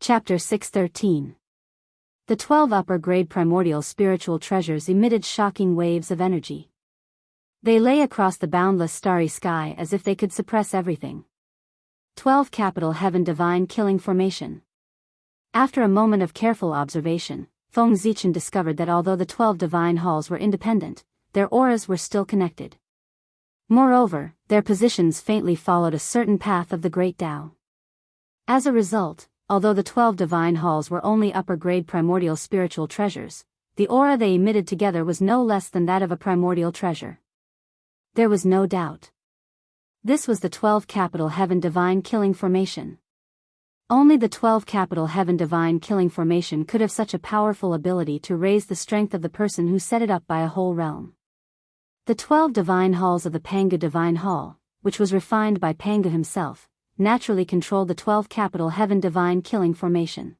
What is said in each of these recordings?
Chapter 613. The 12 upper-grade primordial spiritual treasures emitted shocking waves of energy. They lay across the boundless starry sky as if they could suppress everything. 12 Capital Heaven Divine Killing Formation. After a moment of careful observation, Feng Zichen discovered that although the 12 divine halls were independent, their auras were still connected. Moreover, their positions faintly followed a certain path of the Great Tao. As a result, although the 12 divine halls were only upper-grade primordial spiritual treasures, the aura they emitted together was no less than that of a primordial treasure. There was no doubt. This was the 12 Capital Heaven Divine Killing Formation. Only the 12 Capital Heaven Divine Killing Formation could have such a powerful ability to raise the strength of the person who set it up by a whole realm. The 12 divine halls of the Pangu Divine Hall, which was refined by Pangu himself, naturally controlled the 12 Capital Heaven Divine Killing Formation.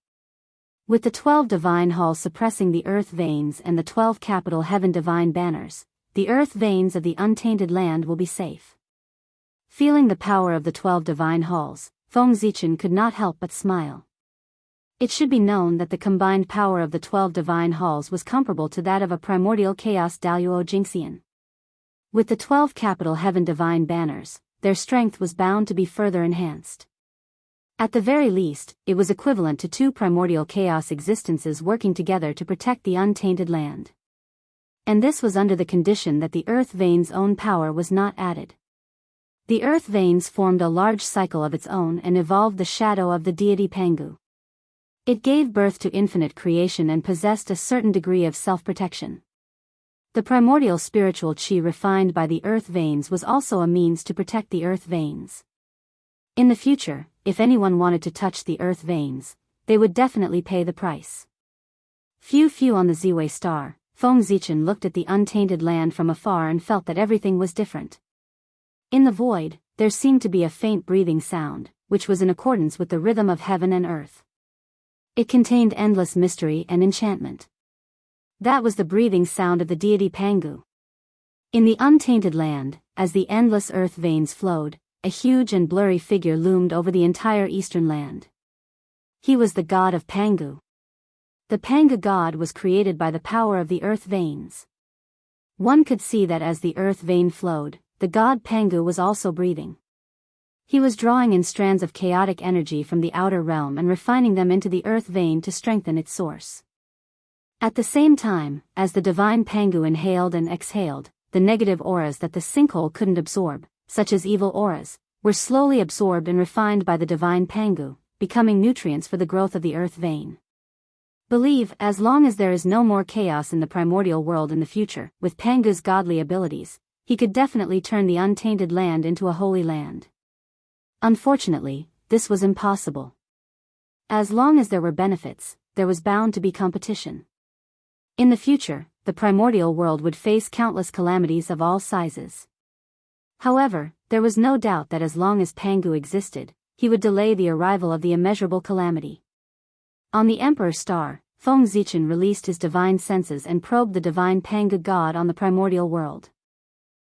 With the 12 divine halls suppressing the earth veins and the 12 Capital Heaven Divine banners, the earth veins of the untainted land will be safe. Feeling the power of the 12 divine halls, Feng Zichen could not help but smile. It should be known that the combined power of the 12 divine halls was comparable to that of a primordial chaos Daluo Jinxian. With the 12 Capital Heaven Divine banners, their strength was bound to be further enhanced. At the very least, it was equivalent to 2 primordial chaos existences working together to protect the untainted land. And this was under the condition that the earth veins' own power was not added. The earth veins formed a large cycle of its own and evolved the shadow of the deity Pangu. It gave birth to infinite creation and possessed a certain degree of self-protection. The primordial spiritual chi refined by the earth veins was also a means to protect the earth veins. In the future, if anyone wanted to touch the earth veins, they would definitely pay the price. Few on the Ziwei star, Feng Zichen looked at the untainted land from afar and felt that everything was different. In the void, there seemed to be a faint breathing sound, which was in accordance with the rhythm of heaven and earth. It contained endless mystery and enchantment. That was the breathing sound of the deity Pangu. In the untainted land, as the endless earth veins flowed, a huge and blurry figure loomed over the entire eastern land. He was the god of Pangu. The Pangu god was created by the power of the earth veins. One could see that as the earth vein flowed, the god Pangu was also breathing. He was drawing in strands of chaotic energy from the outer realm and refining them into the earth vein to strengthen its source. At the same time, as the divine Pangu inhaled and exhaled, the negative auras that the sinkhole couldn't absorb, such as evil auras, were slowly absorbed and refined by the divine Pangu, becoming nutrients for the growth of the earth vein. Believe, as long as there is no more chaos in the primordial world in the future, with Pangu's godly abilities, he could definitely turn the untainted land into a holy land. Unfortunately, this was impossible. As long as there were benefits, there was bound to be competition. In the future, the primordial world would face countless calamities of all sizes. However, there was no doubt that as long as Pangu existed, he would delay the arrival of the immeasurable calamity. On the Emperor Star, Feng Zichen released his divine senses and probed the divine Pangu god on the primordial world.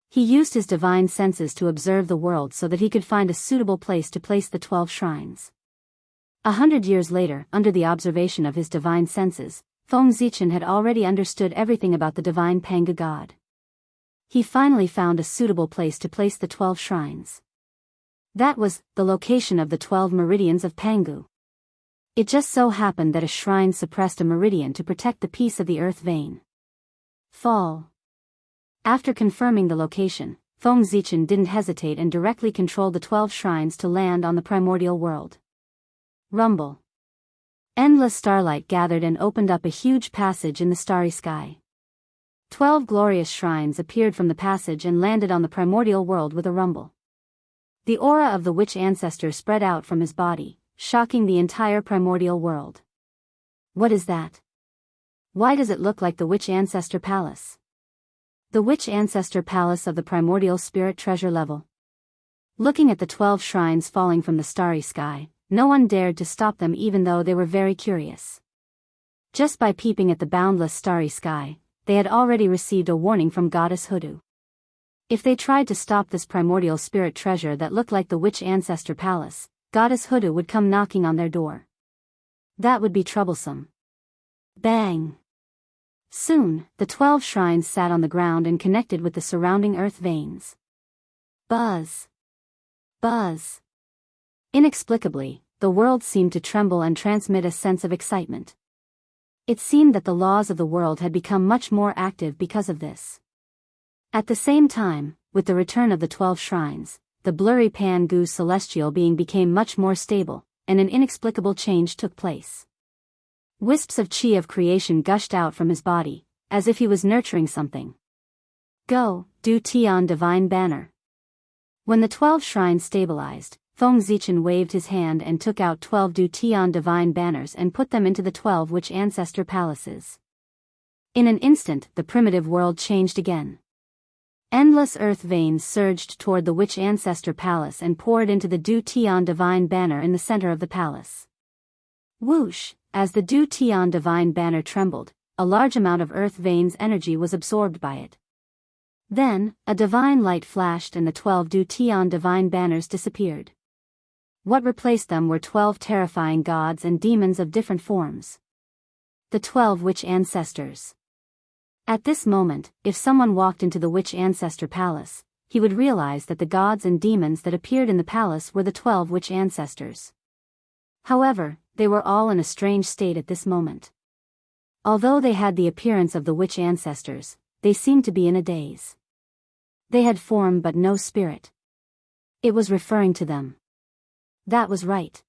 He used his divine senses to observe the world so that he could find a suitable place to place the 12 shrines. 100 years later, under the observation of his divine senses, Feng Zichen had already understood everything about the divine Pangu god. He finally found a suitable place to place the 12 shrines. That was the location of the 12 meridians of Pangu. It just so happened that a shrine suppressed a meridian to protect the peace of the earth vein. Fall. After confirming the location, Feng Zichen didn't hesitate and directly controlled the 12 shrines to land on the primordial world. Rumble. Endless starlight gathered and opened up a huge passage in the starry sky. 12 glorious shrines appeared from the passage and landed on the primordial world with a rumble. The aura of the witch ancestor spread out from his body, shocking the entire primordial world. What is that? Why does it look like the witch ancestor palace? The witch ancestor palace of the primordial spirit treasure level. Looking at the 12 shrines falling from the starry sky, no one dared to stop them even though they were very curious. Just by peeping at the boundless starry sky, they had already received a warning from Goddess Hoodoo. If they tried to stop this primordial spirit treasure that looked like the witch ancestor palace, Goddess Hoodoo would come knocking on their door. That would be troublesome. Bang! Soon, the 12 shrines sat on the ground and connected with the surrounding earth veins. Buzz! Buzz! Inexplicably, the world seemed to tremble and transmit a sense of excitement. It seemed that the laws of the world had become much more active because of this. At the same time, with the return of the 12 shrines, the blurry Pan-Gu celestial being became much more stable, and an inexplicable change took place. Wisps of chi of creation gushed out from his body, as if he was nurturing something. Go, Du Tian Divine Banner. When the 12 shrines stabilized, Feng Zichen waved his hand and took out 12 Du Tian Divine Banners and put them into the 12 Witch Ancestor Palaces. In an instant, the primitive world changed again. Endless earth veins surged toward the Witch Ancestor Palace and poured into the Du Tian Divine Banner in the center of the palace. Whoosh! As the Du Tian Divine Banner trembled, a large amount of earth veins' energy was absorbed by it. Then, a divine light flashed and the 12 Du Tian Divine Banners disappeared. What replaced them were 12 terrifying gods and demons of different forms. The 12 Witch Ancestors. At this moment, if someone walked into the Witch Ancestor Palace, he would realize that the gods and demons that appeared in the palace were the 12 Witch Ancestors. However, they were all in a strange state at this moment. Although they had the appearance of the Witch Ancestors, they seemed to be in a daze. They had form but no spirit. It was referring to them. That was right.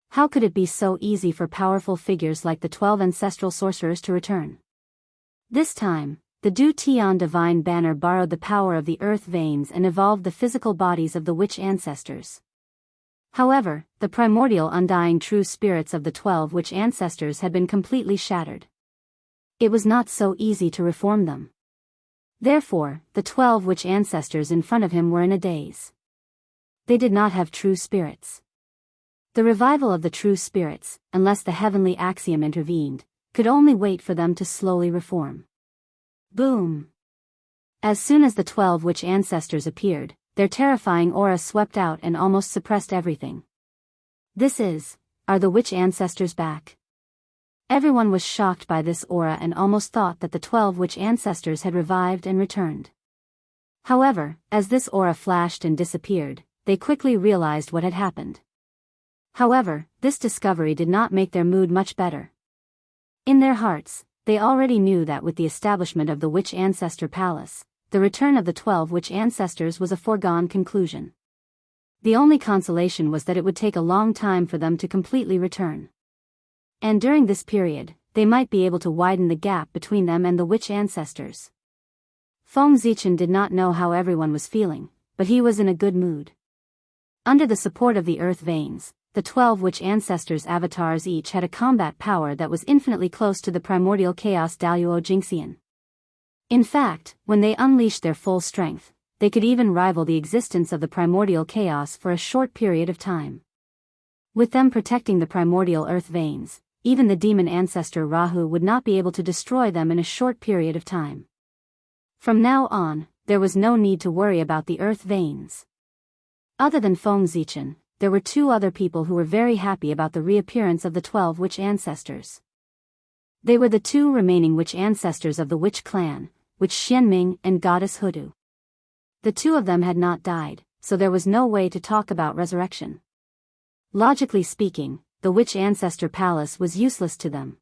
How could it be so easy for powerful figures like the 12 ancestral sorcerers to return? This time, the Du Tian Divine Banner borrowed the power of the earth veins and evolved the physical bodies of the Witch Ancestors. However, the primordial undying true spirits of the 12 Witch Ancestors had been completely shattered. It was not so easy to reform them. Therefore, the 12 Witch Ancestors in front of him were in a daze. They did not have true spirits. The revival of the true spirits, unless the heavenly axiom intervened, could only wait for them to slowly reform. Boom! As soon as the 12 Witch Ancestors appeared, their terrifying aura swept out and almost suppressed everything. Are the Witch Ancestors back? Everyone was shocked by this aura and almost thought that the 12 Witch Ancestors had revived and returned. However, as this aura flashed and disappeared, they quickly realized what had happened. However, this discovery did not make their mood much better. In their hearts, they already knew that with the establishment of the Witch Ancestor Palace, the return of the 12 Witch Ancestors was a foregone conclusion. The only consolation was that it would take a long time for them to completely return. And during this period, they might be able to widen the gap between them and the Witch Ancestors. Feng Zichen did not know how everyone was feeling, but he was in a good mood. Under the support of the earth veins, the 12 Witch Ancestors' avatars each had a combat power that was infinitely close to the primordial chaos Daluo Jingxian. In fact, when they unleashed their full strength, they could even rival the existence of the primordial chaos for a short period of time. With them protecting the primordial earth veins, even the demon ancestor Rahu would not be able to destroy them in a short period of time. From now on, there was no need to worry about the earth veins. Other than Feng Zichen, there were two other people who were very happy about the reappearance of the 12 Witch Ancestors. They were the two remaining Witch Ancestors of the Witch Clan, Witch Xianming and Goddess Hudu. The two of them had not died, so there was no way to talk about resurrection. Logically speaking, the Witch Ancestor Palace was useless to them.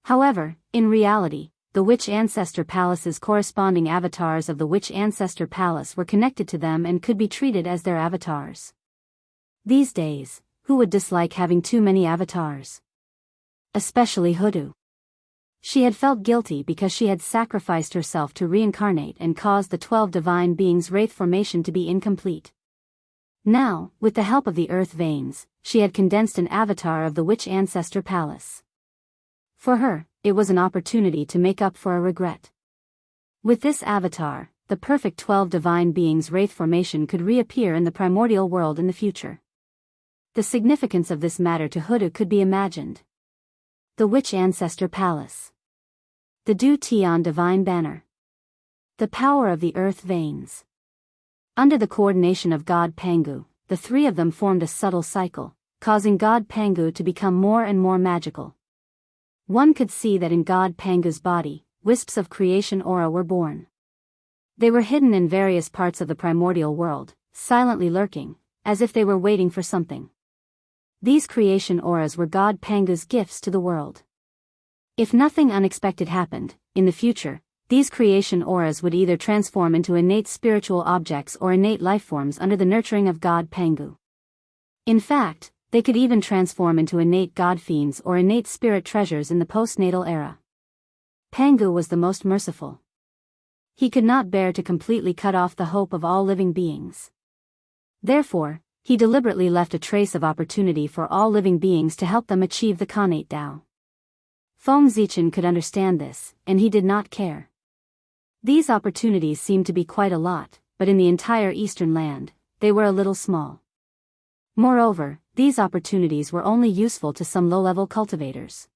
However, in reality, the Witch Ancestor Palace's corresponding avatars of the Witch Ancestor Palace were connected to them and could be treated as their avatars. These days, who would dislike having too many avatars? Especially Hudu. She had felt guilty because she had sacrificed herself to reincarnate and caused the 12 divine beings' wraith formation to be incomplete. Now, with the help of the earth veins, she had condensed an avatar of the Witch Ancestor Palace. For her, it was an opportunity to make up for a regret. With this avatar, the perfect 12 divine beings' wraith formation could reappear in the primordial world in the future. The significance of this matter to Hudu could be imagined. The Witch Ancestor Palace. The Du Tian Divine Banner. The power of the earth veins. Under the coordination of God Pangu, the three of them formed a subtle cycle, causing God Pangu to become more and more magical. One could see that in God Pangu's body, wisps of creation aura were born. They were hidden in various parts of the primordial world, silently lurking, as if they were waiting for something. These creation auras were God Pangu's gifts to the world. If nothing unexpected happened, in the future, these creation auras would either transform into innate spiritual objects or innate lifeforms under the nurturing of God Pangu. In fact, they could even transform into innate god fiends or innate spirit treasures in the postnatal era. Pangu was the most merciful. He could not bear to completely cut off the hope of all living beings. Therefore, he deliberately left a trace of opportunity for all living beings to help them achieve the Khanate Tao. Feng Zichen could understand this, and he did not care. These opportunities seemed to be quite a lot, but in the entire eastern land, they were a little small. Moreover, these opportunities were only useful to some low-level cultivators.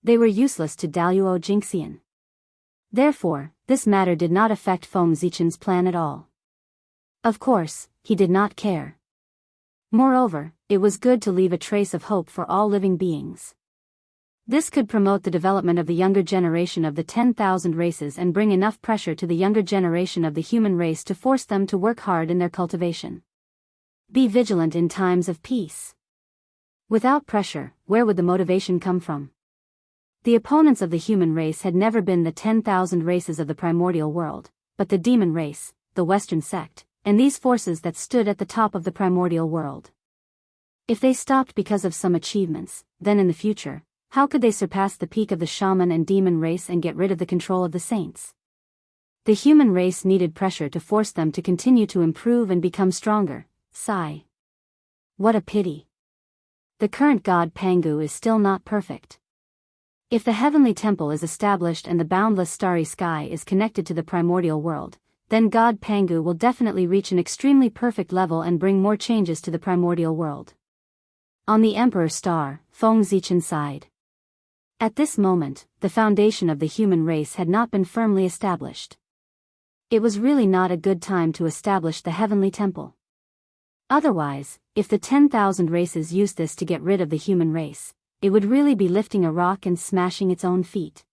They were useless to Daluo Jingxian. Therefore, this matter did not affect Feng Zichen's plan at all. Of course, he did not care. Moreover, it was good to leave a trace of hope for all living beings. This could promote the development of the younger generation of the 10,000 races and bring enough pressure to the younger generation of the human race to force them to work hard in their cultivation. Be vigilant in times of peace. Without pressure, where would the motivation come from? The opponents of the human race had never been the 10,000 races of the primordial world, but the demon race, the Western sect, and these forces that stood at the top of the primordial world. If they stopped because of some achievements, then in the future, how could they surpass the peak of the shaman and demon race and get rid of the control of the saints? The human race needed pressure to force them to continue to improve and become stronger. Sigh. What a pity. The current god Pangu is still not perfect. If the heavenly temple is established and the boundless starry sky is connected to the primordial world, then God Pangu will definitely reach an extremely perfect level and bring more changes to the primordial world. On the Emperor Star, Feng Zichen sighed. At this moment, the foundation of the human race had not been firmly established. It was really not a good time to establish the heavenly temple. Otherwise, if the 10,000 races used this to get rid of the human race, it would really be lifting a rock and smashing its own feet.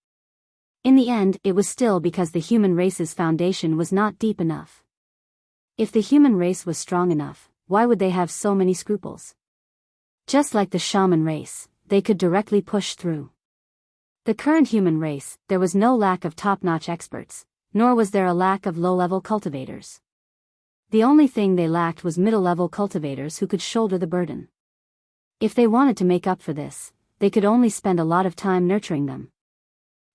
In the end, it was still because the human race's foundation was not deep enough. If the human race was strong enough, why would they have so many scruples? Just like the shaman race, they could directly push through. The current human race, there was no lack of top-notch experts, nor was there a lack of low-level cultivators. The only thing they lacked was middle-level cultivators who could shoulder the burden. If they wanted to make up for this, they could only spend a lot of time nurturing them.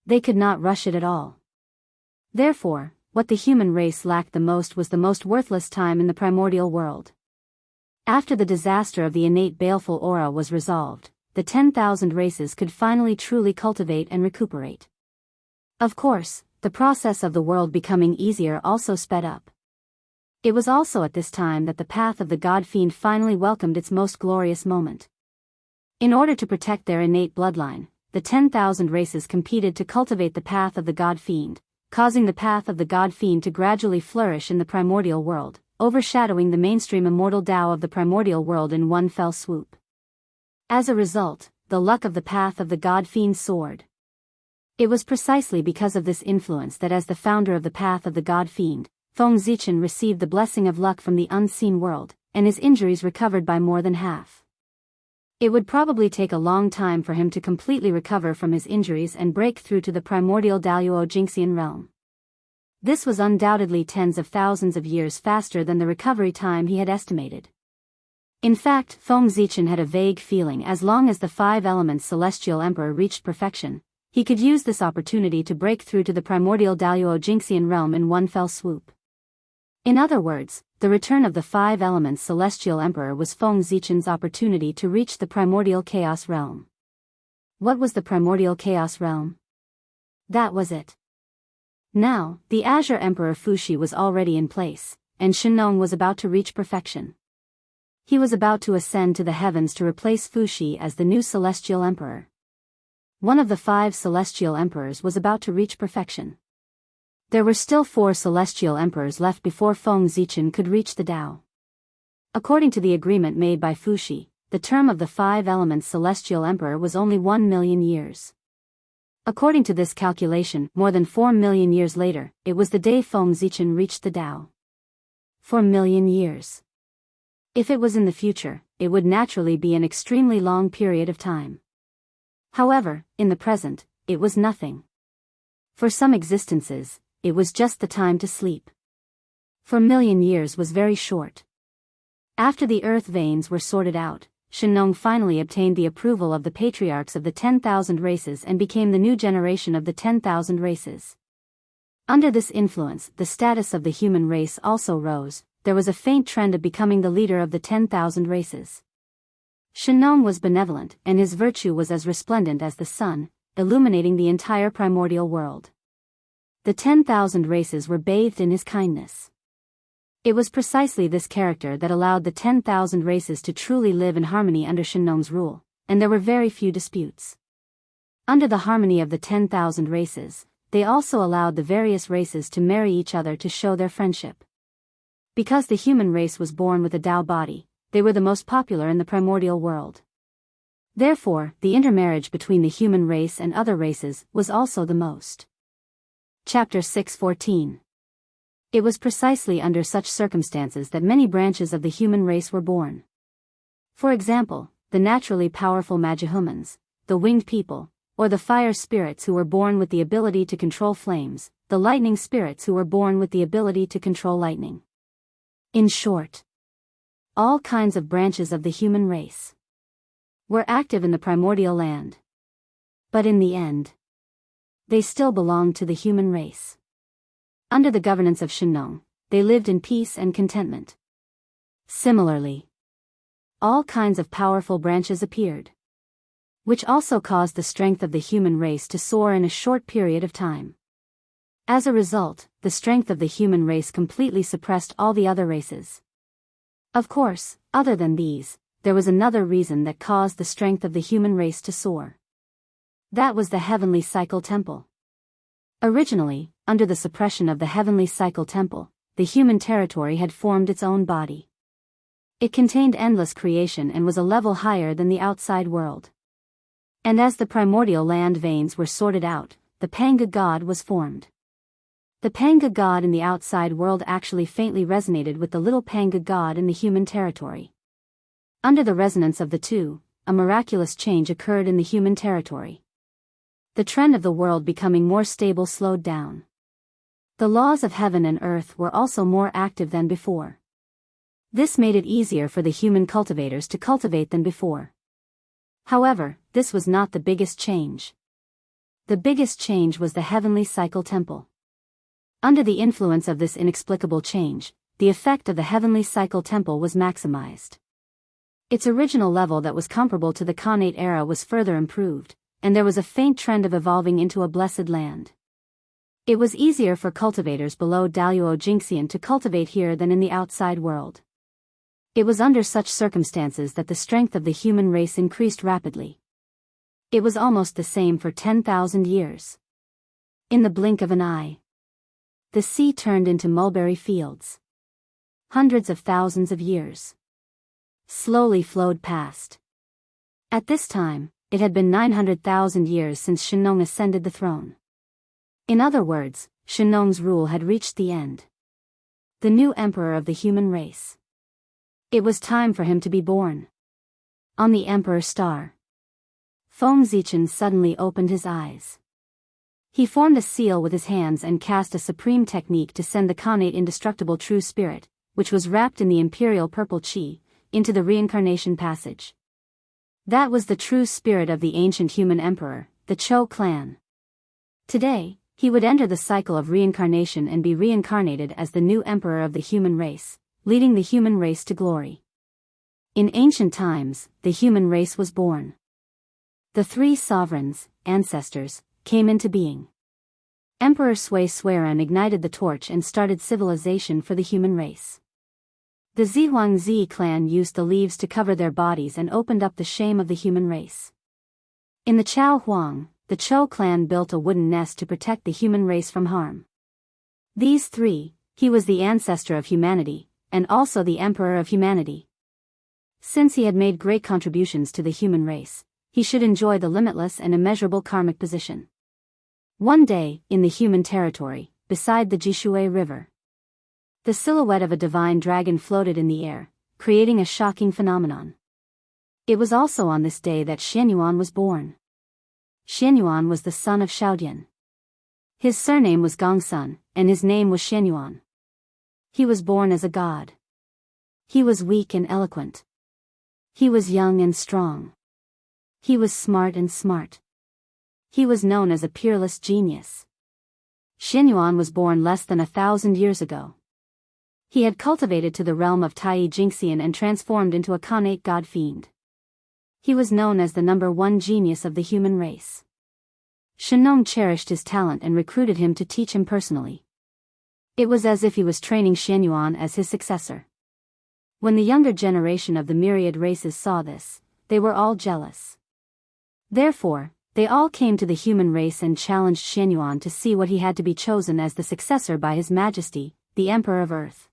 They could not rush it at all. Therefore, what the human race lacked the most was the most worthless time in the primordial world. After the disaster of the innate baleful aura was resolved, the 10,000 races could finally truly cultivate and recuperate. Of course, the process of the world becoming easier also sped up. It was also at this time that the path of the God Fiend finally welcomed its most glorious moment. In order to protect their innate bloodline, the 10,000 races competed to cultivate the path of the God Fiend, causing the path of the God Fiend to gradually flourish in the primordial world, overshadowing the mainstream immortal Tao of the primordial world in one fell swoop. As a result, the luck of the path of the God Fiend soared. It was precisely because of this influence that as the founder of the path of the God Fiend, Feng Zichen received the blessing of luck from the unseen world, and his injuries recovered by more than half. It would probably take a long time for him to completely recover from his injuries and break through to the primordial Daluo Jingxian realm. This was undoubtedly tens of thousands of years faster than the recovery time he had estimated. In fact, Feng Zichen had a vague feeling as long as the 5 elements Celestial Emperor reached perfection, he could use this opportunity to break through to the primordial Daluo Jingxian realm in one fell swoop. In other words, the return of the 5 elements Celestial Emperor was Feng Zichen's opportunity to reach the primordial chaos realm. What was the primordial chaos realm? That was it. Now, the Azure Emperor Fuxi was already in place, and Shenong was about to reach perfection. He was about to ascend to the heavens to replace Fuxi as the new Celestial Emperor. One of the 5 Celestial Emperors was about to reach perfection. There were still 4 Celestial Emperors left before Feng Zichen could reach the Tao. According to the agreement made by Fuxi, the term of the 5 elements celestial emperor was only 1 million years. According to this calculation, more than 4 million years later, it was the day Feng Zichen reached the Tao. 4 million years. If it was in the future, it would naturally be an extremely long period of time. However, in the present, it was nothing. For some existences, it was just the time to sleep. 4 million years was very short. After the earth veins were sorted out, Shenong finally obtained the approval of the patriarchs of the 10,000 races and became the new generation of the 10,000 races. Under this influence, the status of the human race also rose. There was a faint trend of becoming the leader of the 10,000 races. Shenong was benevolent, and his virtue was as resplendent as the sun, illuminating the entire primordial world. The 10,000 races were bathed in his kindness. It was precisely this character that allowed the 10,000 races to truly live in harmony under Shenong's rule, and there were very few disputes. Under the harmony of the 10,000 races, they also allowed the various races to marry each other to show their friendship. Because the human race was born with a Tao body, they were the most popular in the primordial world. Therefore, the intermarriage between the human race and other races was also the most. Chapter 6:14. It was precisely under such circumstances that many branches of the human race were born. For example, the naturally powerful magihumans, the winged people, or the fire spirits who were born with the ability to control flames, the lightning spirits who were born with the ability to control lightning. In short, all kinds of branches of the human race were active in the primordial land. But in the end, they still belonged to the human race. Under the governance of Shenong, they lived in peace and contentment. Similarly, all kinds of powerful branches appeared, which also caused the strength of the human race to soar in a short period of time. As a result, the strength of the human race completely suppressed all the other races. Of course, other than these, there was another reason that caused the strength of the human race to soar. That was the heavenly cycle temple. Originally, under the suppression of the heavenly cycle temple, the human territory had formed its own body. It contained endless creation and was a level higher than the outside world. And as the primordial land veins were sorted out, the Panga god was formed. The Panga god in the outside world actually faintly resonated with the little Panga god in the human territory. Under the resonance of the two, a miraculous change occurred in the human territory. The trend of the world becoming more stable slowed down. The laws of heaven and earth were also more active than before. This made it easier for the human cultivators to cultivate than before. However, this was not the biggest change. The biggest change was the heavenly cycle temple. Under the influence of this inexplicable change, the effect of the heavenly cycle temple was maximized. Its original level that was comparable to the Khanate era was further improved, and there was a faint trend of evolving into a blessed land. It was easier for cultivators below Daluo Jingxian to cultivate here than in the outside world. It was under such circumstances that the strength of the human race increased rapidly. It was almost the same for 10,000 years. In the blink of an eye, the sea turned into mulberry fields. Hundreds of thousands of years slowly flowed past. At this time, it had been 900,000 years since Shenong ascended the throne. In other words, Shenong's rule had reached the end. The new emperor of the human race. It was time for him to be born. On the emperor's star, Feng Zichen suddenly opened his eyes. He formed a seal with his hands and cast a supreme technique to send the Khanate indestructible true spirit, which was wrapped in the imperial purple chi, into the reincarnation passage. That was the true spirit of the ancient human emperor, the Chou clan. Today, he would enter the cycle of reincarnation and be reincarnated as the new emperor of the human race, leading the human race to glory. In ancient times, the human race was born. The three sovereigns, ancestors, came into being. Emperor Sui Suiren ignited the torch and started civilization for the human race. The Zihuangzi clan used the leaves to cover their bodies and opened up the shame of the human race. In the Chao Huang, the Chou clan built a wooden nest to protect the human race from harm. These three, he was the ancestor of humanity, and also the emperor of humanity. Since he had made great contributions to the human race, he should enjoy the limitless and immeasurable karmic position. One day, in the human territory, beside the Jishui River, the silhouette of a divine dragon floated in the air, creating a shocking phenomenon. It was also on this day that Xianyuan was born. Xianyuan was the son of Xiaodian. His surname was Gongsun, and his name was Xianyuan. He was born as a god. He was weak and eloquent. He was young and strong. He was smart and smart. He was known as a peerless genius. Xianyuan was born less than 1,000 years ago. He had cultivated to the realm of Tai Jingxian and transformed into a Khanate god-fiend. He was known as the #1 genius of the human race. Shenong cherished his talent and recruited him to teach him personally. It was as if he was training Xianyuan as his successor. When the younger generation of the myriad races saw this, they were all jealous. Therefore, they all came to the human race and challenged Xianyuan to see what he had to be chosen as the successor by His Majesty, the Emperor of Earth.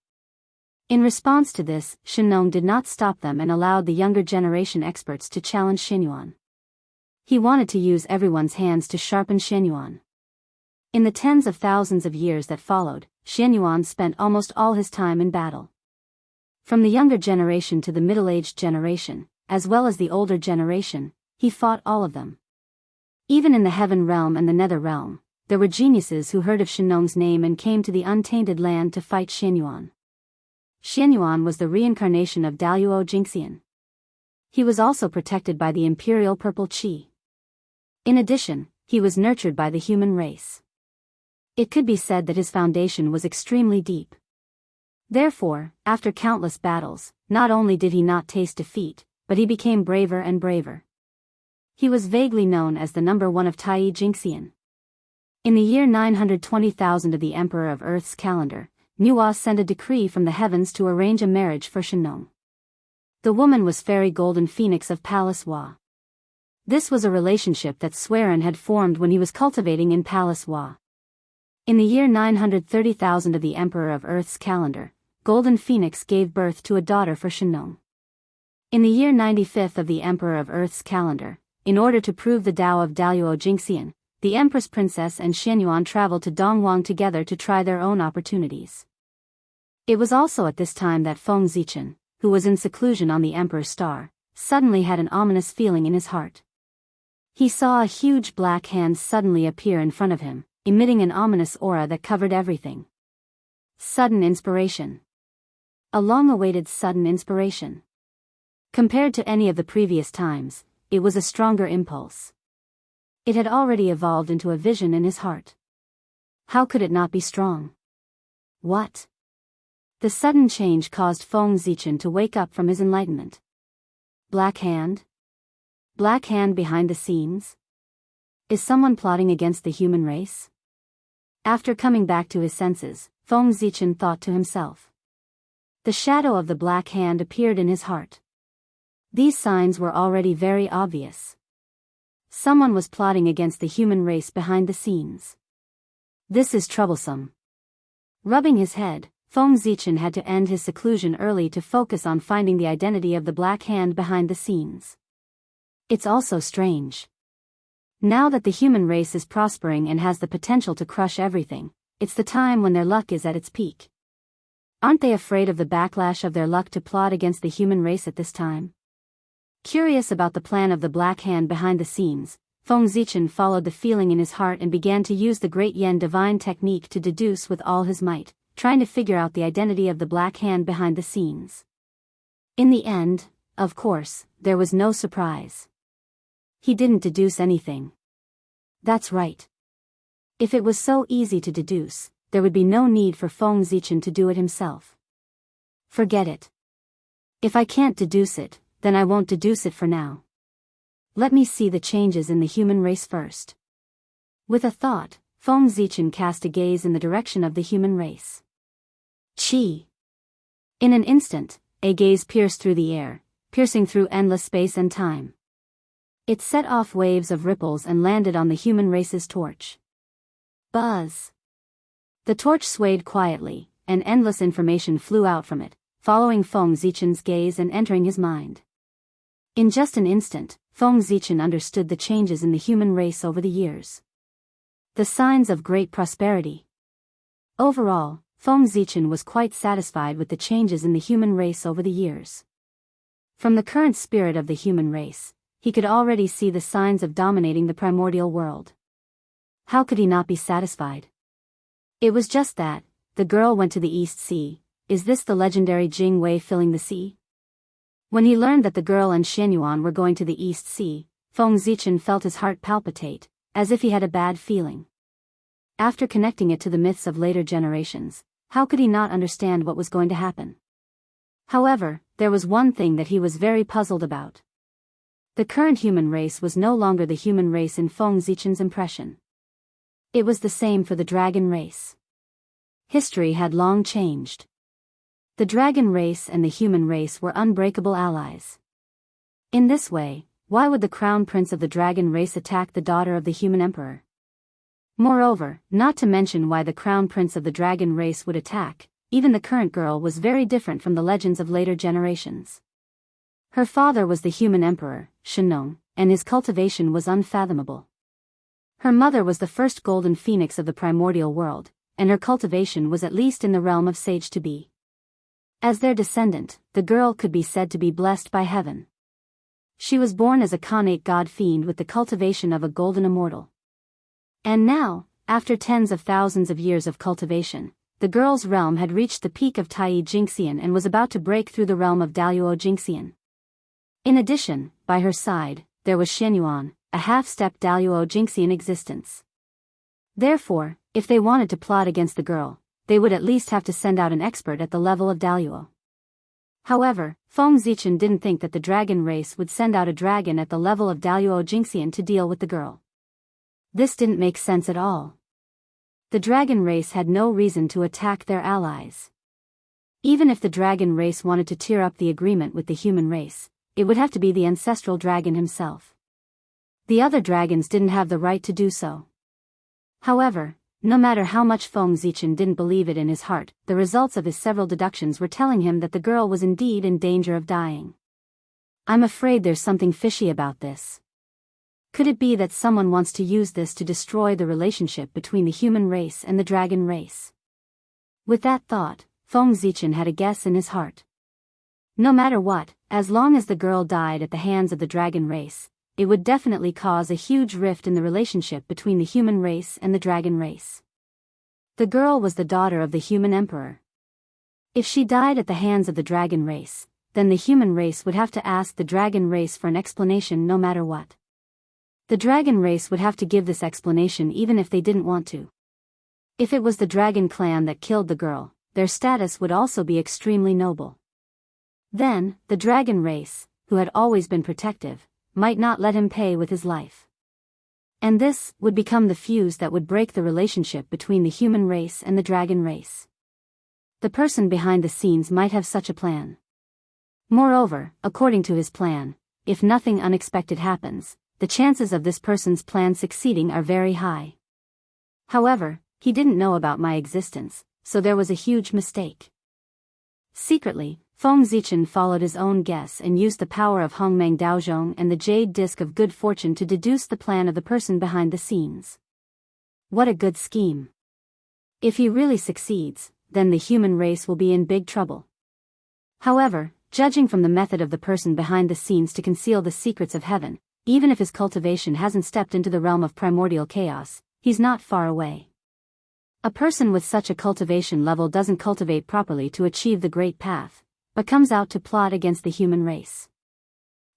In response to this, Shenong did not stop them and allowed the younger generation experts to challenge Xianyuan. He wanted to use everyone's hands to sharpen Xianyuan. In the tens of thousands of years that followed, Xianyuan spent almost all his time in battle. From the younger generation to the middle-aged generation, as well as the older generation, he fought all of them. Even in the heaven realm and the nether realm, there were geniuses who heard of Shenong's name and came to the untainted land to fight Xianyuan. Xianyuan was the reincarnation of Daluo Jingxian. He was also protected by the imperial purple qi. In addition, he was nurtured by the human race. It could be said that his foundation was extremely deep. Therefore, after countless battles, not only did he not taste defeat, but he became braver and braver. He was vaguely known as the #1 of Tai Jingxian. In the year 920,000 of the Emperor of Earth's calendar, Nuwa sent a decree from the heavens to arrange a marriage for Shenong. The woman was Fairy Golden Phoenix of Palace Wa. This was a relationship that Swearin had formed when he was cultivating in Palace Wa. In the year 930,000 of the Emperor of Earth's calendar, Golden Phoenix gave birth to a daughter for Shenong. In the year 95th of the Emperor of Earth's calendar, in order to prove the Tao of Daluo Jingxian, the Empress Princess and Xianyuan traveled to Dongwang together to try their own opportunities. It was also at this time that Feng Zichen, who was in seclusion on the Emperor's star, suddenly had an ominous feeling in his heart. He saw a huge black hand suddenly appear in front of him, emitting an ominous aura that covered everything. Sudden inspiration. A long-awaited sudden inspiration. Compared to any of the previous times, it was a stronger impulse. It had already evolved into a vision in his heart. How could it not be strong? What? The sudden change caused Feng Zichen to wake up from his enlightenment. Black hand? Black hand behind the scenes? Is someone plotting against the human race? After coming back to his senses, Feng Zichen thought to himself. The shadow of the black hand appeared in his heart. These signs were already very obvious. Someone was plotting against the human race behind the scenes. This is troublesome. Rubbing his head, Feng Zichen had to end his seclusion early to focus on finding the identity of the black hand behind the scenes. It's also strange. Now that the human race is prospering and has the potential to crush everything, it's the time when their luck is at its peak. Aren't they afraid of the backlash of their luck to plot against the human race at this time? Curious about the plan of the black hand behind the scenes, Feng Zichen followed the feeling in his heart and began to use the Great Yen divine technique to deduce with all his might, trying to figure out the identity of the black hand behind the scenes. In the end, of course, there was no surprise. He didn't deduce anything. That's right. If it was so easy to deduce, there would be no need for Feng Zichen to do it himself. Forget it. If I can't deduce it, then I won't deduce it for now. Let me see the changes in the human race first. With a thought, Feng Zichen cast a gaze in the direction of the human race. Qi. In an instant, a gaze pierced through the air, piercing through endless space and time. It set off waves of ripples and landed on the human race's torch. Buzz. The torch swayed quietly, and endless information flew out from it, following Feng Zichen's gaze and entering his mind. In just an instant, Feng Zichen understood the changes in the human race over the years. The signs of great prosperity. Overall, Feng Zichen was quite satisfied with the changes in the human race over the years. From the current spirit of the human race, he could already see the signs of dominating the primordial world. How could he not be satisfied? It was just that, the girl went to the East Sea. Is this the legendary Jing Wei filling the sea? When he learned that the girl and Shenyuan were going to the East Sea, Feng Zichen felt his heart palpitate, as if he had a bad feeling. After connecting it to the myths of later generations, how could he not understand what was going to happen? However, there was one thing that he was very puzzled about. The current human race was no longer the human race in Feng Zichen's impression. It was the same for the dragon race. History had long changed. The dragon race and the human race were unbreakable allies. In this way, why would the crown prince of the dragon race attack the daughter of the human emperor? Moreover, not to mention why the crown prince of the dragon race would attack, even the current girl was very different from the legends of later generations. Her father was the human emperor, Shenong, and his cultivation was unfathomable. Her mother was the first golden phoenix of the primordial world, and her cultivation was at least in the realm of sage to be. As their descendant, the girl could be said to be blessed by heaven. She was born as a connate god-fiend with the cultivation of a golden immortal. And now, after tens of thousands of years of cultivation, the girl's realm had reached the peak of Tai Jingxian and was about to break through the realm of Daluo Jingxian. In addition, by her side, there was Shenyuan, a half-step Daluo Jingxian existence. Therefore, if they wanted to plot against the girl, they would at least have to send out an expert at the level of Daluo. However, Feng Zichen didn't think that the dragon race would send out a dragon at the level of Daluo Jingxian to deal with the girl. This didn't make sense at all. The dragon race had no reason to attack their allies. Even if the dragon race wanted to tear up the agreement with the human race, it would have to be the ancestral dragon himself. The other dragons didn't have the right to do so. However, no matter how much Feng Zichen didn't believe it in his heart, the results of his several deductions were telling him that the girl was indeed in danger of dying. I'm afraid there's something fishy about this. Could it be that someone wants to use this to destroy the relationship between the human race and the dragon race? With that thought, Feng Zichen had a guess in his heart. No matter what, as long as the girl died at the hands of the dragon race, it would definitely cause a huge rift in the relationship between the human race and the dragon race. The girl was the daughter of the human emperor. If she died at the hands of the dragon race, then the human race would have to ask the dragon race for an explanation no matter what. The dragon race would have to give this explanation even if they didn't want to. If it was the dragon clan that killed the girl, their status would also be extremely noble. Then, the dragon race, who had always been protective, might not let him pay with his life. And this would become the fuse that would break the relationship between the human race and the dragon race. The person behind the scenes might have such a plan. Moreover, according to his plan, if nothing unexpected happens, the chances of this person's plan succeeding are very high. However, he didn't know about my existence, so there was a huge mistake. Secretly, Feng Zichen followed his own guess and used the power of Hongmeng Daozhong and the Jade Disc of Good Fortune to deduce the plan of the person behind the scenes. What a good scheme. If he really succeeds, then the human race will be in big trouble. However, judging from the method of the person behind the scenes to conceal the secrets of heaven, even if his cultivation hasn't stepped into the realm of primordial chaos, he's not far away. A person with such a cultivation level doesn't cultivate properly to achieve the great path, but comes out to plot against the human race.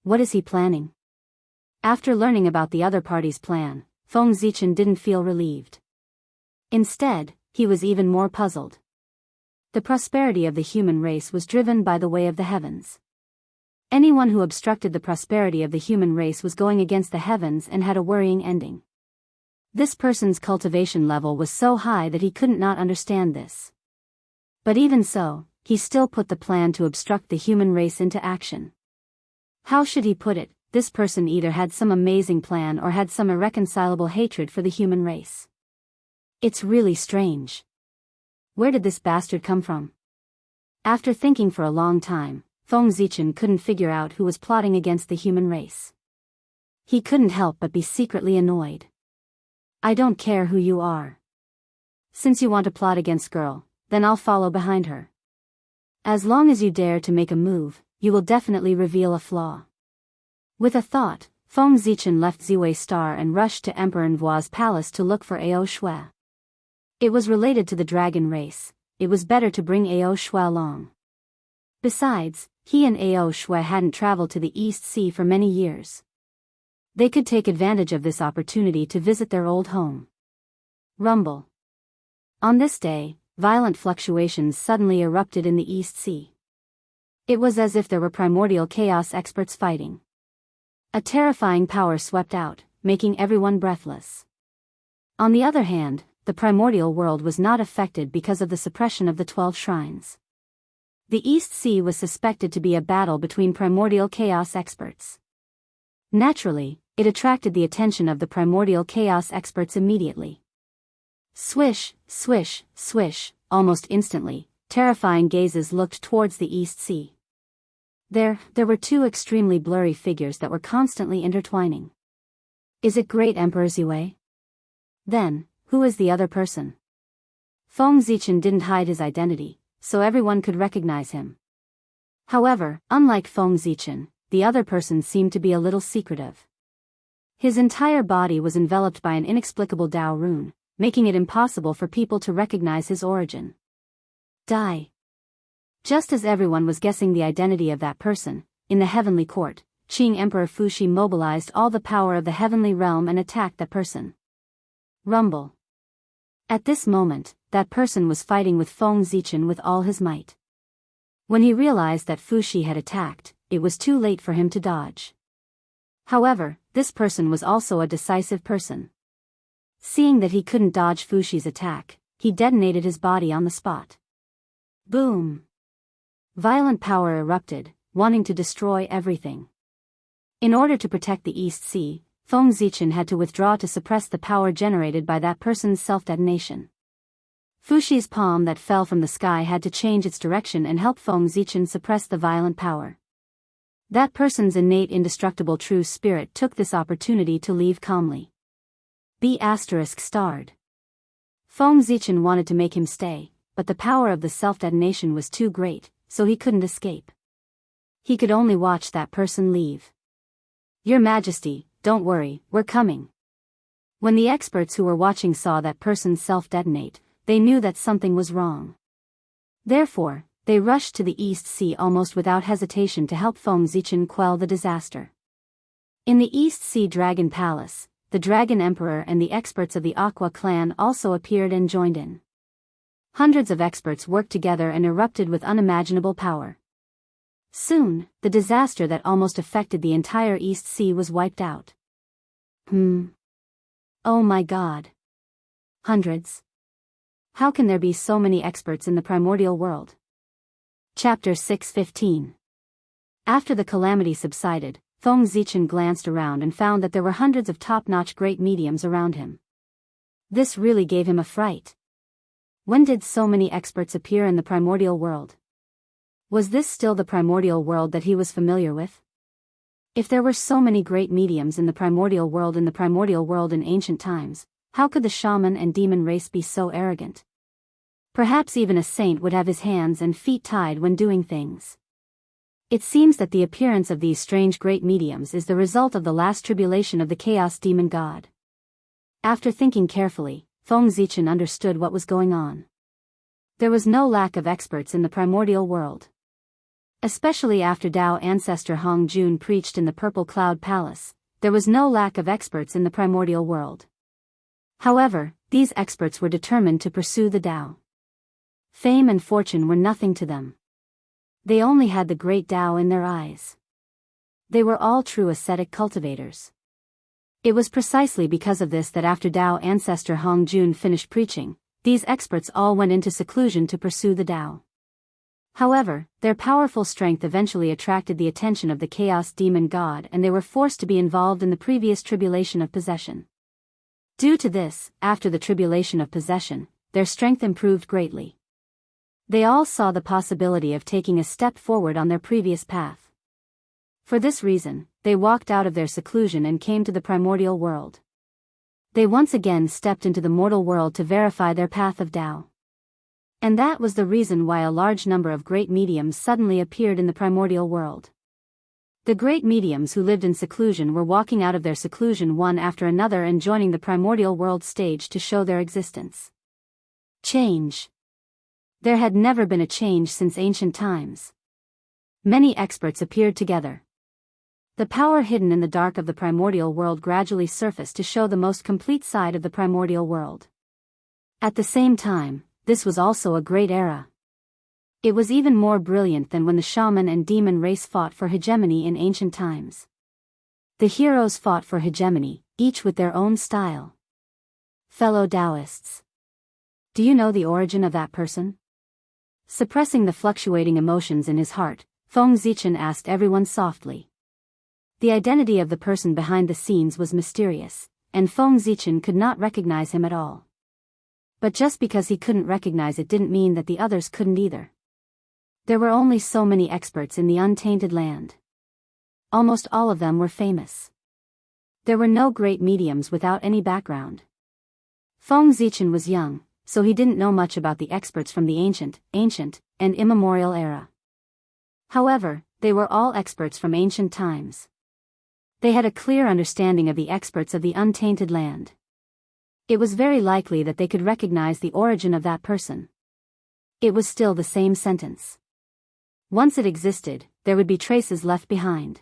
What is he planning? After learning about the other party's plan, Feng Zichen didn't feel relieved. Instead, he was even more puzzled. The prosperity of the human race was driven by the way of the heavens. Anyone who obstructed the prosperity of the human race was going against the heavens and had a worrying ending. This person's cultivation level was so high that he couldn't not understand this. But even so, he still put the plan to obstruct the human race into action. How should he put it? This person either had some amazing plan or had some irreconcilable hatred for the human race. It's really strange. Where did this bastard come from? After thinking for a long time, Feng Zichen couldn't figure out who was plotting against the human race. He couldn't help but be secretly annoyed. I don't care who you are. Since you want to plot against girl, then I'll follow behind her. As long as you dare to make a move, you will definitely reveal a flaw. With a thought, Feng Zichen left Ziwei Star and rushed to Emperor Nvuo's palace to look for Ao Shui. It was related to the dragon race. It was better to bring Ao Shui along. Besides, he and Ao Shui hadn't traveled to the East Sea for many years. They could take advantage of this opportunity to visit their old home. Rumble. On this day, violent fluctuations suddenly erupted in the East Sea. It was as if there were primordial chaos experts fighting. A terrifying power swept out, making everyone breathless. On the other hand, the primordial world was not affected because of the suppression of the 12 shrines. The East Sea was suspected to be a battle between primordial chaos experts. Naturally, it attracted the attention of the primordial chaos experts immediately. Swish, swish, swish, almost instantly, terrifying gazes looked towards the East Sea. There were two extremely blurry figures that were constantly intertwining. Is it Great Emperor Ziwei? Then, who is the other person? Feng Zichen didn't hide his identity, so everyone could recognize him. However, unlike Feng Zichen, the other person seemed to be a little secretive. His entire body was enveloped by an inexplicable Dao rune, making it impossible for people to recognize his origin. Die. Just as everyone was guessing the identity of that person, in the heavenly court, Qing Emperor Fuxi mobilized all the power of the heavenly realm and attacked that person. Rumble. At this moment, that person was fighting with Feng Zichen with all his might. When he realized that Fuxi had attacked, it was too late for him to dodge. However, this person was also a decisive person. Seeing that he couldn't dodge Fuxi's attack, he detonated his body on the spot. Boom! Violent power erupted, wanting to destroy everything. In order to protect the East Sea, Feng Zichen had to withdraw to suppress the power generated by that person's self-detonation. Fuxi's palm that fell from the sky had to change its direction and help Feng Zichen suppress the violent power. That person's innate indestructible true spirit took this opportunity to leave calmly. B*****. Feng Zichen wanted to make him stay, but the power of the self-detonation was too great, so he couldn't escape. He could only watch that person leave. Your Majesty, don't worry, we're coming. When the experts who were watching saw that person self-detonate, they knew that something was wrong. Therefore, they rushed to the East Sea almost without hesitation to help Feng Zichen quell the disaster. In the East Sea Dragon Palace, the Dragon Emperor and the experts of the Aqua clan also appeared and joined in. Hundreds of experts worked together and erupted with unimaginable power. Soon, the disaster that almost affected the entire East Sea was wiped out. Oh my God. Hundreds. How can there be so many experts in the primordial world? Chapter 6:15. After the calamity subsided, Feng Zichen glanced around and found that there were hundreds of top-notch great mediums around him. This really gave him a fright. When did so many experts appear in the primordial world? Was this still the primordial world that he was familiar with? If there were so many great mediums in the primordial world in ancient times, how could the shaman and demon race be so arrogant? Perhaps even a saint would have his hands and feet tied when doing things. It seems that the appearance of these strange great mediums is the result of the last tribulation of the chaos demon god. After thinking carefully, Feng Zichen understood what was going on. There was no lack of experts in the primordial world. Especially after Dao ancestor Hong Jun preached in the Purple Cloud Palace, there was no lack of experts in the primordial world. However, these experts were determined to pursue the Dao. Fame and fortune were nothing to them. They only had the great Dao in their eyes. They were all true ascetic cultivators. It was precisely because of this that after Dao ancestor Hong Jun finished preaching, these experts all went into seclusion to pursue the Dao. However, their powerful strength eventually attracted the attention of the chaos demon god and they were forced to be involved in the previous tribulation of possession. Due to this, after the tribulation of possession, their strength improved greatly. They all saw the possibility of taking a step forward on their previous path. For this reason, they walked out of their seclusion and came to the primordial world. They once again stepped into the mortal world to verify their path of Tao. And that was the reason why a large number of great mediums suddenly appeared in the primordial world. The great mediums who lived in seclusion were walking out of their seclusion one after another and joining the primordial world stage to show their existence. Change. There had never been a change since ancient times. Many experts appeared together. The power hidden in the dark of the primordial world gradually surfaced to show the most complete side of the primordial world. At the same time, this was also a great era. It was even more brilliant than when the shaman and demon race fought for hegemony in ancient times. The heroes fought for hegemony, each with their own style. Fellow Taoists. Do you know the origin of that person? Suppressing the fluctuating emotions in his heart, Feng Zichen asked everyone softly. The identity of the person behind the scenes was mysterious, and Feng Zichen could not recognize him at all. But just because he couldn't recognize it didn't mean that the others couldn't either. There were only so many experts in the untainted land. Almost all of them were famous. There were no great mediums without any background. Feng Zichen was young, so he didn't know much about the experts from the ancient, and immemorial era. However, they were all experts from ancient times. They had a clear understanding of the experts of the untainted land. It was very likely that they could recognize the origin of that person. It was still the same sentence. Once it existed, there would be traces left behind.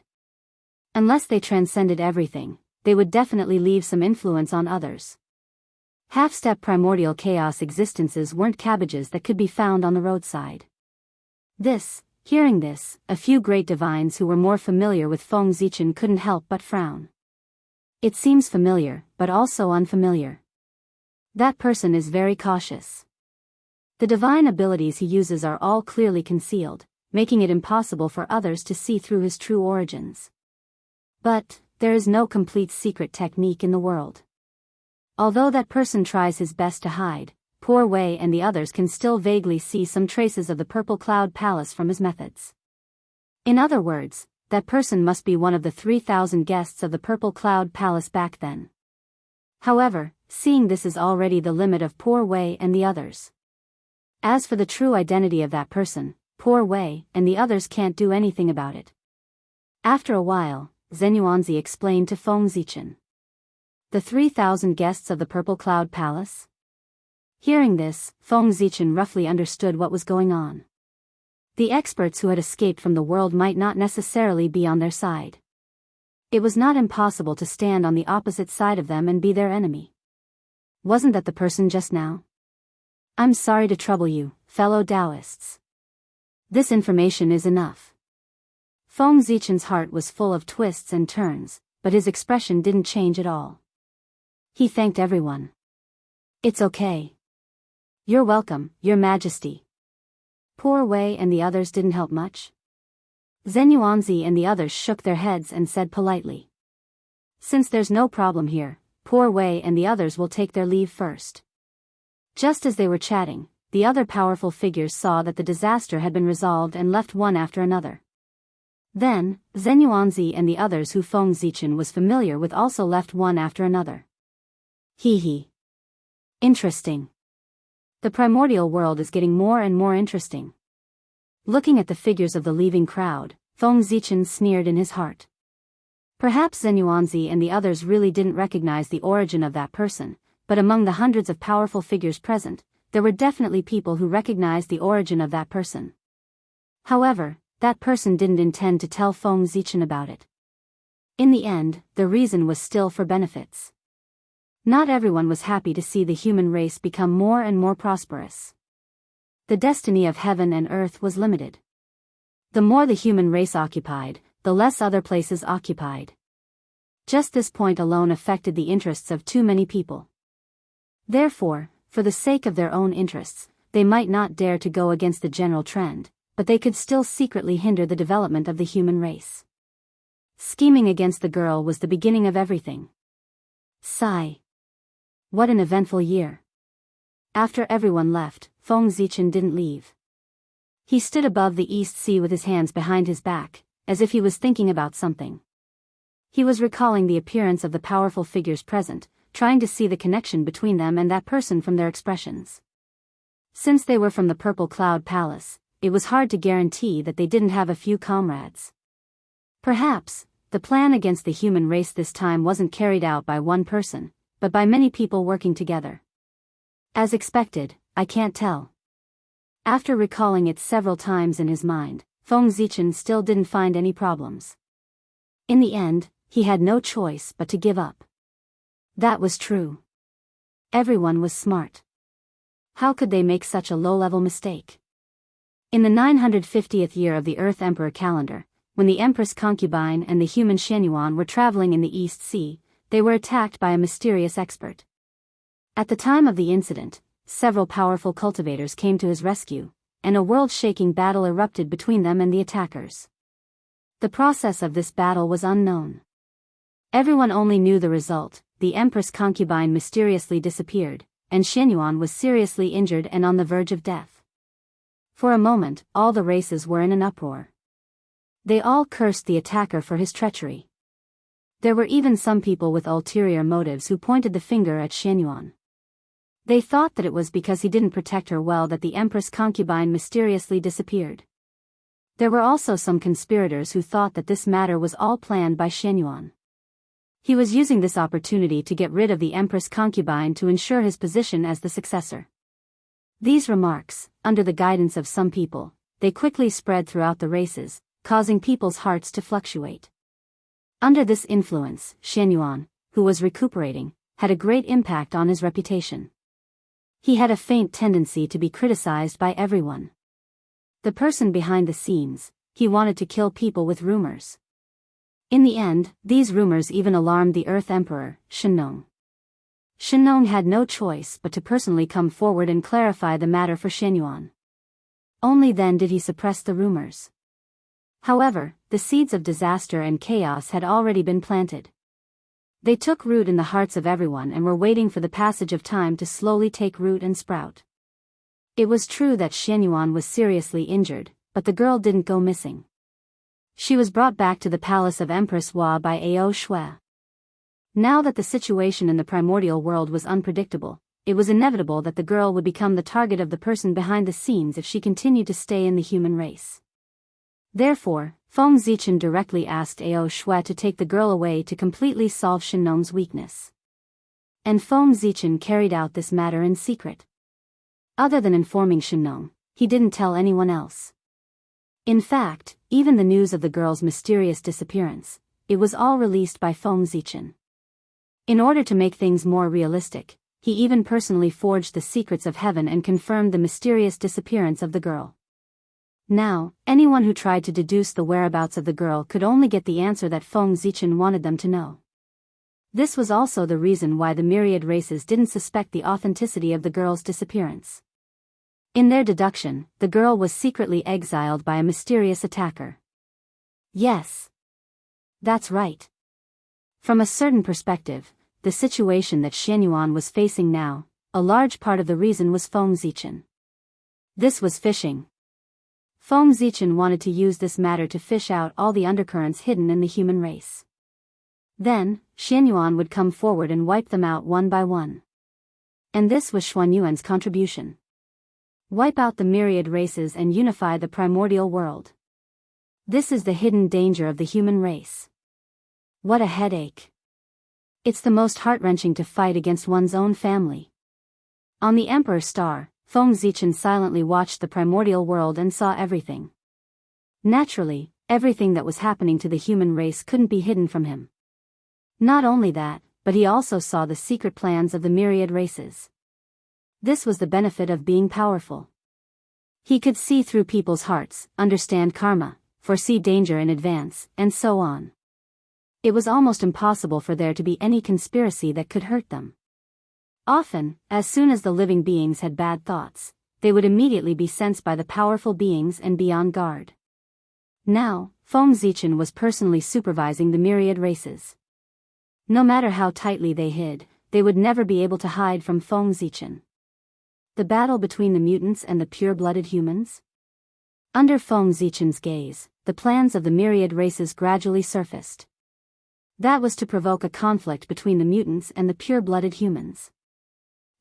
Unless they transcended everything, they would definitely leave some influence on others. Half-step primordial chaos existences weren't cabbages that could be found on the roadside. Hearing this, a few great divines who were more familiar with Feng Zichen couldn't help but frown. It seems familiar, but also unfamiliar. That person is very cautious. The divine abilities he uses are all clearly concealed, making it impossible for others to see through his true origins. But there is no complete secret technique in the world. Although that person tries his best to hide, Poor Wei and the others can still vaguely see some traces of the Purple Cloud Palace from his methods. In other words, that person must be one of the 3,000 guests of the Purple Cloud Palace back then. However, seeing this is already the limit of Poor Wei and the others. As for the true identity of that person, Poor Wei and the others can't do anything about it. After a while, Zenyuanzi explained to Feng Zichen. The 3,000 guests of the Purple Cloud Palace? Hearing this, Feng Zichen roughly understood what was going on. The experts who had escaped from the world might not necessarily be on their side. It was not impossible to stand on the opposite side of them and be their enemy. Wasn't that the person just now? I'm sorry to trouble you, fellow Taoists. This information is enough. Feng Zichen's heart was full of twists and turns, but his expression didn't change at all. He thanked everyone. It's okay. You're welcome, Your Majesty. Poor Wei and the others didn't help much. Zenyuanzi and the others shook their heads and said politely. Since there's no problem here, Poor Wei and the others will take their leave first. Just as they were chatting, the other powerful figures saw that the disaster had been resolved and left one after another. Then, Zenyuanzi and the others who Feng Zichen was familiar with also left one after another. Hee. Interesting. The primordial world is getting more and more interesting. Looking at the figures of the leaving crowd, Feng Zichen sneered in his heart. Perhaps Zenyuanzi and the others really didn't recognize the origin of that person, but among the hundreds of powerful figures present, there were definitely people who recognized the origin of that person. However, that person didn't intend to tell Feng Zichen about it. In the end, the reason was still for benefits. Not everyone was happy to see the human race become more and more prosperous. The destiny of heaven and earth was limited. The more the human race occupied, the less other places occupied. Just this point alone affected the interests of too many people. Therefore, for the sake of their own interests, they might not dare to go against the general trend, but they could still secretly hinder the development of the human race. Scheming against the girl was the beginning of everything. Sigh. What an eventful year. After everyone left, Feng Zichen didn't leave. He stood above the East Sea with his hands behind his back, as if he was thinking about something. He was recalling the appearance of the powerful figures present, trying to see the connection between them and that person from their expressions. Since they were from the Purple Cloud Palace, it was hard to guarantee that they didn't have a few comrades. Perhaps, the plan against the human race this time wasn't carried out by one person, but by many people working together. As expected, I can't tell. After recalling it several times in his mind, Feng Zichen still didn't find any problems. In the end, he had no choice but to give up. That was true. Everyone was smart. How could they make such a low-level mistake? In the 950th year of the Earth Emperor calendar, when the Empress Concubine and the human Shenyuan were traveling in the East Sea, they were attacked by a mysterious expert. At the time of the incident, several powerful cultivators came to his rescue, and a world-shaking battle erupted between them and the attackers. The process of this battle was unknown. Everyone only knew the result: the Empress Concubine mysteriously disappeared, and Shenyuan was seriously injured and on the verge of death. For a moment, all the races were in an uproar. They all cursed the attacker for his treachery. There were even some people with ulterior motives who pointed the finger at Shenyuan. They thought that it was because he didn't protect her well that the Empress Concubine mysteriously disappeared. There were also some conspirators who thought that this matter was all planned by Shenyuan. He was using this opportunity to get rid of the Empress Concubine to ensure his position as the successor. These remarks, under the guidance of some people, they quickly spread throughout the races, causing people's hearts to fluctuate. Under this influence, Shenyuan, who was recuperating, had a great impact on his reputation. He had a faint tendency to be criticized by everyone. The person behind the scenes, he wanted to kill people with rumors. In the end, these rumors even alarmed the Earth Emperor, Shenong. Shenong had no choice but to personally come forward and clarify the matter for Shenyuan. Only then did he suppress the rumors. However, the seeds of disaster and chaos had already been planted. They took root in the hearts of everyone and were waiting for the passage of time to slowly take root and sprout. It was true that Shenyuan was seriously injured, but the girl didn't go missing. She was brought back to the palace of Empress Hua by Ao Shui. Now that the situation in the primordial world was unpredictable, it was inevitable that the girl would become the target of the person behind the scenes if she continued to stay in the human race. Therefore, Feng Zichen directly asked Ao Shui to take the girl away to completely solve Shenong's weakness. And Feng Zichen carried out this matter in secret. Other than informing Shenong, he didn't tell anyone else. In fact, even the news of the girl's mysterious disappearance, it was all released by Feng Zichen. In order to make things more realistic, he even personally forged the secrets of heaven and confirmed the mysterious disappearance of the girl. Now, anyone who tried to deduce the whereabouts of the girl could only get the answer that Feng Zichen wanted them to know. This was also the reason why the myriad races didn't suspect the authenticity of the girl's disappearance. In their deduction, the girl was secretly exiled by a mysterious attacker. Yes. That's right. From a certain perspective, the situation that Shenyuan was facing now, a large part of the reason was Feng Zichen. This was fishing. Feng Zichen wanted to use this matter to fish out all the undercurrents hidden in the human race. Then, Shenyuan would come forward and wipe them out one by one. And this was Xuanyuan's contribution. Wipe out the myriad races and unify the primordial world. This is the hidden danger of the human race. What a headache. It's the most heart-wrenching to fight against one's own family. On the Emperor Star, Feng Zichen silently watched the primordial world and saw everything. Naturally, everything that was happening to the human race couldn't be hidden from him. Not only that, but he also saw the secret plans of the myriad races. This was the benefit of being powerful. He could see through people's hearts, understand karma, foresee danger in advance, and so on. It was almost impossible for there to be any conspiracy that could hurt them. Often, as soon as the living beings had bad thoughts, they would immediately be sensed by the powerful beings and be on guard. Now, Feng Zichen was personally supervising the myriad races. No matter how tightly they hid, they would never be able to hide from Feng Zichen. The battle between the mutants and the pure-blooded humans? Under Feng Zichen's gaze, the plans of the myriad races gradually surfaced. That was to provoke a conflict between the mutants and the pure-blooded humans.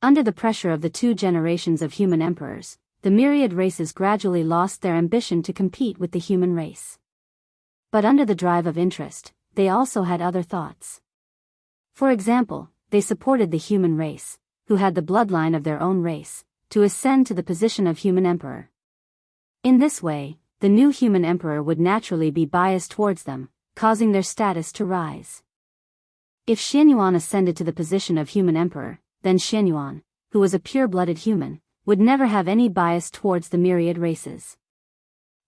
Under the pressure of the 2 generations of human emperors, the myriad races gradually lost their ambition to compete with the human race. But under the drive of interest, they also had other thoughts. For example, they supported the human race, who had the bloodline of their own race, to ascend to the position of human emperor. In this way, the new human emperor would naturally be biased towards them, causing their status to rise. If Xianyuan ascended to the position of human emperor, then Xianyuan, who was a pure-blooded human, would never have any bias towards the myriad races.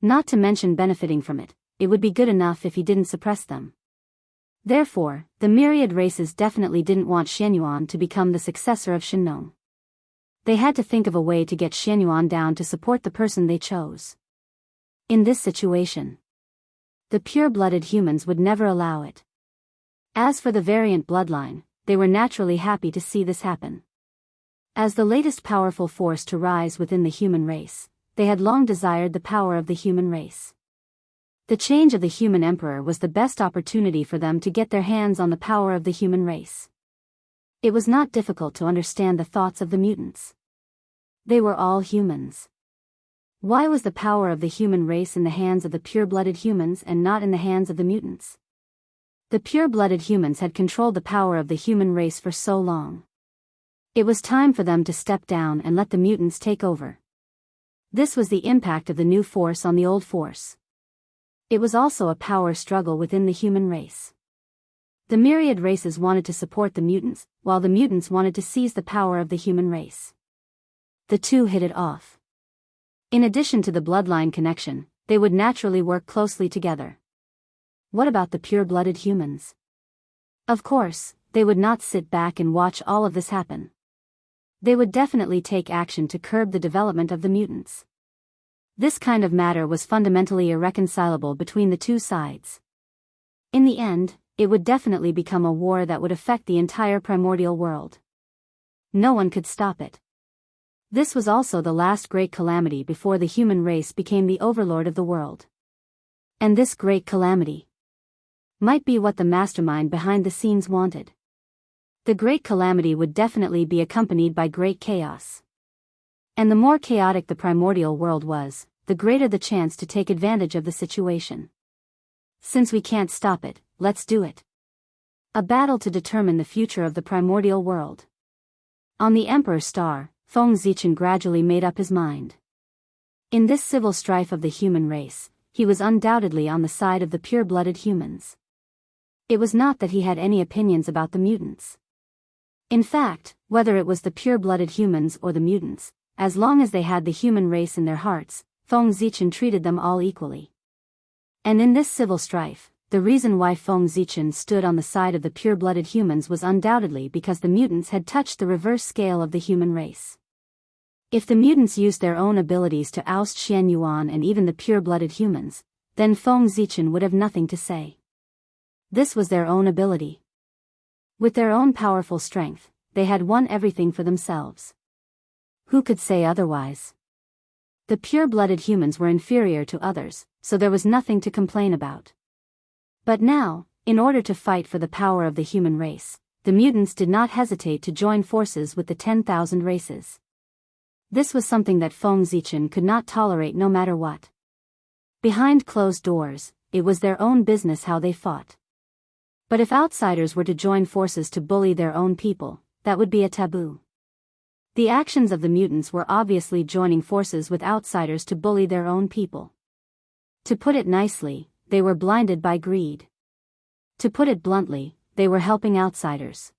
Not to mention benefiting from it, it would be good enough if he didn't suppress them. Therefore, the myriad races definitely didn't want Xianyuan to become the successor of Shenong. They had to think of a way to get Xianyuan down to support the person they chose. In this situation, the pure-blooded humans would never allow it. As for the variant bloodline, they were naturally happy to see this happen. As the latest powerful force to rise within the human race, they had long desired the power of the human race. The change of the human emperor was the best opportunity for them to get their hands on the power of the human race. It was not difficult to understand the thoughts of the mutants. They were all humans. Why was the power of the human race in the hands of the pure-blooded humans and not in the hands of the mutants? The pure-blooded humans had controlled the power of the human race for so long. It was time for them to step down and let the mutants take over. This was the impact of the new force on the old force. It was also a power struggle within the human race. The myriad races wanted to support the mutants, while the mutants wanted to seize the power of the human race. The two hit it off. In addition to the bloodline connection, they would naturally work closely together. What about the pure-blooded humans? Of course, they would not sit back and watch all of this happen. They would definitely take action to curb the development of the mutants. This kind of matter was fundamentally irreconcilable between the two sides. In the end, it would definitely become a war that would affect the entire primordial world. No one could stop it. This was also the last great calamity before the human race became the overlord of the world. And this great calamity might be what the mastermind behind the scenes wanted. The great calamity would definitely be accompanied by great chaos. And the more chaotic the primordial world was, the greater the chance to take advantage of the situation. Since we can't stop it, let's do it. A battle to determine the future of the primordial world. On the Emperor's star, Feng Zichen gradually made up his mind. In this civil strife of the human race, he was undoubtedly on the side of the pure-blooded humans. It was not that he had any opinions about the mutants. In fact, whether it was the pure-blooded humans or the mutants, as long as they had the human race in their hearts, Feng Zichen treated them all equally. And in this civil strife, the reason why Feng Zichen stood on the side of the pure-blooded humans was undoubtedly because the mutants had touched the reverse scale of the human race. If the mutants used their own abilities to oust Xianyuan and even the pure-blooded humans, then Feng Zichen would have nothing to say. This was their own ability. With their own powerful strength, they had won everything for themselves. Who could say otherwise? The pure-blooded humans were inferior to others, so there was nothing to complain about. But now, in order to fight for the power of the human race, the mutants did not hesitate to join forces with the 10,000 races. This was something that Feng Zichen could not tolerate no matter what. Behind closed doors, it was their own business how they fought. But if outsiders were to join forces to bully their own people, that would be a taboo. The actions of the mutants were obviously joining forces with outsiders to bully their own people. To put it nicely, they were blinded by greed. To put it bluntly, they were helping outsiders.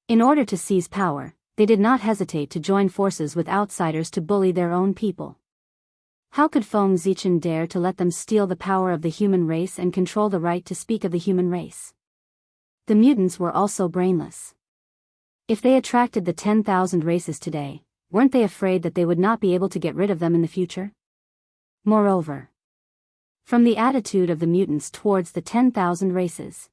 In order to seize power, they did not hesitate to join forces with outsiders to bully their own people. How could Feng Zichen dare to let them steal the power of the human race and control the right to speak of the human race? The mutants were also brainless. If they attracted the 10,000 races today, weren't they afraid that they would not be able to get rid of them in the future? Moreover, from the attitude of the mutants towards the 10,000 races,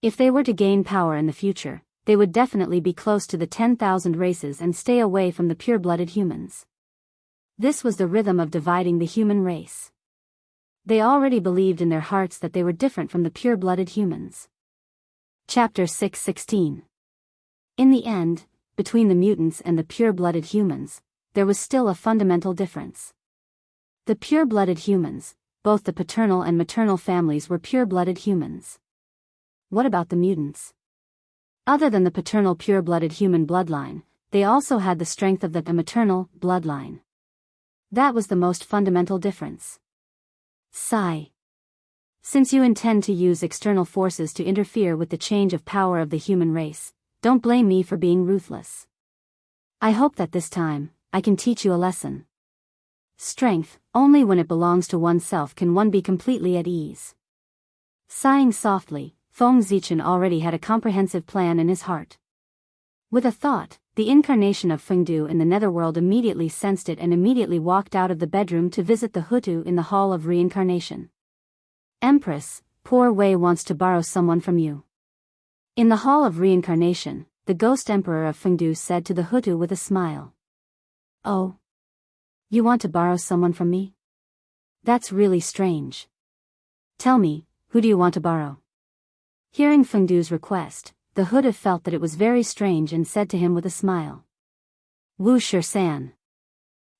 if they were to gain power in the future, they would definitely be close to the 10,000 races and stay away from the pure-blooded humans. This was the rhythm of dividing the human race. They already believed in their hearts that they were different from the pure-blooded humans. Chapter 6:16. In the end, between the mutants and the pure-blooded humans, there was still a fundamental difference. The pure-blooded humans, both the paternal and maternal families were pure-blooded humans. What about the mutants? Other than the paternal pure-blooded human bloodline, they also had the strength of the maternal bloodline. That was the most fundamental difference. Sigh. Since you intend to use external forces to interfere with the change of power of the human race, don't blame me for being ruthless. I hope that this time, I can teach you a lesson. Strength, only when it belongs to oneself can one be completely at ease. Sighing softly, Feng Zichen already had a comprehensive plan in his heart. With a thought, the incarnation of Fengdu in the netherworld immediately sensed it and immediately walked out of the bedroom to visit the Hutu in the Hall of Reincarnation. Empress, poor Wei wants to borrow someone from you. In the Hall of Reincarnation, the Ghost Emperor of Fengdu said to the Hutu with a smile. Oh. You want to borrow someone from me? That's really strange. Tell me, who do you want to borrow? Hearing Fengdu's request, the Hutu felt that it was very strange and said to him with a smile. Wu Shi-san.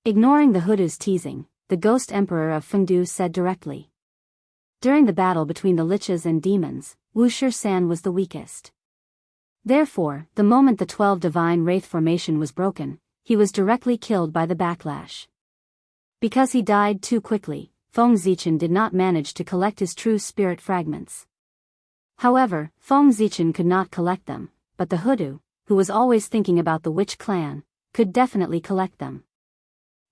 Ignoring the Hutu's teasing, the Ghost Emperor of Fengdu said directly. During the battle between the liches and demons, Wu Shi-san was the weakest. Therefore, the moment the 12 divine wraith formation was broken, he was directly killed by the backlash. Because he died too quickly, Feng Zichen did not manage to collect his true spirit fragments. However, Feng Zichen could not collect them, but the Hutu, who was always thinking about the witch clan, could definitely collect them.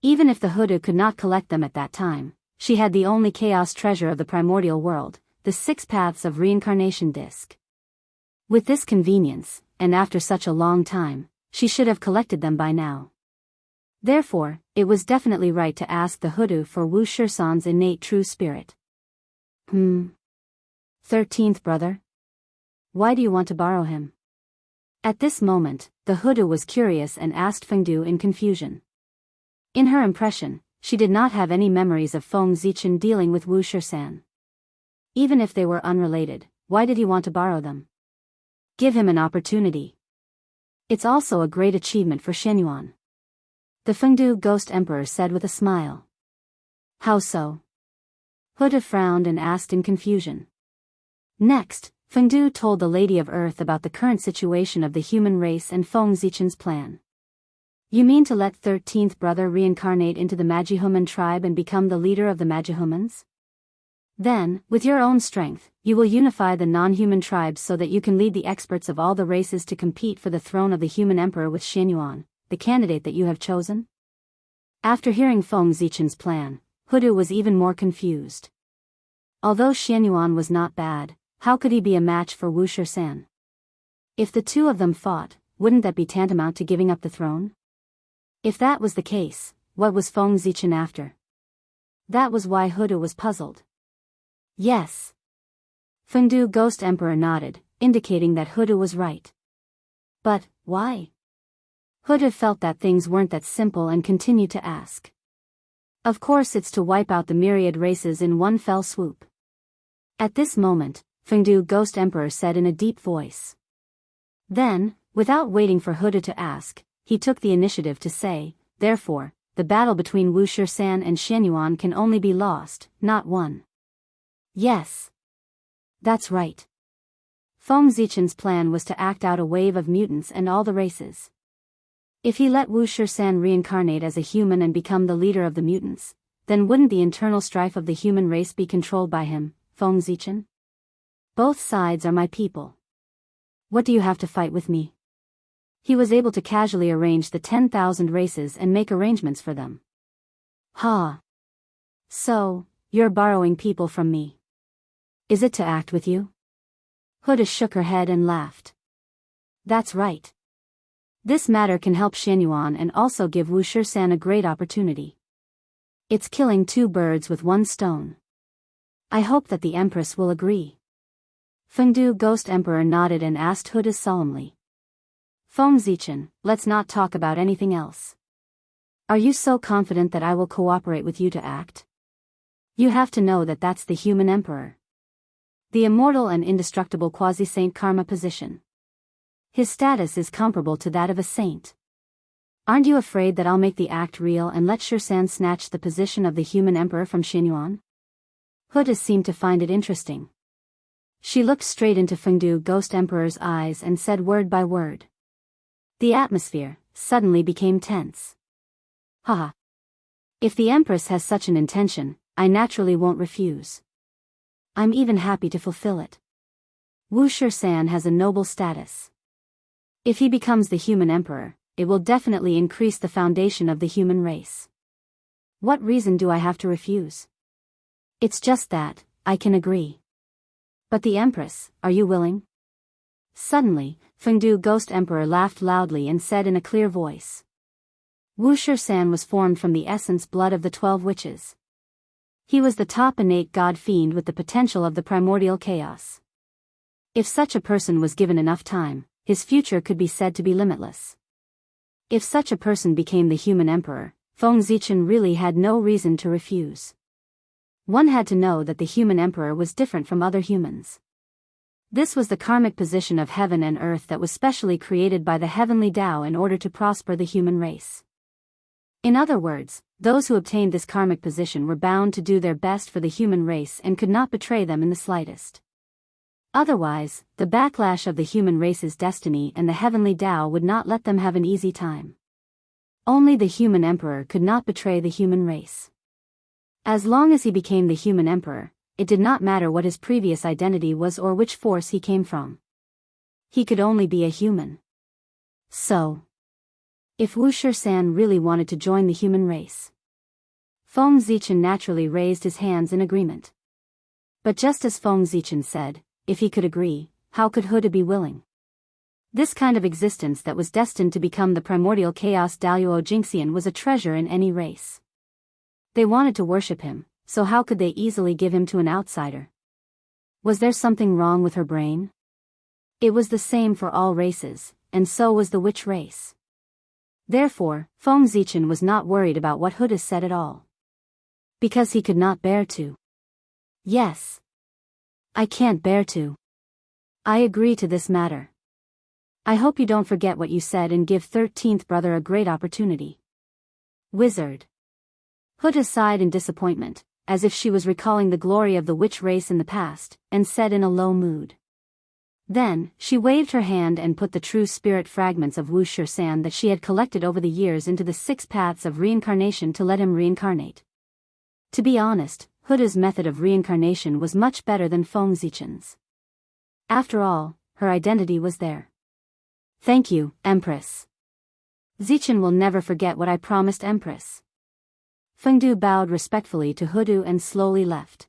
Even if the Hutu could not collect them at that time, she had the only chaos treasure of the primordial world, the 6 paths of reincarnation disc. With this convenience, and after such a long time, she should have collected them by now. Therefore, it was definitely right to ask the Hutu for Wu Shi-san's innate true spirit. 13th brother? Why do you want to borrow him? At this moment, the Hutu was curious and asked Fengdu in confusion. In her impression, she did not have any memories of Feng Zichen dealing with Wu Shi-san. Even if they were unrelated, why did he want to borrow them? Give him an opportunity. It's also a great achievement for Shenyuan. The Fengdu Ghost Emperor said with a smile. How so? Hutu frowned and asked in confusion. Next, Fengdu told the Lady of Earth about the current situation of the human race and Feng Zichen's plan. You mean to let 13th brother reincarnate into the Magihuman tribe and become the leader of the Magihumans? Then, with your own strength, you will unify the non-human tribes so that you can lead the experts of all the races to compete for the throne of the human emperor with Shenyuan, the candidate that you have chosen? After hearing Feng Zichen's plan, Hutu was even more confused. Although Shenyuan was not bad, how could he be a match for Wu Shi-san? If the two of them fought, wouldn't that be tantamount to giving up the throne? If that was the case, what was Feng Zichen after? That was why Hutu was puzzled. Yes. Fengdu Ghost Emperor nodded, indicating that Hutu was right. But, why? Hutu felt that things weren't that simple and continued to ask. Of course it's to wipe out the myriad races in one fell swoop. At this moment, Fengdu Ghost Emperor said in a deep voice. Then, without waiting for Hutu to ask, he took the initiative to say, therefore, the battle between Wu Shi-san and Shenyuan can only be lost, not won. Yes. That's right. Feng Zichen's plan was to act out a wave of mutants and all the races. If he let Wu Shi-san reincarnate as a human and become the leader of the mutants, then wouldn't the internal strife of the human race be controlled by him, Feng Zichen? Both sides are my people. What do you have to fight with me? He was able to casually arrange the 10,000 races and make arrangements for them. Ha. So, you're borrowing people from me. Is it to act with you? Hutu shook her head and laughed. That's right. This matter can help Shenyuan and also give Wu Shi-san a great opportunity. It's killing 2 birds with 1 stone. I hope that the Empress will agree. Fengdu Ghost Emperor nodded and asked Hutu solemnly. Feng Zichen, let's not talk about anything else. Are you so confident that I will cooperate with you to act? You have to know that that's the human emperor. The immortal and indestructible quasi-saint karma position. His status is comparable to that of a saint. Aren't you afraid that I'll make the act real and let Shursan snatch the position of the human emperor from Xinyuan? Huda seemed to find it interesting. She looked straight into Fengdu Ghost Emperor's eyes and said word by word. The atmosphere suddenly became tense. Haha. If the Empress has such an intention, I naturally won't refuse. I'm even happy to fulfill it. Wu Shursan has a noble status. If he becomes the human emperor, it will definitely increase the foundation of the human race. What reason do I have to refuse? It's just that, I can agree. But the Empress, are you willing? Suddenly, Fengdu Ghost Emperor laughed loudly and said in a clear voice. Wu Shursan was formed from the essence blood of the 12 witches. He was the top innate god fiend with the potential of the primordial chaos. If such a person was given enough time, his future could be said to be limitless. If such a person became the human emperor, Feng Zichen really had no reason to refuse. One had to know that the human emperor was different from other humans. This was the karmic position of heaven and earth that was specially created by the heavenly Tao in order to prosper the human race. In other words, those who obtained this karmic position were bound to do their best for the human race and could not betray them in the slightest. Otherwise, the backlash of the human race's destiny and the heavenly Tao would not let them have an easy time. Only the human emperor could not betray the human race. As long as he became the human emperor, it did not matter what his previous identity was or which force he came from. He could only be a human. So, if Wu Shursan really wanted to join the human race, Feng Zichen naturally raised his hands in agreement. But just as Feng Zichen said, if he could agree, how could Huda be willing? This kind of existence that was destined to become the primordial chaos Daluo Jinxian was a treasure in any race. They wanted to worship him, so how could they easily give him to an outsider? Was there something wrong with her brain? It was the same for all races, and so was the witch race. Therefore, Feng Zichen was not worried about what Huda said at all. Because he could not bear to. Yes. I can't bear to. I agree to this matter. I hope you don't forget what you said and give 13th brother a great opportunity. Wizard. Huda sighed in disappointment, as if she was recalling the glory of the witch race in the past, and said in a low mood. Then, she waved her hand and put the true spirit fragments of Wu Shursan that she had collected over the years into the 6 paths of reincarnation to let him reincarnate. To be honest, Huda's method of reincarnation was much better than Feng Zichen's. After all, her identity was there. Thank you, Empress. Zichen will never forget what I promised Empress. Fengdu bowed respectfully to Hudu and slowly left.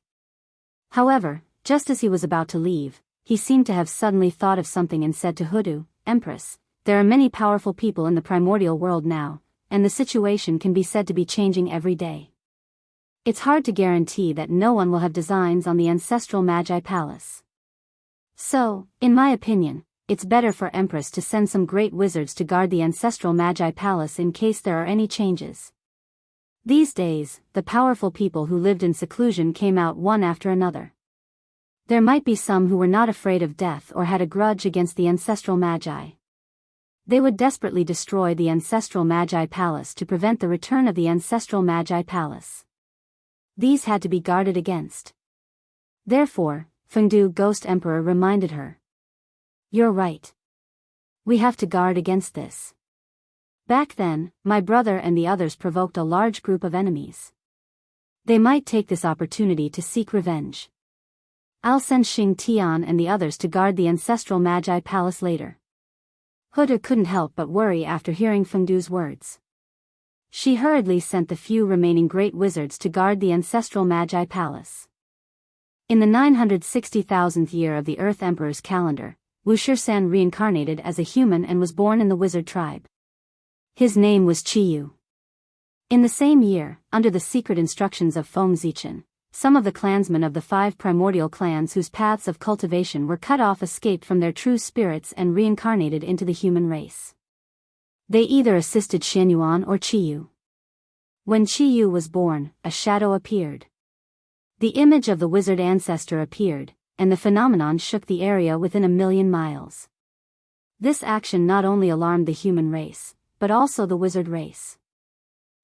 However, just as he was about to leave, he seemed to have suddenly thought of something and said to Hudu, Empress, there are many powerful people in the primordial world now, and the situation can be said to be changing every day. It's hard to guarantee that no one will have designs on the ancestral Magi Palace. So, in my opinion, it's better for Empress to send some great wizards to guard the ancestral Magi Palace in case there are any changes. These days, the powerful people who lived in seclusion came out one after another. There might be some who were not afraid of death or had a grudge against the ancestral Magi. They would desperately destroy the ancestral Magi Palace to prevent the return of the ancestral Magi Palace. These had to be guarded against. Therefore, Fengdu Ghost Emperor reminded her. You're right. We have to guard against this. Back then, my brother and the others provoked a large group of enemies. They might take this opportunity to seek revenge. I'll send Xing Tian and the others to guard the ancestral Magi Palace later. Huda couldn't help but worry after hearing Fengdu's words. She hurriedly sent the few remaining great wizards to guard the ancestral Magi Palace. In the 960,000th year of the Earth Emperor's calendar, Wu Shursan reincarnated as a human and was born in the wizard tribe. His name was Chiyu. In the same year, under the secret instructions of Feng Zichen, some of the clansmen of the 5 primordial clans whose paths of cultivation were cut off escaped from their true spirits and reincarnated into the human race. They either assisted Xianyuan or Chiyu. When Chi-Yu was born, a shadow appeared. The image of the wizard ancestor appeared, and the phenomenon shook the area within 1,000,000 miles. This action not only alarmed the human race, but also the wizard race.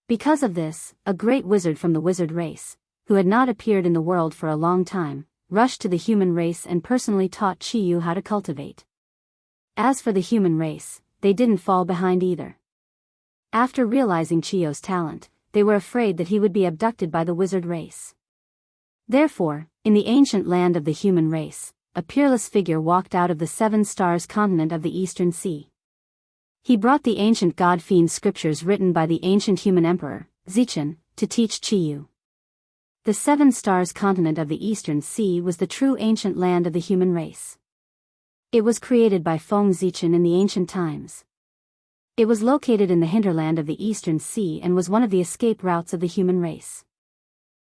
Because of this, a great wizard from the wizard race, who had not appeared in the world for a long time, rushed to the human race and personally taught Chi-Yu how to cultivate. As for the human race, they didn't fall behind either. After realizing Chi-Yu's talent, they were afraid that he would be abducted by the wizard race. Therefore, in the ancient land of the human race, a peerless figure walked out of the 7 stars continent of the Eastern Sea. He brought the ancient god-fiend scriptures written by the ancient human emperor, Zichen, to teach Chi-Yu. The 7 stars continent of the Eastern Sea was the true ancient land of the human race. It was created by Feng Zichen in the ancient times. It was located in the hinterland of the Eastern Sea and was one of the escape routes of the human race.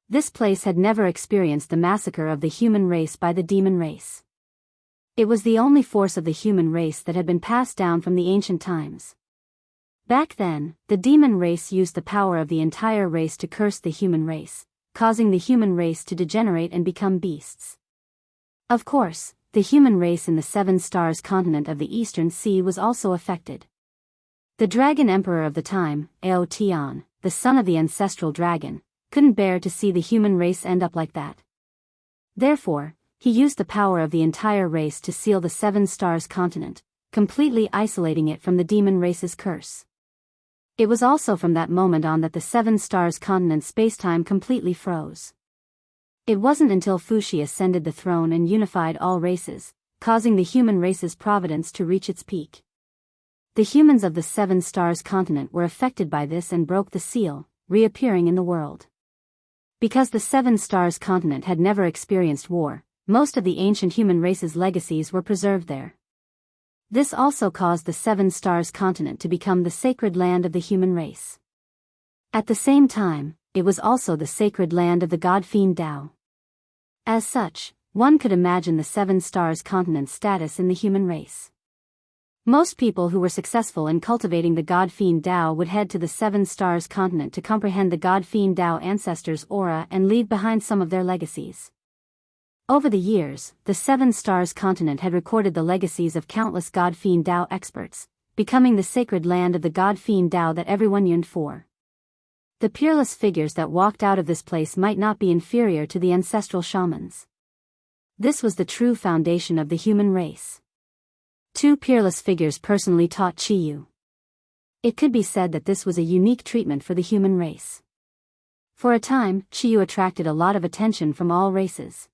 This place had never experienced the massacre of the human race by the demon race. It was the only force of the human race that had been passed down from the ancient times. Back then, the demon race used the power of the entire race to curse the human race, causing the human race to degenerate and become beasts. Of course, the human race in the 7 stars continent of the Eastern Sea was also affected. The dragon emperor of the time, Aotian, the son of the ancestral dragon, couldn't bear to see the human race end up like that. Therefore, he used the power of the entire race to seal the 7 stars continent, completely isolating it from the demon race's curse. It was also from that moment on that the 7 stars continent spacetime completely froze. It wasn't until Fuxi ascended the throne and unified all races, causing the human race's providence to reach its peak. The humans of the 7 stars continent were affected by this and broke the seal, reappearing in the world. Because the 7 stars continent had never experienced war, most of the ancient human race's legacies were preserved there. This also caused the 7 stars continent to become the sacred land of the human race. At the same time, it was also the sacred land of the god-fiend Tao. As such, one could imagine the 7 stars continent's status in the human race. Most people who were successful in cultivating the god-fiend Tao would head to the 7 stars continent to comprehend the god-fiend Tao ancestors' aura and leave behind some of their legacies. Over the years, the 7 stars continent had recorded the legacies of countless god-fiend Tao experts, becoming the sacred land of the god-fiend Tao that everyone yearned for. The peerless figures that walked out of this place might not be inferior to the ancestral shamans. This was the true foundation of the human race. 2 peerless figures personally taught Chi-Yu. It could be said that this was a unique treatment for the human race. For a time, Chi-Yu attracted a lot of attention from all races.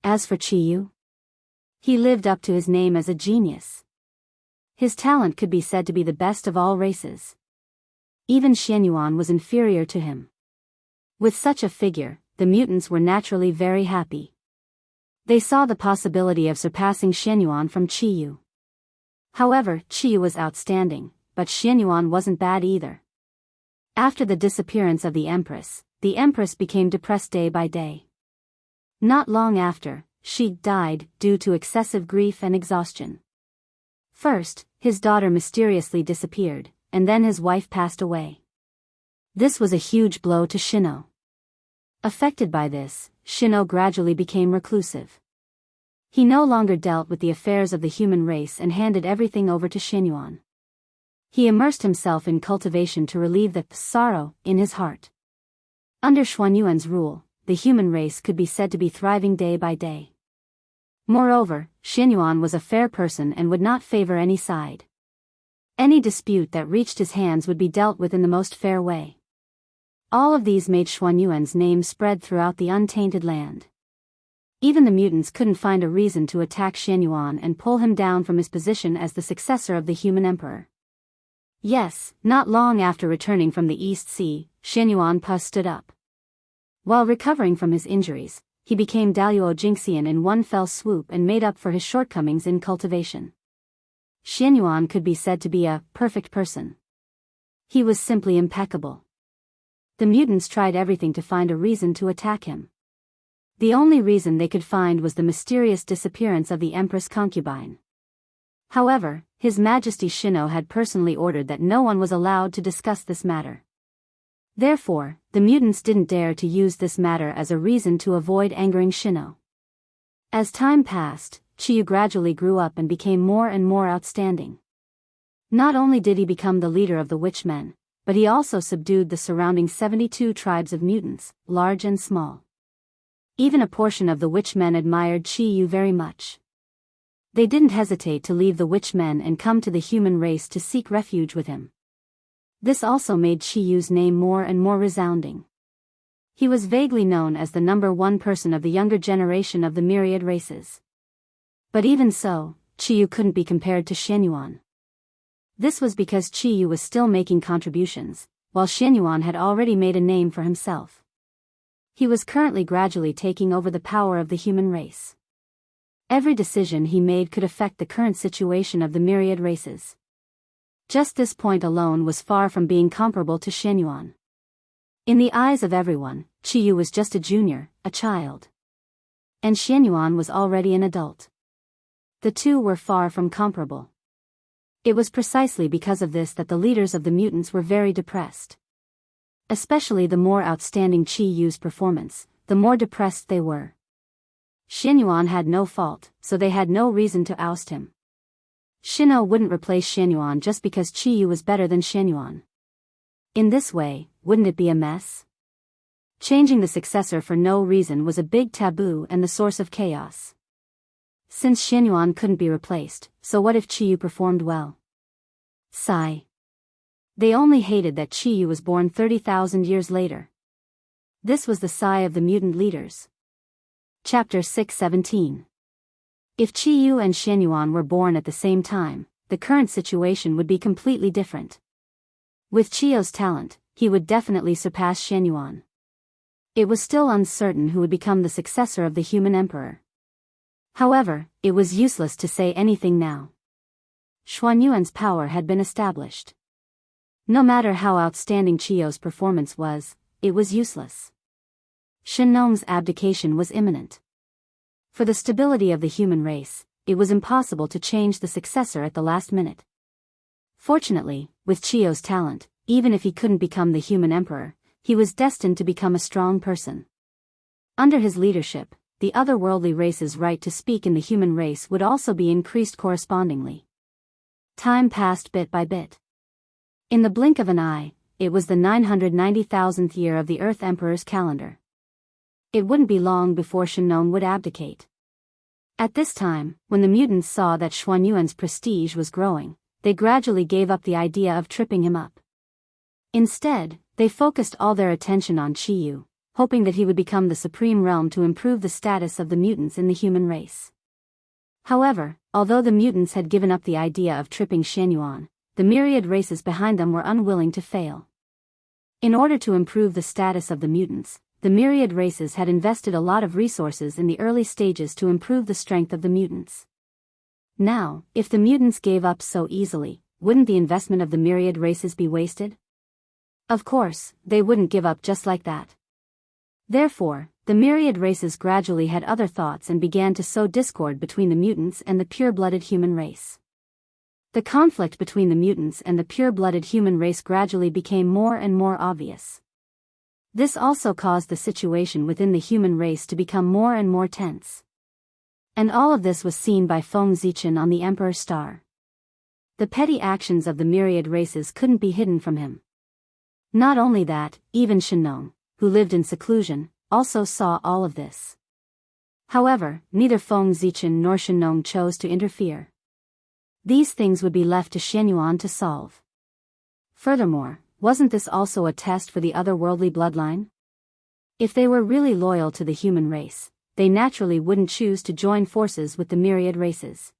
As for Chi-Yu, he lived up to his name as a genius. His talent could be said to be the best of all races. Even Xianyuan was inferior to him. With such a figure, the mutants were naturally very happy. They saw the possibility of surpassing Xianyuan from Chi-Yu. However, Chi-Yu was outstanding, but Xianyuan wasn't bad either. After the disappearance of the Empress became depressed day by day. Not long after, she died due to excessive grief and exhaustion. First, his daughter mysteriously disappeared, and then his wife passed away. This was a huge blow to Shino. Affected by this, Shino gradually became reclusive. He no longer dealt with the affairs of the human race and handed everything over to Xianyuan. He immersed himself in cultivation to relieve the sorrow in his heart. Under Xianyuan's rule, the human race could be said to be thriving day by day. Moreover, Xianyuan was a fair person and would not favor any side. Any dispute that reached his hands would be dealt with in the most fair way. All of these made Xianyuan's name spread throughout the untainted land. Even the mutants couldn't find a reason to attack Xianyuan and pull him down from his position as the successor of the human emperor. Yes, not long after returning from the East Sea, Xianyuan stood up. While recovering from his injuries, he became Daluo Jingxian in one fell swoop and made up for his shortcomings in cultivation. Xianyuan could be said to be a perfect person. He was simply impeccable. The mutants tried everything to find a reason to attack him. The only reason they could find was the mysterious disappearance of the Empress concubine. However, His Majesty Shino had personally ordered that no one was allowed to discuss this matter. Therefore, the mutants didn't dare to use this matter as a reason to avoid angering Shino. As time passed, Chiyu gradually grew up and became more and more outstanding. Not only did he become the leader of the Witchmen, but he also subdued the surrounding 72 tribes of mutants, large and small. Even a portion of the Witchmen admired Chiyu very much. They didn't hesitate to leave the Witchmen and come to the human race to seek refuge with him. This also made Chiyu's name more and more resounding. He was vaguely known as the #1 person of the younger generation of the myriad races. But even so, Chiyu couldn't be compared to Shenyuan. This was because Chiyu was still making contributions, while Shenyuan had already made a name for himself. He was currently gradually taking over the power of the human race. Every decision he made could affect the current situation of the myriad races. Just this point alone was far from being comparable to Shenyuan. In the eyes of everyone, Chiyu was just a junior, a child. And Shenyuan was already an adult. The two were far from comparable. It was precisely because of this that the leaders of the mutants were very depressed. Especially the more outstanding Chiyu's performance, the more depressed they were. Shenyuan had no fault, so they had no reason to oust him. Shino wouldn't replace Shenyuan just because Chiyu was better than Shenyuan. In this way, wouldn't it be a mess? Changing the successor for no reason was a big taboo and the source of chaos. Since Shenyuan couldn't be replaced, so what if Chiyu performed well? Sigh. They only hated that Chiyu was born 30,000 years later. This was the sigh of the mutant leaders. Chapter 6:17. If Chiyu and Shenyuan were born at the same time, the current situation would be completely different. With Chiyu's talent, he would definitely surpass Shenyuan. It was still uncertain who would become the successor of the human emperor. However, it was useless to say anything now. Xuanyuan's power had been established. No matter how outstanding Chiyu's performance was, it was useless. Shenong's abdication was imminent. For the stability of the human race, it was impossible to change the successor at the last minute. Fortunately, with Chiyu's talent, even if he couldn't become the human emperor, he was destined to become a strong person. Under his leadership, the otherworldly race's right to speak in the human race would also be increased correspondingly. Time passed bit by bit. In the blink of an eye, it was the 990,000th year of the Earth Emperor's calendar. It wouldn't be long before Shenong would abdicate. At this time, when the mutants saw that Xuanyuan's prestige was growing, they gradually gave up the idea of tripping him up. Instead, they focused all their attention on Chiyu, hoping that he would become the supreme realm to improve the status of the mutants in the human race. However, although the mutants had given up the idea of tripping Shenyuan, the myriad races behind them were unwilling to fail. In order to improve the status of the mutants, the myriad races had invested a lot of resources in the early stages to improve the strength of the mutants. Now, if the mutants gave up so easily, wouldn't the investment of the myriad races be wasted? Of course, they wouldn't give up just like that. Therefore, the myriad races gradually had other thoughts and began to sow discord between the mutants and the pure-blooded human race. The conflict between the mutants and the pure-blooded human race gradually became more and more obvious. This also caused the situation within the human race to become more and more tense. And all of this was seen by Feng Zichen on the Emperor's star. The petty actions of the myriad races couldn't be hidden from him. Not only that, even Shenong, who lived in seclusion, also saw all of this. However, neither Feng Zichen nor Shenong chose to interfere. These things would be left to Shenyuan to solve. Furthermore, wasn't this also a test for the otherworldly bloodline? If they were really loyal to the human race, they naturally wouldn't choose to join forces with the myriad races.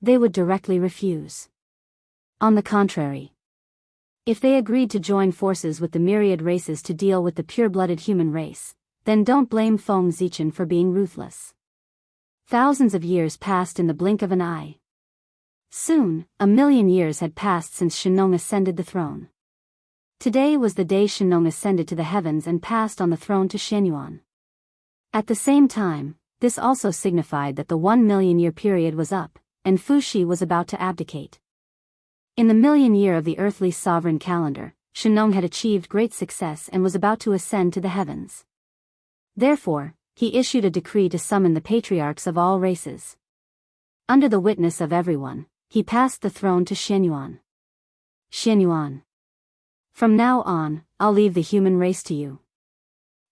They would directly refuse. On the contrary, if they agreed to join forces with the myriad races to deal with the pure-blooded human race, then don't blame Feng Zichen for being ruthless. Thousands of years passed in the blink of an eye. Soon, 1,000,000 years had passed since Shenong ascended the throne. Today was the day Shenong ascended to the heavens and passed on the throne to Shenyuan. At the same time, this also signified that the 1,000,000-year period was up, and Fuxi was about to abdicate. In the 1,000,000 year of the earthly sovereign calendar, Shenong had achieved great success and was about to ascend to the heavens. Therefore, he issued a decree to summon the patriarchs of all races. Under the witness of everyone, he passed the throne to Xianyuan. Xianyuan. From now on, I'll leave the human race to you.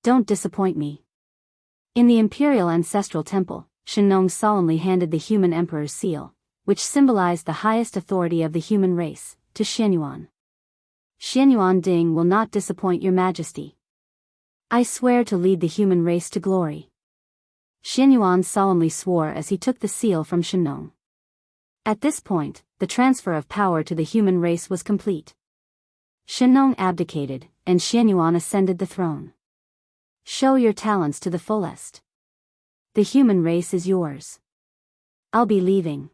Don't disappoint me. In the imperial ancestral temple, Shenong solemnly handed the human emperor's seal, which symbolized the highest authority of the human race, to Xianyuan. Xianyuan Ding will not disappoint your majesty. I swear to lead the human race to glory. Xianyuan solemnly swore as he took the seal from Shenong. At this point, the transfer of power to the human race was complete. Shenong abdicated, and Xianyuan ascended the throne. Show your talents to the fullest. The human race is yours. I'll be leaving.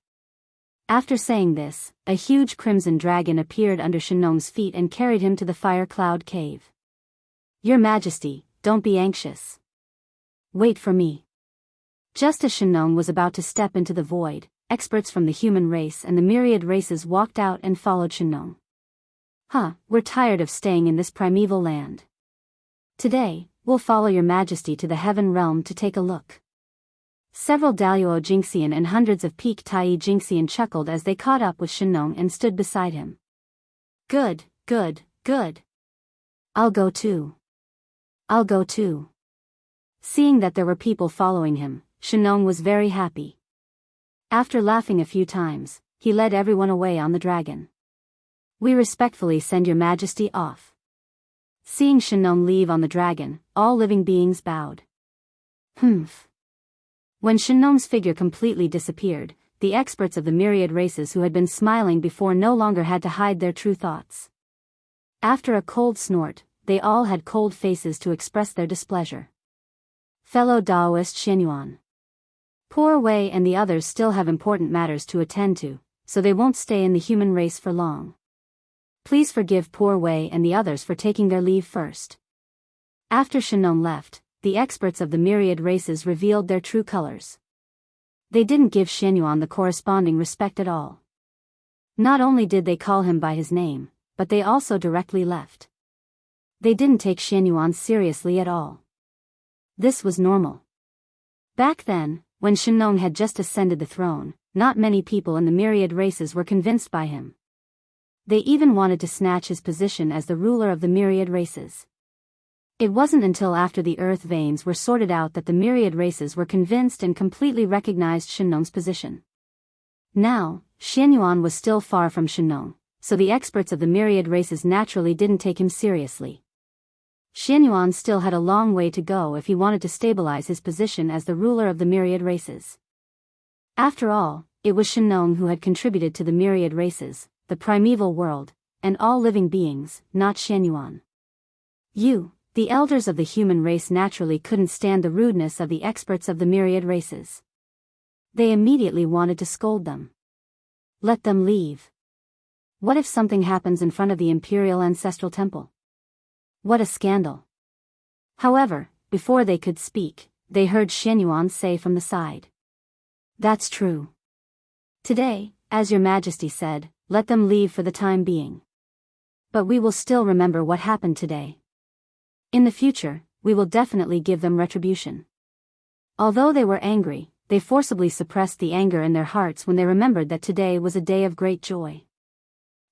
After saying this, a huge crimson dragon appeared under Shenong's feet and carried him to the fire cloud cave. Your Majesty, don't be anxious. Wait for me. Just as Shenong was about to step into the void, experts from the human race and the myriad races walked out and followed Shenong. We're tired of staying in this primeval land. Today, we'll follow your Majesty to the heaven realm to take a look. Several Daluo Jingxian and hundreds of Peak Tai Jingxian chuckled as they caught up with Shenong and stood beside him. Good, good, good. I'll go too. I'll go too. Seeing that there were people following him, Shenong was very happy. After laughing a few times, he led everyone away on the dragon. We respectfully send your Majesty off. Seeing Shenong leave on the dragon, all living beings bowed. When Shenong's figure completely disappeared, the experts of the myriad races who had been smiling before no longer had to hide their true thoughts. After a cold snort, they all had cold faces to express their displeasure. Fellow Daoist Xianyuan. Poor Wei and the others still have important matters to attend to, so they won't stay in the human race for long. Please forgive poor Wei and the others for taking their leave first. After Shenong left, the experts of the myriad races revealed their true colors. They didn't give Xianyuan the corresponding respect at all. Not only did they call him by his name, but they also directly left. They didn't take Xianyuan seriously at all. This was normal. Back then, when Shenong had just ascended the throne, not many people in the myriad races were convinced by him. They even wanted to snatch his position as the ruler of the myriad races. It wasn't until after the earth veins were sorted out that the myriad races were convinced and completely recognized Shenong's position. Now, Xianyuan was still far from Shenong, so the experts of the myriad races naturally didn't take him seriously. Xianyuan still had a long way to go if he wanted to stabilize his position as the ruler of the myriad races. After all, it was Shenong who had contributed to the myriad races, the primeval world, and all living beings, not Xianyuan. The elders of the human race naturally couldn't stand the rudeness of the experts of the myriad races. They immediately wanted to scold them. Let them leave. What if something happens in front of the imperial ancestral temple? What a scandal. However, before they could speak, they heard Xianyuan say from the side. That's true. Today, as your Majesty said, let them leave for the time being. But we will still remember what happened today. In the future, we will definitely give them retribution. Although they were angry, they forcibly suppressed the anger in their hearts when they remembered that today was a day of great joy.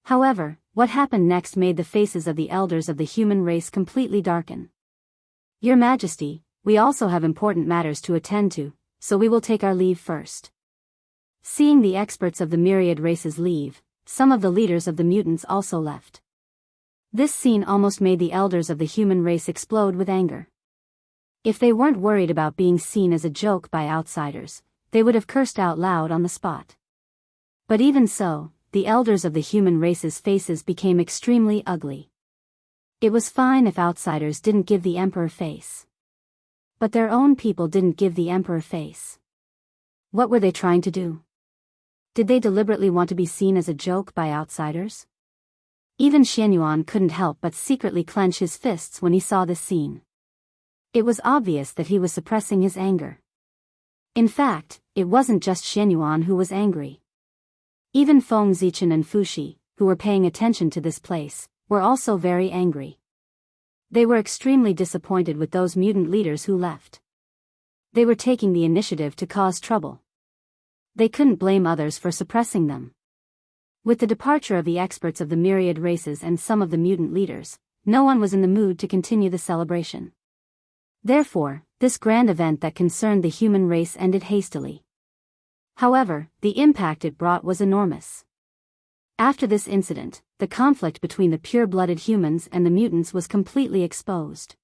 However, what happened next made the faces of the elders of the human race completely darken. Your Majesty, we also have important matters to attend to, so we will take our leave first. Seeing the experts of the myriad races leave, some of the leaders of the mutants also left. This scene almost made the elders of the human race explode with anger. If they weren't worried about being seen as a joke by outsiders, they would have cursed out loud on the spot. But even so, the elders of the human race's faces became extremely ugly. It was fine if outsiders didn't give the emperor face. But their own people didn't give the emperor face. What were they trying to do? Did they deliberately want to be seen as a joke by outsiders? Even Xianyuan couldn't help but secretly clench his fists when he saw this scene. It was obvious that he was suppressing his anger. In fact, it wasn't just Xianyuan who was angry. Even Feng Zichen and Fuxi, who were paying attention to this place, were also very angry. They were extremely disappointed with those mutant leaders who left. They were taking the initiative to cause trouble. They couldn't blame others for suppressing them. With the departure of the experts of the myriad races and some of the mutant leaders, no one was in the mood to continue the celebration. Therefore, this grand event that concerned the human race ended hastily. However, the impact it brought was enormous. After this incident, the conflict between the pure-blooded humans and the mutants was completely exposed.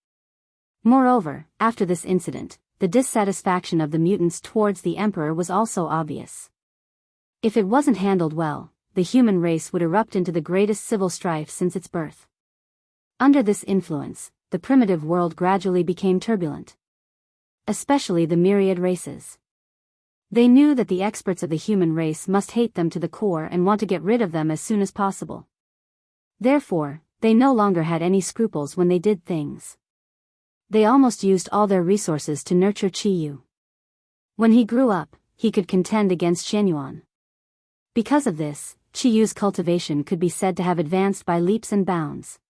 Moreover, after this incident, the dissatisfaction of the mutants towards the Emperor was also obvious. If it wasn't handled well, the human race would erupt into the greatest civil strife since its birth. Under this influence, the primitive world gradually became turbulent. Especially the myriad races. They knew that the experts of the human race must hate them to the core and want to get rid of them as soon as possible. Therefore, they no longer had any scruples when they did things. They almost used all their resources to nurture Qiyu. When he grew up, he could contend against Xianyuan. Because of this, Qiyu's cultivation could be said to have advanced by leaps and bounds.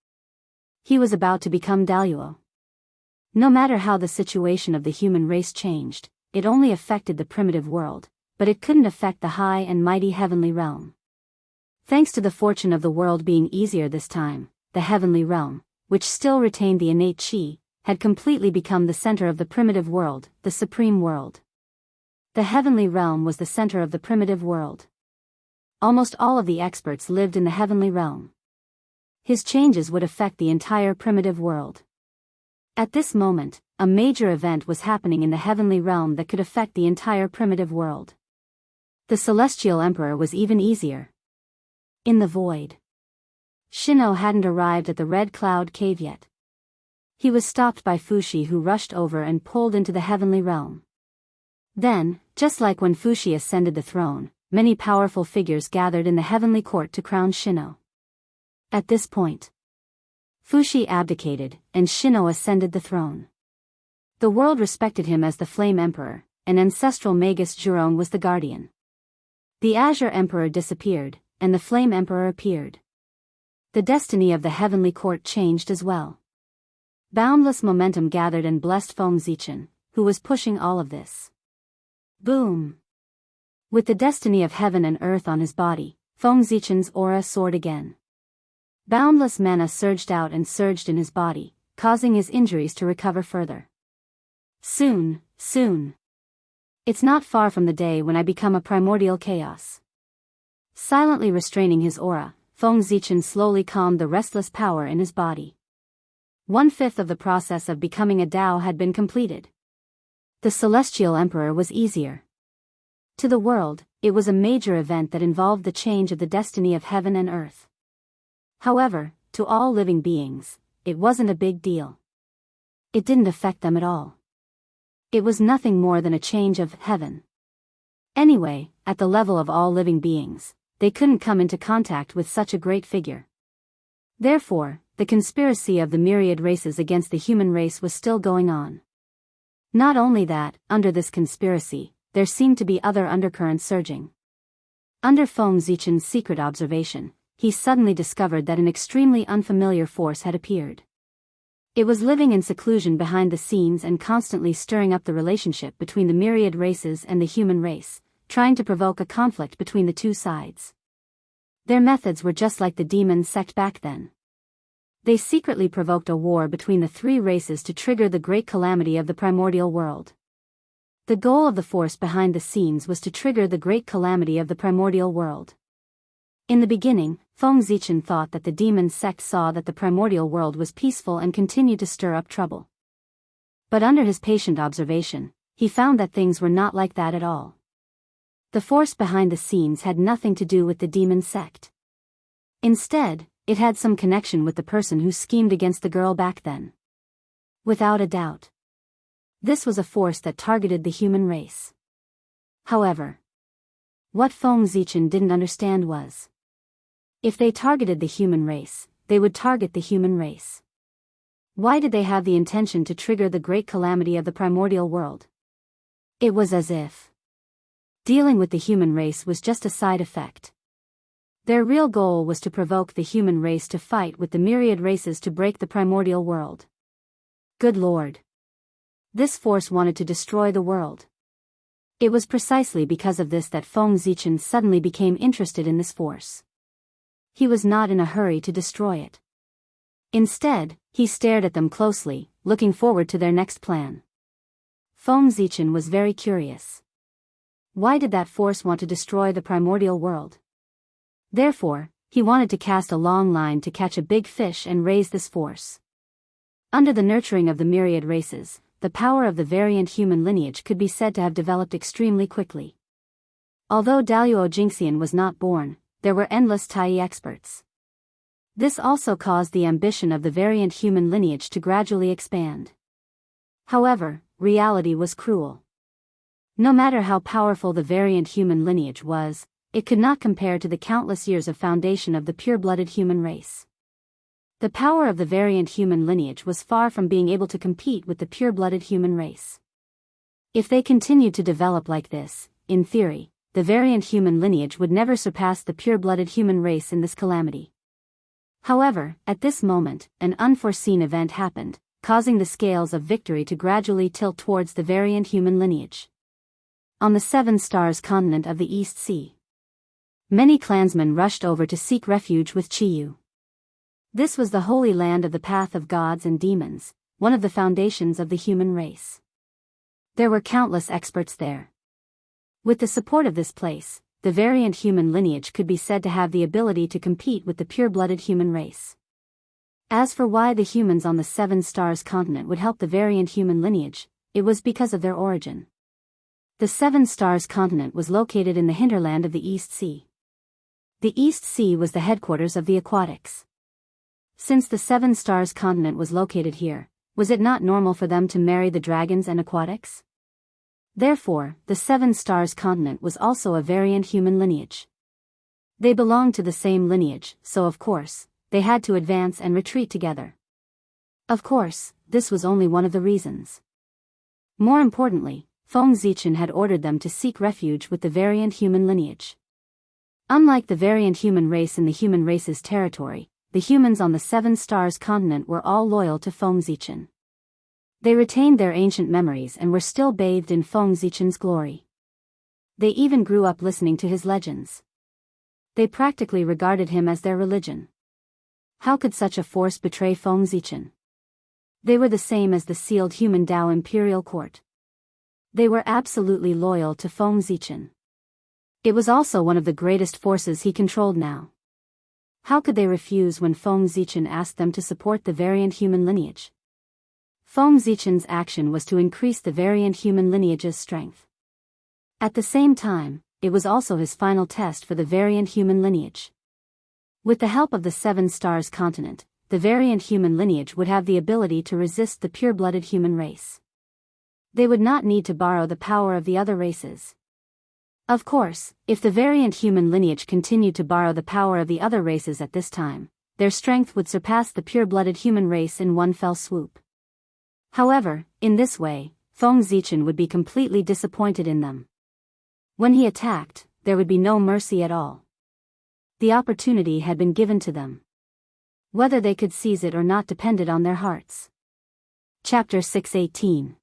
He was about to become Daluo. No matter how the situation of the human race changed, it only affected the primitive world, but it couldn't affect the high and mighty heavenly realm. Thanks to the fortune of the world being easier this time, the heavenly realm, which still retained the innate Qi, had completely become the center of the primitive world, the supreme world. The heavenly realm was the center of the primitive world. Almost all of the experts lived in the heavenly realm. His changes would affect the entire primitive world. At this moment, a major event was happening in the heavenly realm that could affect the entire primitive world. The celestial emperor was even easier. In the void. Shino hadn't arrived at the Red Cloud Cave yet. He was stopped by Fushi, who rushed over and pulled into the heavenly realm. Then, just like when Fushi ascended the throne, many powerful figures gathered in the heavenly court to crown Shino. At this point, Fushi abdicated, and Shino ascended the throne. The world respected him as the Flame Emperor, and ancestral Magus Jurong was the guardian. The Azure Emperor disappeared, and the Flame Emperor appeared. The destiny of the heavenly court changed as well. Boundless momentum gathered and blessed Feng Zichen, who was pushing all of this. Boom! With the destiny of heaven and earth on his body, Feng Zichen's aura soared again. Boundless mana surged out and surged in his body, causing his injuries to recover further. Soon. It's not far from the day when I become a primordial chaos. Silently restraining his aura, Feng Zichen slowly calmed the restless power in his body. 1/5 of the process of becoming a Dao had been completed. The Celestial Emperor was easier. To the world, it was a major event that involved the change of the destiny of heaven and earth. However, to all living beings, it wasn't a big deal. It didn't affect them at all. It was nothing more than a change of heaven. Anyway, at the level of all living beings, they couldn't come into contact with such a great figure. Therefore, the conspiracy of the myriad races against the human race was still going on. Not only that, under this conspiracy, there seemed to be other undercurrents surging. Under Feng Zichen's secret observation, he suddenly discovered that an extremely unfamiliar force had appeared. It was living in seclusion behind the scenes and constantly stirring up the relationship between the myriad races and the human race, trying to provoke a conflict between the two sides. Their methods were just like the demon sect back then. They secretly provoked a war between the three races to trigger the great calamity of the primordial world. The goal of the force behind the scenes was to trigger the great calamity of the primordial world. In the beginning, Feng Zichen thought that the demon sect saw that the primordial world was peaceful and continued to stir up trouble. But under his patient observation, he found that things were not like that at all. The force behind the scenes had nothing to do with the demon sect. Instead, it had some connection with the person who schemed against the girl back then. Without a doubt. This was a force that targeted the human race. However, what Feng Zichen didn't understand was, if they targeted the human race, they would target the human race. Why did they have the intention to trigger the great calamity of the primordial world? It was as if dealing with the human race was just a side effect. Their real goal was to provoke the human race to fight with the myriad races to break the primordial world. Good Lord! This force wanted to destroy the world. It was precisely because of this that Feng Zichen suddenly became interested in this force. He was not in a hurry to destroy it. Instead, he stared at them closely, looking forward to their next plan. Feng Zichen was very curious. Why did that force want to destroy the primordial world? Therefore, he wanted to cast a long line to catch a big fish and raise this force. Under the nurturing of the myriad races, the power of the variant human lineage could be said to have developed extremely quickly. Although Daluo Jingxian was not born, there were endless Tai experts. This also caused the ambition of the variant human lineage to gradually expand. However, reality was cruel. No matter how powerful the variant human lineage was, it could not compare to the countless years of foundation of the pure-blooded human race. The power of the variant human lineage was far from being able to compete with the pure-blooded human race. If they continued to develop like this, in theory, the variant human lineage would never surpass the pure-blooded human race in this calamity. However, at this moment, an unforeseen event happened, causing the scales of victory to gradually tilt towards the variant human lineage. On the Seven Stars continent of the East Sea, many clansmen rushed over to seek refuge with Chiyu. This was the holy land of the path of gods and demons, one of the foundations of the human race. There were countless experts there. With the support of this place, the variant human lineage could be said to have the ability to compete with the pure-blooded human race. As for why the humans on the Seven Stars continent would help the variant human lineage, it was because of their origin. The Seven Stars continent was located in the hinterland of the East Sea. The East Sea was the headquarters of the aquatics. Since the Seven Stars continent was located here, was it not normal for them to marry the dragons and aquatics? Therefore, the Seven Stars continent was also a variant human lineage. They belonged to the same lineage, so of course, they had to advance and retreat together. Of course, this was only one of the reasons. More importantly, Feng Zichen had ordered them to seek refuge with the variant human lineage. Unlike the variant human race in the human race's territory, the humans on the Seven Stars continent were all loyal to Feng Zichen. They retained their ancient memories and were still bathed in Feng Zichen's glory. They even grew up listening to his legends. They practically regarded him as their religion. How could such a force betray Feng Zichen? They were the same as the sealed human Dao imperial court. They were absolutely loyal to Feng Zichen. It was also one of the greatest forces he controlled now. How could they refuse when Feng Zichen asked them to support the variant human lineage? Feng Zichen's action was to increase the variant human lineage's strength. At the same time, it was also his final test for the variant human lineage. With the help of the Seven Stars continent, the variant human lineage would have the ability to resist the pure-blooded human race. They would not need to borrow the power of the other races. Of course, if the variant human lineage continued to borrow the power of the other races at this time, their strength would surpass the pure-blooded human race in one fell swoop. However, in this way, Feng Zichen would be completely disappointed in them. When he attacked, there would be no mercy at all. The opportunity had been given to them. Whether they could seize it or not depended on their hearts. Chapter 6:18.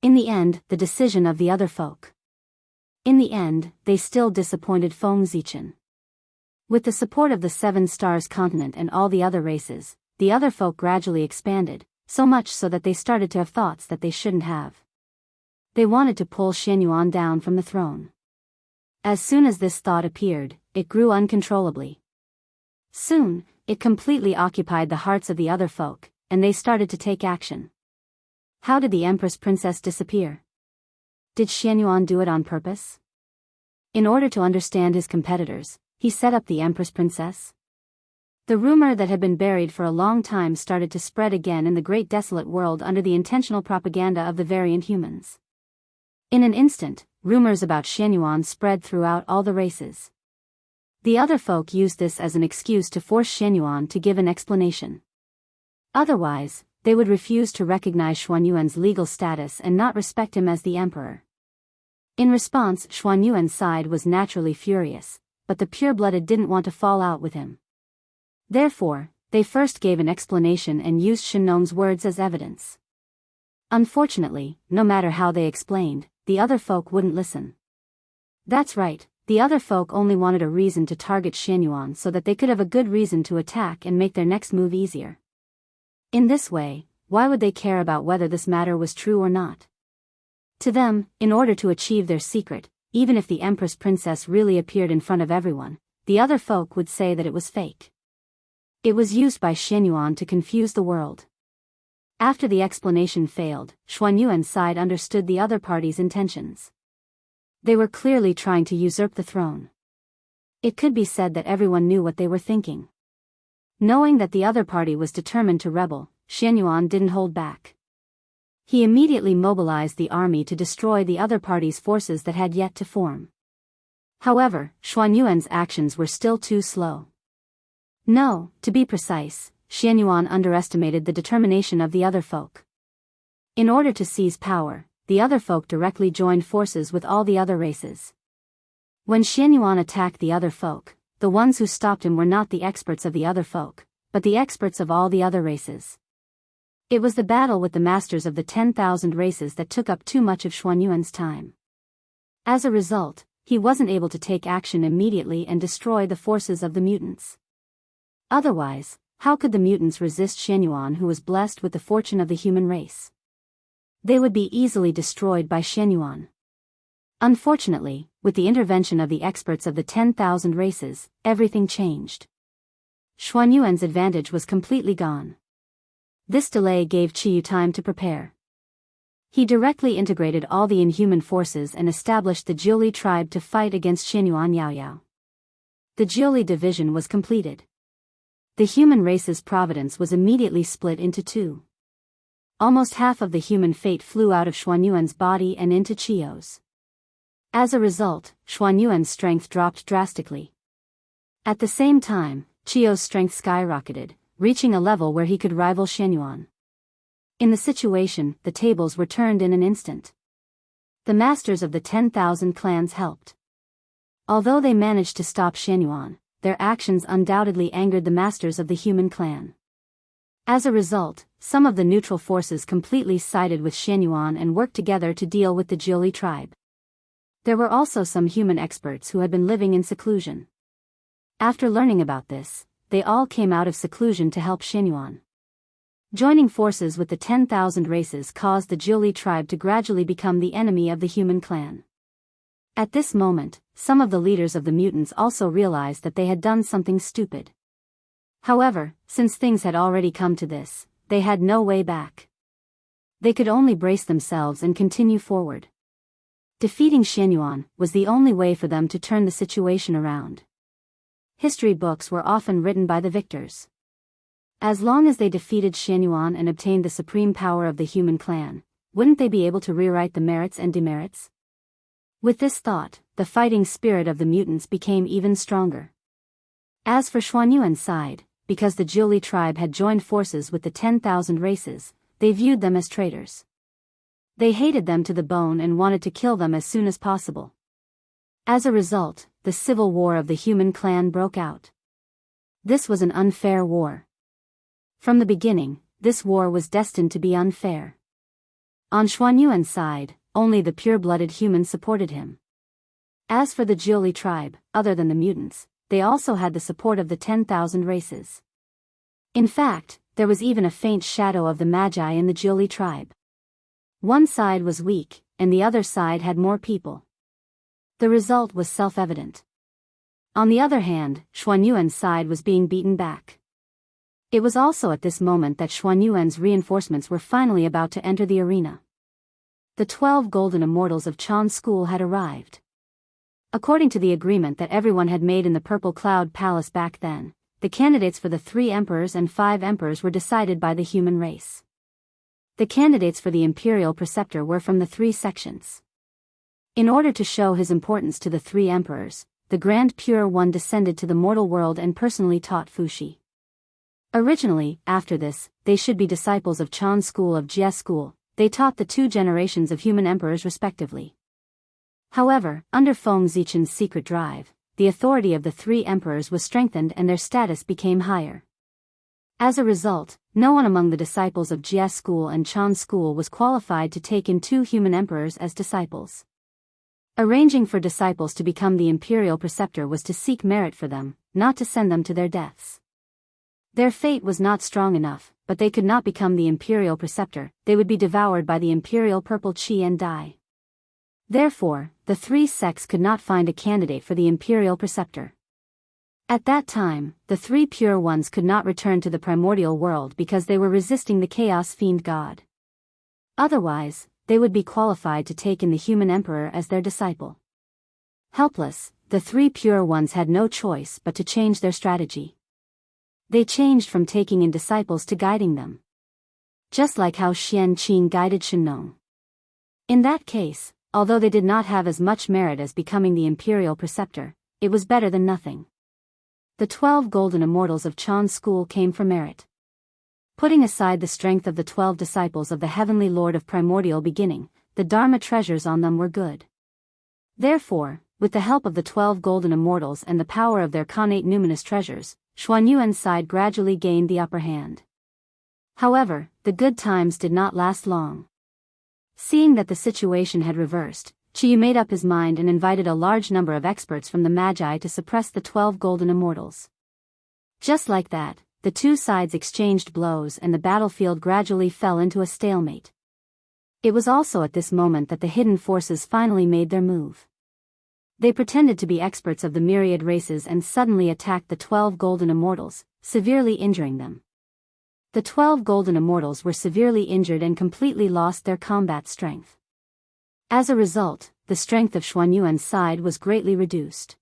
In the end, the decision of the other folk. In the end, they still disappointed Feng Zichen. With the support of the Seven Stars continent and all the other races, the other folk gradually expanded, so much so that they started to have thoughts that they shouldn't have. They wanted to pull Xianyuan down from the throne. As soon as this thought appeared, it grew uncontrollably. Soon, it completely occupied the hearts of the other folk, and they started to take action. How did the Empress Princess disappear? Did Xianyuan do it on purpose? In order to understand his competitors, he set up the Empress Princess. The rumor that had been buried for a long time started to spread again in the great desolate world under the intentional propaganda of the variant humans. In an instant, rumors about Xianyuan spread throughout all the races. The other folk used this as an excuse to force Xianyuan to give an explanation. Otherwise, they would refuse to recognize Xuanyuan's legal status and not respect him as the emperor. In response, Xuanyuan's side was naturally furious. but the pure-blooded didn't want to fall out with him. Therefore, they first gave an explanation and used Shinnom's words as evidence. Unfortunately, no matter how they explained, the other folk wouldn't listen. That's right, the other folk only wanted a reason to target Xianyuan so that they could have a good reason to attack and make their next move easier. In this way, why would they care about whether this matter was true or not? To them, in order to achieve their secret, even if the Empress Princess really appeared in front of everyone, the other folk would say that it was fake. It was used by Xianyuan to confuse the world. After the explanation failed, Xuanyuan's side understood the other party's intentions. They were clearly trying to usurp the throne. It could be said that everyone knew what they were thinking. Knowing that the other party was determined to rebel, Xianyuan didn't hold back. He immediately mobilized the army to destroy the other party's forces that had yet to form. However, Xuanyuan's actions were still too slow. No, to be precise, Xianyuan underestimated the determination of the other folk. In order to seize power, the other folk directly joined forces with all the other races. When Xianyuan attacked the other folk, the ones who stopped him were not the experts of the other folk, but the experts of all the other races. It was the battle with the masters of the 10,000 races that took up too much of Xuanyuan's time. As a result, he wasn't able to take action immediately and destroy the forces of the mutants. Otherwise, how could the mutants resist Xianyuan, who was blessed with the fortune of the human race? They would be easily destroyed by Xianyuan. Unfortunately, with the intervention of the experts of the 10,000 races, everything changed. Xuanyuan's advantage was completely gone. This delay gave Qiyu time to prepare. He directly integrated all the inhuman forces and established the Jiuli tribe to fight against Xianyuan Yaoyao. The Jiuli division was completed. The human race's providence was immediately split into two. Almost half of the human fate flew out of Xuanyuan's body and into Qiyu's. As a result, Xuanyuan's strength dropped drastically. At the same time, Qiyu's strength skyrocketed, reaching a level where he could rival Xianyuan. In the situation, the tables were turned in an instant. The masters of the 10,000 clans helped. Although they managed to stop Xianyuan, their actions undoubtedly angered the masters of the human clan. As a result, some of the neutral forces completely sided with Xianyuan and worked together to deal with the Jiuli tribe. There were also some human experts who had been living in seclusion. After learning about this, they all came out of seclusion to help Xianyuan. Joining forces with the 10,000 races caused the Jiuli tribe to gradually become the enemy of the human clan. At this moment, some of the leaders of the mutants also realized that they had done something stupid. However, since things had already come to this, they had no way back. They could only brace themselves and continue forward. Defeating Xianyuan was the only way for them to turn the situation around. History books were often written by the victors. As long as they defeated Xianyuan and obtained the supreme power of the human clan, wouldn't they be able to rewrite the merits and demerits? With this thought, the fighting spirit of the mutants became even stronger. As for Xuanyuan's side, because the Jiuli tribe had joined forces with the 10,000 races, they viewed them as traitors. They hated them to the bone and wanted to kill them as soon as possible. As a result, the civil war of the human clan broke out. This was an unfair war. From the beginning, this war was destined to be unfair. On Xuanyuan's side, only the pure-blooded humans supported him. As for the Jiuli tribe, other than the mutants, they also had the support of the 10,000 races. In fact, there was even a faint shadow of the Magi in the Jiuli tribe. One side was weak, and the other side had more people. The result was self-evident. On the other hand, Xuanyuan's side was being beaten back. It was also at this moment that Xuanyuan's reinforcements were finally about to enter the arena. The 12 golden immortals of Chan School had arrived. According to the agreement that everyone had made in the Purple Cloud Palace back then, the candidates for the 3 emperors and 5 emperors were decided by the human race. The candidates for the imperial preceptor were from the 3 sections. In order to show his importance to the 3 emperors, the Grand Pure One descended to the mortal world and personally taught Fuxi. Originally, after this, they should be disciples of Chan School of Jie School. They taught the 2 generations of human emperors respectively. However, under Feng Zichen's secret drive, the authority of the three emperors was strengthened and their status became higher. As a result, no one among the disciples of Jie's school and Chan's school was qualified to take in two human emperors as disciples. Arranging for disciples to become the imperial preceptor was to seek merit for them, not to send them to their deaths. Their fate was not strong enough, but they could not become the imperial preceptor, they would be devoured by the imperial purple chi and die. Therefore, the three sects could not find a candidate for the imperial preceptor. At that time, the three pure ones could not return to the primordial world because they were resisting the chaos fiend god. Otherwise, they would be qualified to take in the human emperor as their disciple. Helpless, the three pure ones had no choice but to change their strategy. They changed from taking in disciples to guiding them. Just like how Xian Qin guided Shenong. In that case, although they did not have as much merit as becoming the imperial preceptor, it was better than nothing. The 12 golden immortals of Chan's school came for merit. Putting aside the strength of the 12 disciples of the heavenly Lord of primordial beginning, the Dharma treasures on them were good. Therefore, with the help of the 12 golden immortals and the power of their connate numinous treasures, Xuanyuan's side gradually gained the upper hand. However, the good times did not last long. Seeing that the situation had reversed, Qiyu made up his mind and invited a large number of experts from the Magi to suppress the 12 golden immortals. Just like that, the two sides exchanged blows and the battlefield gradually fell into a stalemate. It was also at this moment that the hidden forces finally made their move. They pretended to be experts of the myriad races and suddenly attacked the 12 golden immortals, severely injuring them. The 12 golden immortals were severely injured and completely lost their combat strength. As a result, the strength of Xuanyuan's side was greatly reduced.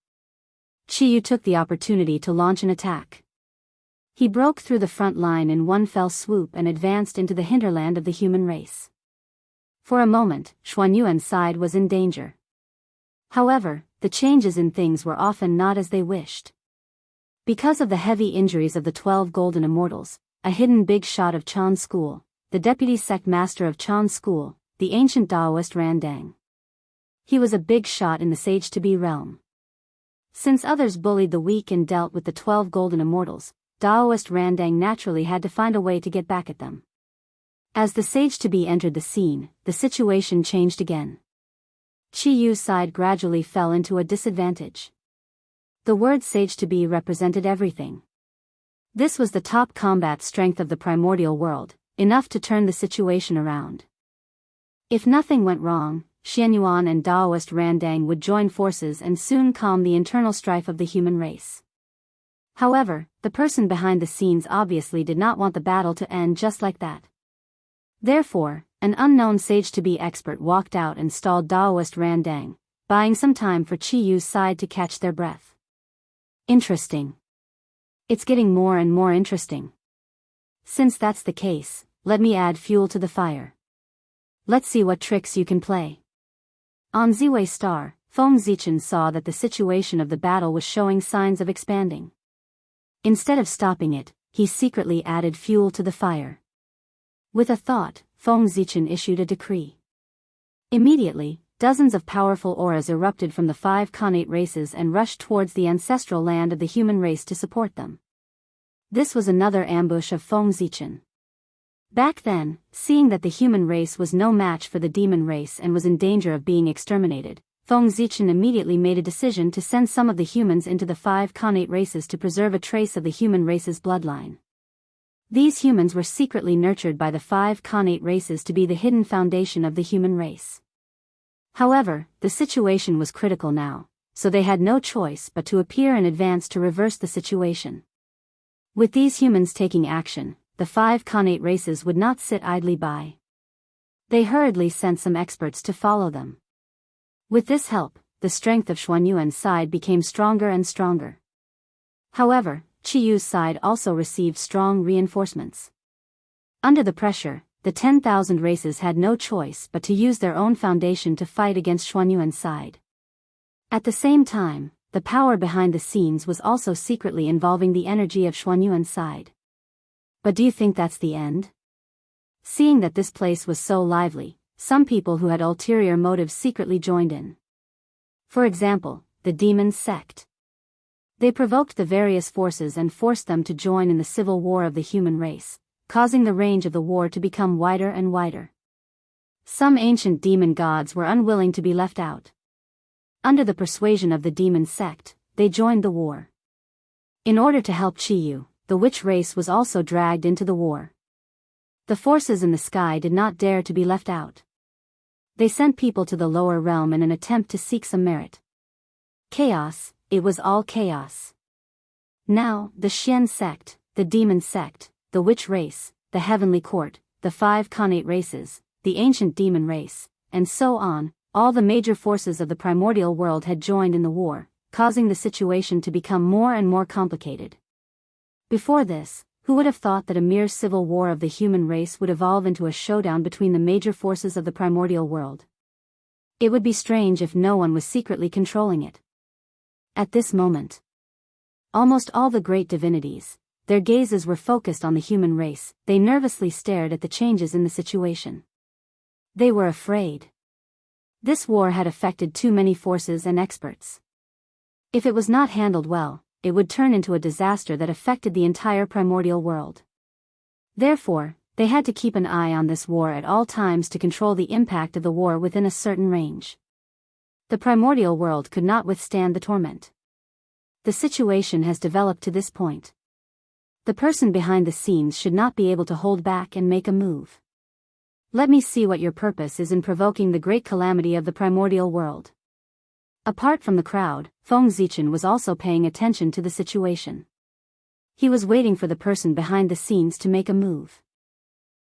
Qiyu took the opportunity to launch an attack. He broke through the front line in one fell swoop and advanced into the hinterland of the human race. For a moment, Xuanyuan's side was in danger. However, the changes in things were often not as they wished. Because of the heavy injuries of the 12 golden immortals, a hidden big shot of Chan's school, the deputy sect master of Chan's school, the ancient Taoist Randang. He was a big shot in the sage-to-be realm. Since others bullied the weak and dealt with the 12 golden immortals, Taoist Randang naturally had to find a way to get back at them. As the sage-to-be entered the scene, the situation changed again. Qiyu's side gradually fell into a disadvantage. The word sage-to-be represented everything. This was the top combat strength of the primordial world, enough to turn the situation around. If nothing went wrong, Xianyuan and Taoist Randang would join forces and soon calm the internal strife of the human race. However, the person behind the scenes obviously did not want the battle to end just like that. Therefore, an unknown sage-to-be expert walked out and stalled Taoist Randang, buying some time for Qiyu's side to catch their breath. Interesting. It's getting more and more interesting. Since that's the case, let me add fuel to the fire. Let's see what tricks you can play. On Ziwei Star, Feng Zichen saw that the situation of the battle was showing signs of expanding. Instead of stopping it, he secretly added fuel to the fire. With a thought, Feng Zichen issued a decree. Immediately, dozens of powerful auras erupted from the 5 connate races and rushed towards the ancestral land of the human race to support them. This was another ambush of Feng Zichen. Back then, seeing that the human race was no match for the demon race and was in danger of being exterminated, Feng Zichen immediately made a decision to send some of the humans into the 5 connate races to preserve a trace of the human race's bloodline. These humans were secretly nurtured by the 5 connate races to be the hidden foundation of the human race. However, the situation was critical now, so they had no choice but to appear in advance to reverse the situation. With these humans taking action, the 5 connate races would not sit idly by. They hurriedly sent some experts to follow them. With this help, the strength of Xuanyuan's side became stronger and stronger. However, Qiyu's side also received strong reinforcements. Under the pressure, the 10,000 races had no choice but to use their own foundation to fight against Xuanyuan's side. At the same time, the power behind the scenes was also secretly involving the energy of Xuanyuan's side. But do you think that's the end? Seeing that this place was so lively, some people who had ulterior motives secretly joined in. For example, the demon sect. They provoked the various forces and forced them to join in the civil war of the human race, causing the range of the war to become wider and wider. Some ancient demon gods were unwilling to be left out. Under the persuasion of the demon sect, they joined the war. In order to help Chiyu, the witch race was also dragged into the war. The forces in the sky did not dare to be left out. They sent people to the lower realm in an attempt to seek some merit. Chaos, it was all chaos. Now, the Xian sect, the demon sect, the witch race, the heavenly court, the 5 connate races, the ancient demon race, and so on, all the major forces of the primordial world had joined in the war, causing the situation to become more and more complicated. Before this, who would have thought that a mere civil war of the human race would evolve into a showdown between the major forces of the primordial world? It would be strange if no one was secretly controlling it. At this moment, almost all the great divinities, their gazes were focused on the human race. They nervously stared at the changes in the situation. They were afraid. This war had affected too many forces and experts. If it was not handled well, it would turn into a disaster that affected the entire primordial world. Therefore, they had to keep an eye on this war at all times to control the impact of the war within a certain range. The primordial world could not withstand the torment. The situation has developed to this point. The person behind the scenes should not be able to hold back and make a move. Let me see what your purpose is in provoking the great calamity of the primordial world. Apart from the crowd, Feng Zichen was also paying attention to the situation. He was waiting for the person behind the scenes to make a move.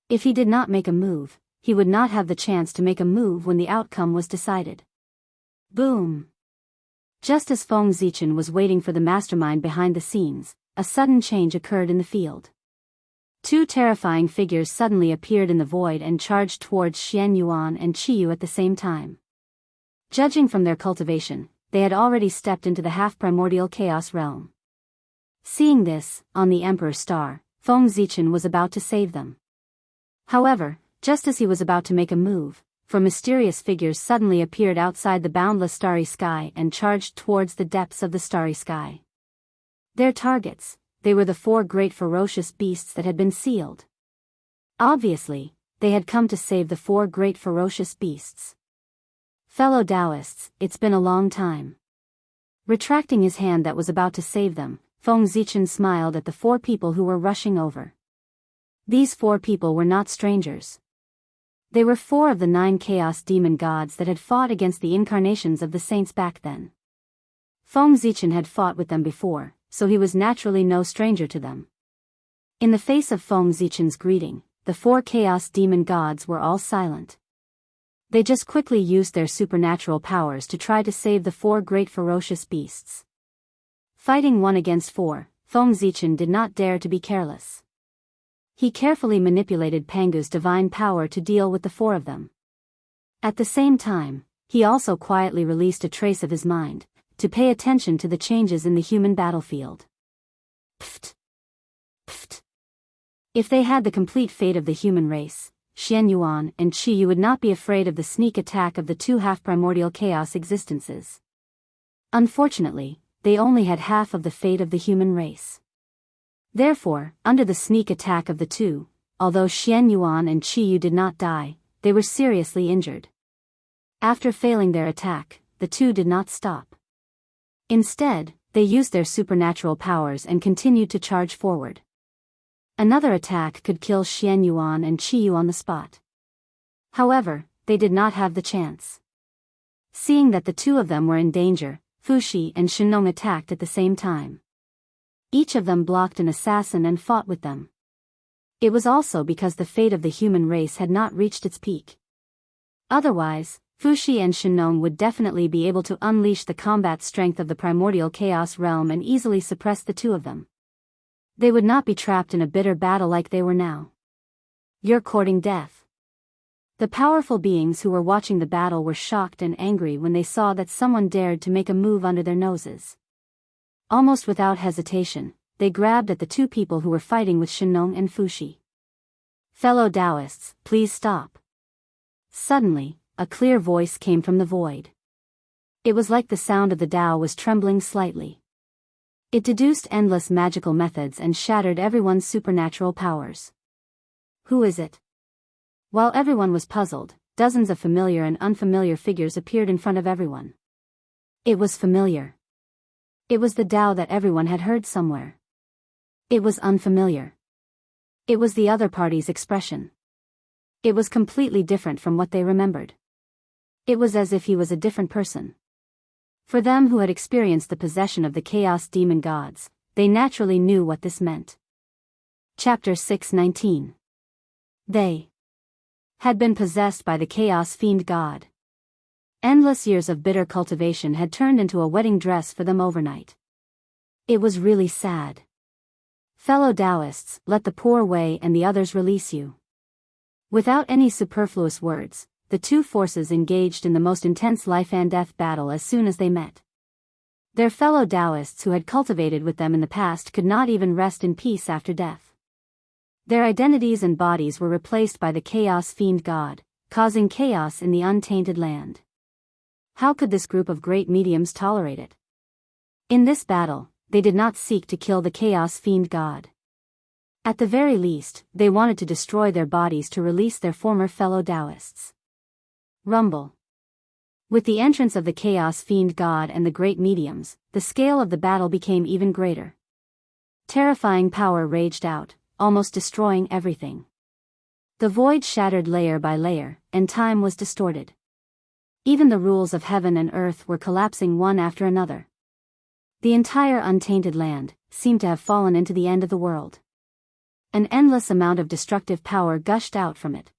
If he did not make a move, he would not have the chance to make a move when the outcome was decided. Boom! Just as Feng Zichen was waiting for the mastermind behind the scenes, a sudden change occurred in the field. 2 terrifying figures suddenly appeared in the void and charged towards Xian Yuan and Chiyu at the same time. Judging from their cultivation, they had already stepped into the half-primordial chaos realm. Seeing this, on the Emperor's star, Feng Zichen was about to save them. However, just as he was about to make a move, 4 mysterious figures suddenly appeared outside the boundless starry sky and charged towards the depths of the starry sky. Their targets, they were the 4 great ferocious beasts that had been sealed. Obviously, they had come to save the 4 great ferocious beasts. Fellow Taoists, it's been a long time. Retracting his hand that was about to save them, Feng Zichen smiled at the 4 people who were rushing over. These 4 people were not strangers. They were 4 of the 9 chaos demon gods that had fought against the incarnations of the saints back then. Feng Zichen had fought with them before, so he was naturally no stranger to them. In the face of Feng Zichen's greeting, the 4 chaos demon gods were all silent. They just quickly used their supernatural powers to try to save the 4 great ferocious beasts. Fighting 1 against 4, Feng Zichen did not dare to be careless. He carefully manipulated Pangu's divine power to deal with the 4 of them. At the same time, he also quietly released a trace of his mind, to pay attention to the changes in the human battlefield. Pfft! Pfft! If they had the complete fate of the human race, Xian Yuan and Chiyu would not be afraid of the sneak attack of the 2 half-primordial chaos existences. Unfortunately, they only had half of the fate of the human race. Therefore, under the sneak attack of the 2, although Xian Yuan and Chiyu did not die, they were seriously injured. After failing their attack, the 2 did not stop. Instead, they used their supernatural powers and continued to charge forward. Another attack could kill Xian Yuan and Chiyu on the spot. However, they did not have the chance. Seeing that the 2 of them were in danger, Fuxi and Shenong attacked at the same time. Each of them blocked an assassin and fought with them. It was also because the fate of the human race had not reached its peak. Otherwise, Fuxi and Shenong would definitely be able to unleash the combat strength of the primordial chaos realm and easily suppress the 2 of them. They would not be trapped in a bitter battle like they were now. You're courting death. The powerful beings who were watching the battle were shocked and angry when they saw that someone dared to make a move under their noses. Almost without hesitation, they grabbed at the 2 people who were fighting with Shenong and Fuxi. Fellow Taoists, please stop. Suddenly, a clear voice came from the void. It was like the sound of the Tao was trembling slightly. It deduced endless magical methods and shattered everyone's supernatural powers. Who is it? While everyone was puzzled, dozens of familiar and unfamiliar figures appeared in front of everyone. It was familiar. It was the Tao that everyone had heard somewhere. It was unfamiliar. It was the other party's expression. It was completely different from what they remembered. It was as if he was a different person. For them who had experienced the possession of the chaos demon gods, they naturally knew what this meant. Chapter 6:19. They had been possessed by the chaos fiend god. Endless years of bitter cultivation had turned into a wedding dress for them overnight. It was really sad. Fellow Taoists, let the poor way and the others release you. Without any superfluous words, the two forces engaged in the most intense life-and-death battle as soon as they met. Their fellow Taoists who had cultivated with them in the past could not even rest in peace after death. Their identities and bodies were replaced by the chaos fiend god, causing chaos in the untainted land. How could this group of great mediums tolerate it? In this battle, they did not seek to kill the chaos fiend god. At the very least, they wanted to destroy their bodies to release their former fellow Taoists. Rumble. With the entrance of the chaos fiend god and the great mediums, the scale of the battle became even greater. Terrifying power raged out, almost destroying everything. The void shattered layer by layer, and time was distorted. Even the rules of heaven and earth were collapsing one after another. The entire untainted land seemed to have fallen into the end of the world. An endless amount of destructive power gushed out from it.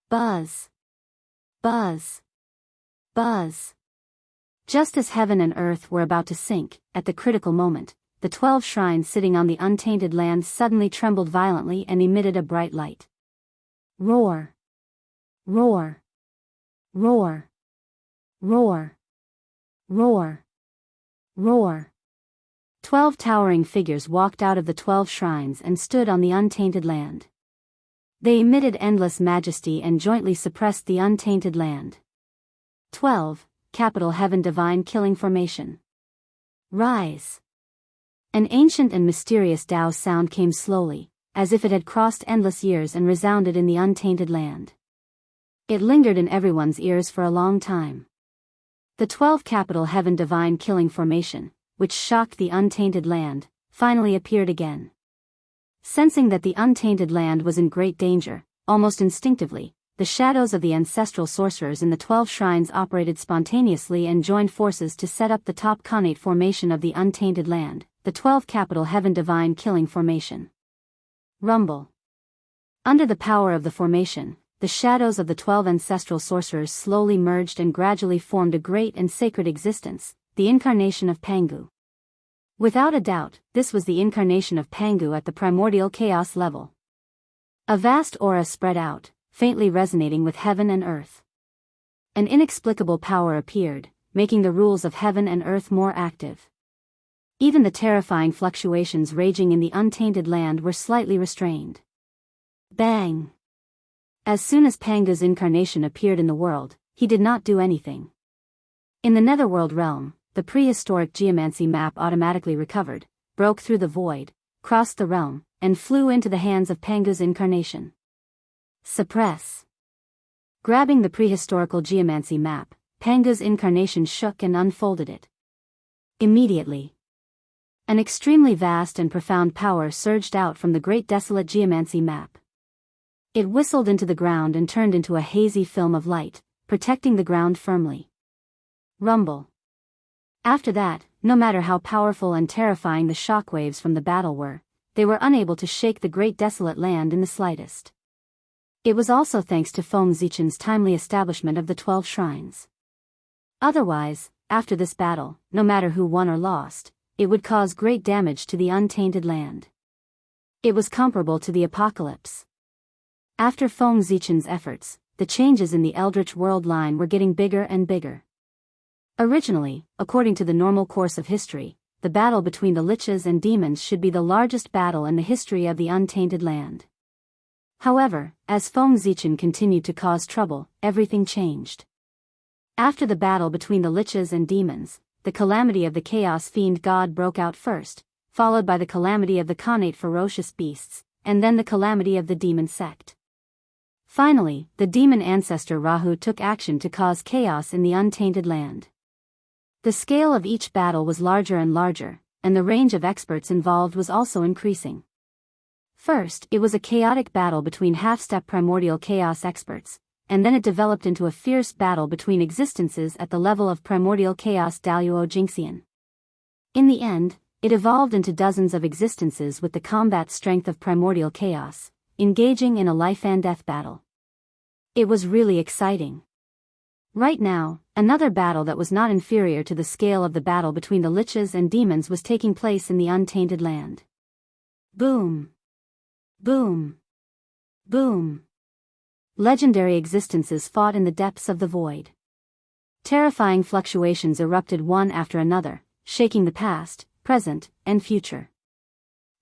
Buzz. Buzz. Buzz. Just as heaven and earth were about to sink, at the critical moment, the 12 shrines sitting on the untainted land suddenly trembled violently and emitted a bright light. Roar. Roar. Roar. Roar. Roar. Roar. 12 towering figures walked out of the 12 shrines and stood on the untainted land. They emitted endless majesty and jointly suppressed the untainted land. 12. Capital Heaven Divine Killing Formation. Rise. An ancient and mysterious Tao sound came slowly, as if it had crossed endless years and resounded in the untainted land. It lingered in everyone's ears for a long time. The 12 Capital Heaven Divine Killing Formation, which shocked the untainted land, finally appeared again. Sensing that the untainted land was in great danger, almost instinctively, the shadows of the ancestral sorcerers in the 12 shrines operated spontaneously and joined forces to set up the top connate formation of the untainted land, the 12 Capital Heaven Divine Killing Formation. Rumble. Under the power of the formation, the shadows of the 12 ancestral sorcerers slowly merged and gradually formed a great and sacred existence, the incarnation of Pangu. Without a doubt, this was the incarnation of Pangu at the primordial chaos level. A vast aura spread out, faintly resonating with heaven and earth. An inexplicable power appeared, making the rules of heaven and earth more active. Even the terrifying fluctuations raging in the untainted land were slightly restrained. Bang! As soon as Pangu's incarnation appeared in the world, he did not do anything. In the netherworld realm, the prehistoric geomancy map automatically recovered, broke through the void, crossed the realm, and flew into the hands of Pangu's incarnation. Suppress. Grabbing the prehistorical geomancy map, Pangu's incarnation shook and unfolded it. Immediately, an extremely vast and profound power surged out from the great desolate geomancy map. It whistled into the ground and turned into a hazy film of light, protecting the ground firmly. Rumble. After that, no matter how powerful and terrifying the shockwaves from the battle were, they were unable to shake the great desolate land in the slightest. It was also thanks to Feng Zichen's timely establishment of the 12 shrines. Otherwise, after this battle, no matter who won or lost, it would cause great damage to the untainted land. It was comparable to the apocalypse. After Feng Zichen's efforts, the changes in the Eldritch world line were getting bigger and bigger. Originally, according to the normal course of history, the battle between the liches and demons should be the largest battle in the history of the untainted land. However, as Feng Zichen continued to cause trouble, everything changed. After the battle between the liches and demons, the calamity of the chaos fiend god broke out first, followed by the calamity of the connate ferocious beasts, and then the calamity of the demon sect. Finally, the demon ancestor Rahu took action to cause chaos in the untainted land. The scale of each battle was larger and larger, and the range of experts involved was also increasing. First, it was a chaotic battle between half-step primordial chaos experts, and then it developed into a fierce battle between existences at the level of primordial chaos Daluo Jinxian. In the end, it evolved into dozens of existences with the combat strength of primordial chaos, engaging in a life-and-death battle. It was really exciting. Right now, another battle that was not inferior to the scale of the battle between the liches and demons was taking place in the untainted land. Boom! Boom! Boom! Legendary existences fought in the depths of the void. Terrifying fluctuations erupted one after another, shaking the past, present, and future.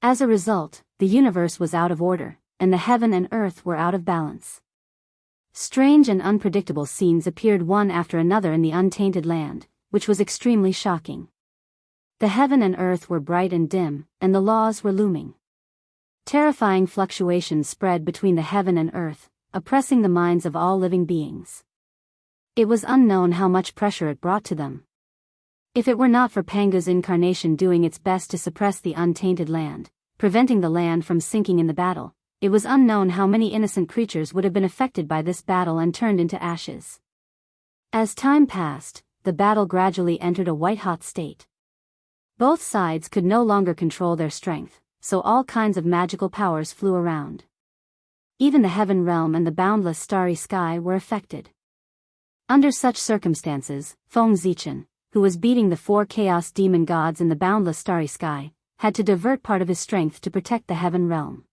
As a result, the universe was out of order, and the heaven and earth were out of balance. Strange and unpredictable scenes appeared one after another in the untainted land, which was extremely shocking. The heaven and earth were bright and dim, and the laws were looming. Terrifying fluctuations spread between the heaven and earth, oppressing the minds of all living beings. It was unknown how much pressure it brought to them. If it were not for Pangu's incarnation doing its best to suppress the untainted land, preventing the land from sinking in the battle, it was unknown how many innocent creatures would have been affected by this battle and turned into ashes. As time passed, the battle gradually entered a white-hot state. Both sides could no longer control their strength, so all kinds of magical powers flew around. Even the heaven realm and the boundless starry sky were affected. Under such circumstances, Feng Zichen, who was beating the 4 chaos demon gods in the boundless starry sky, had to divert part of his strength to protect the heaven realm.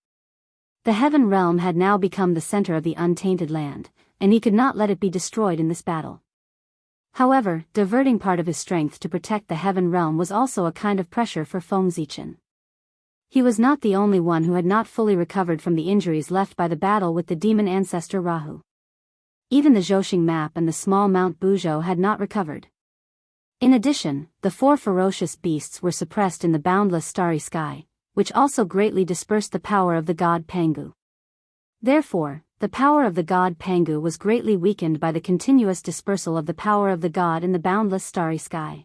The heaven realm had now become the center of the untainted land, and he could not let it be destroyed in this battle. However, diverting part of his strength to protect the heaven realm was also a kind of pressure for Feng Zichen. He was not the only one who had not fully recovered from the injuries left by the battle with the demon ancestor Rahu. Even the Zhoxing map and the small Mount Buzhou had not recovered. In addition, the 4 ferocious beasts were suppressed in the boundless starry sky, which also greatly dispersed the power of the god Pangu. Therefore, the power of the god Pangu was greatly weakened by the continuous dispersal of the power of the god in the boundless starry sky.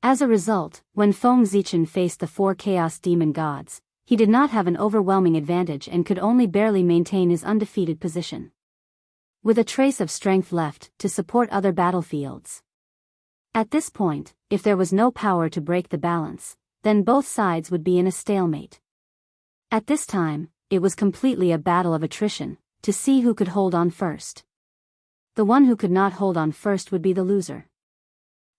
As a result, when Feng Zichen faced the 4 chaos demon gods, he did not have an overwhelming advantage and could only barely maintain his undefeated position. With a trace of strength left to support other battlefields. At this point, if there was no power to break the balance, then both sides would be in a stalemate. At this time, it was completely a battle of attrition, to see who could hold on first. The one who could not hold on first would be the loser.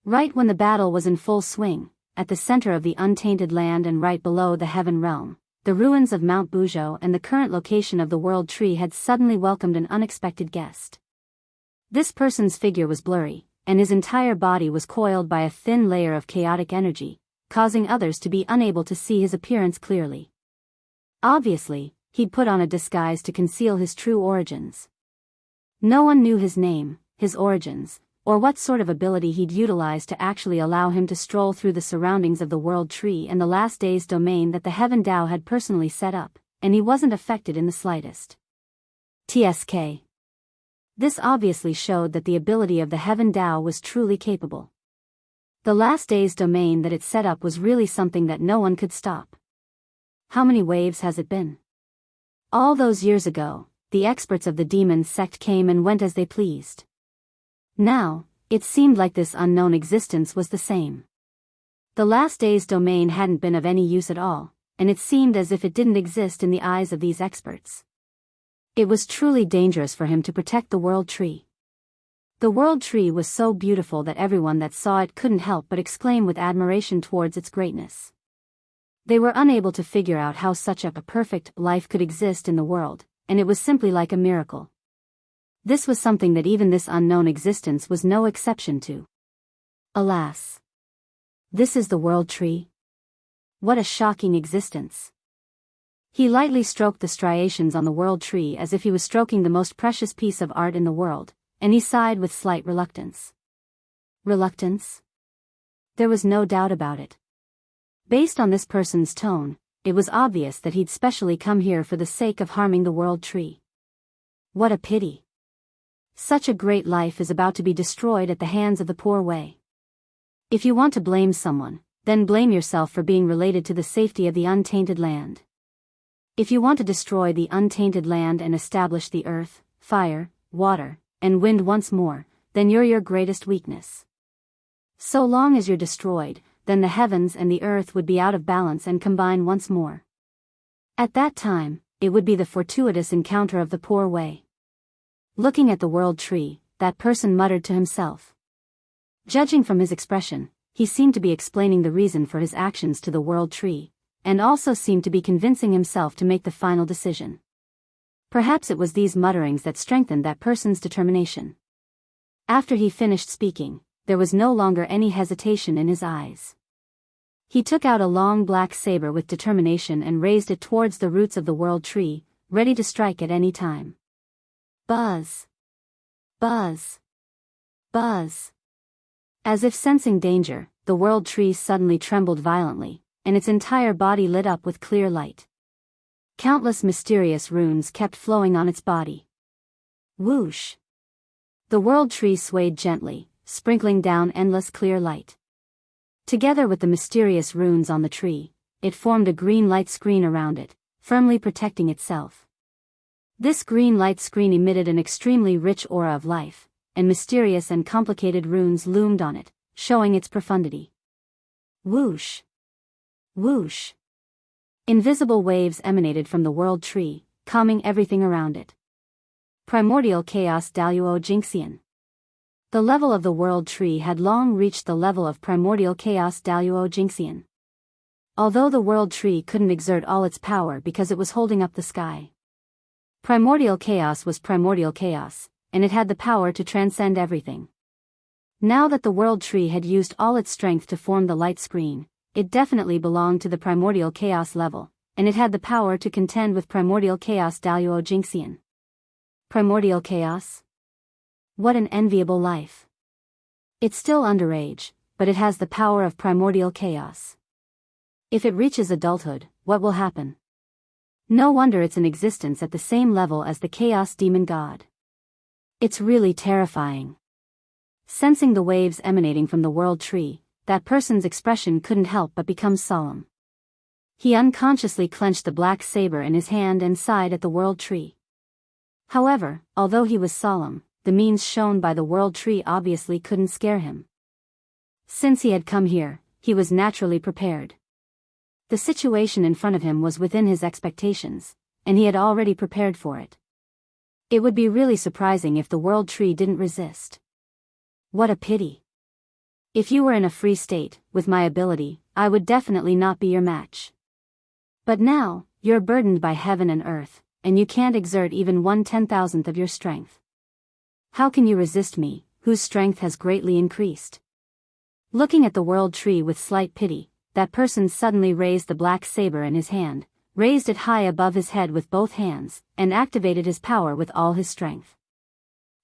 Right when the battle was in full swing, at the center of the untainted land and right below the heaven realm, the ruins of Mount Buzhou and the current location of the World Tree had suddenly welcomed an unexpected guest. This person's figure was blurry, and his entire body was coiled by a thin layer of chaotic energy, causing others to be unable to see his appearance clearly. Obviously, he'd put on a disguise to conceal his true origins. No one knew his name, his origins, or what sort of ability he'd utilize to actually allow him to stroll through the surroundings of the World Tree and the Last Days domain that the Heaven Dao had personally set up, and he wasn't affected in the slightest. TSK. This obviously showed that the ability of the Heaven Dao was truly capable. The Last Days domain that it set up was really something that no one could stop. How many waves has it been? All those years ago, the experts of the demon sect came and went as they pleased. Now, it seemed like this unknown existence was the same. The Last Days domain hadn't been of any use at all, and it seemed as if it didn't exist in the eyes of these experts. It was truly dangerous for him to protect the World Tree. The World Tree was so beautiful that everyone that saw it couldn't help but exclaim with admiration towards its greatness. They were unable to figure out how such a perfect life could exist in the world, and it was simply like a miracle. This was something that even this unknown existence was no exception to. Alas! This is the World Tree? What a shocking existence! He lightly stroked the striations on the World Tree as if he was stroking the most precious piece of art in the world, and he sighed with slight reluctance. Reluctance? There was no doubt about it. Based on this person's tone, it was obvious that he'd specially come here for the sake of harming the world tree. What a pity. Such a great life is about to be destroyed at the hands of the poor way. If you want to blame someone, then blame yourself for being related to the safety of the untainted land. If you want to destroy the untainted land and establish the earth, fire, water, and wind once more, then you're your greatest weakness. So long as you're destroyed, then the heavens and the earth would be out of balance and combine once more. At that time, it would be the fortuitous encounter of the poor way. Looking at the world tree, that person muttered to himself. Judging from his expression, he seemed to be explaining the reason for his actions to the world tree, and also seemed to be convincing himself to make the final decision. Perhaps it was these mutterings that strengthened that person's determination. After he finished speaking, there was no longer any hesitation in his eyes. He took out a long black saber with determination and raised it towards the roots of the world tree, ready to strike at any time. Buzz! Buzz! Buzz! As if sensing danger, the world tree suddenly trembled violently, and its entire body lit up with clear light. Countless mysterious runes kept flowing on its body. Whoosh! The world tree swayed gently, sprinkling down endless clear light. Together with the mysterious runes on the tree, it formed a green light screen around it, firmly protecting itself. This green light screen emitted an extremely rich aura of life, and mysterious and complicated runes loomed on it, showing its profundity. Whoosh! Whoosh! Invisible waves emanated from the world tree, calming everything around it. Primordial Chaos Daluo Jinxian. The level of the world tree had long reached the level of Primordial Chaos Daluo Jinxian. Although the world tree couldn't exert all its power because it was holding up the sky. Primordial Chaos was Primordial Chaos, and it had the power to transcend everything. Now that the world tree had used all its strength to form the light screen, it definitely belonged to the Primordial Chaos level, and it had the power to contend with Primordial Chaos Daluo Jinxian. Primordial Chaos? What an enviable life. It's still underage, but it has the power of Primordial Chaos. If it reaches adulthood, what will happen? No wonder it's in existence at the same level as the Chaos Demon God. It's really terrifying. Sensing the waves emanating from the world tree, that person's expression couldn't help but become solemn. He unconsciously clenched the black saber in his hand and sighed at the world tree. However, although he was solemn, the means shown by the world tree obviously couldn't scare him. Since he had come here, he was naturally prepared. The situation in front of him was within his expectations, and he had already prepared for it. It would be really surprising if the world tree didn't resist. What a pity. If you were in a free state, with my ability, I would definitely not be your match. But now, you're burdened by heaven and earth, and you can't exert even 1/10,000th of your strength. How can you resist me, whose strength has greatly increased? Looking at the world tree with slight pity, that person suddenly raised the black saber in his hand, raised it high above his head with both hands, and activated his power with all his strength.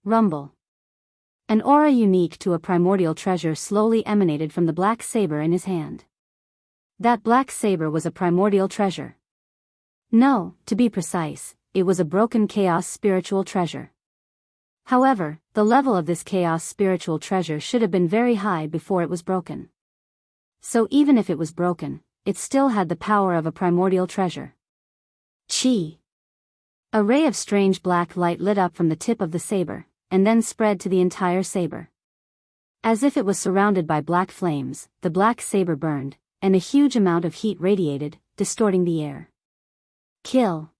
Rumble. An aura unique to a primordial treasure slowly emanated from the black saber in his hand. That black saber was a primordial treasure. No, to be precise, it was a broken chaos spiritual treasure. However, the level of this chaos spiritual treasure should have been very high before it was broken. So even if it was broken, it still had the power of a primordial treasure. Chi! A ray of strange black light lit up from the tip of the saber, and then spread to the entire saber. As if it was surrounded by black flames, the black saber burned, and a huge amount of heat radiated, distorting the air. Kill!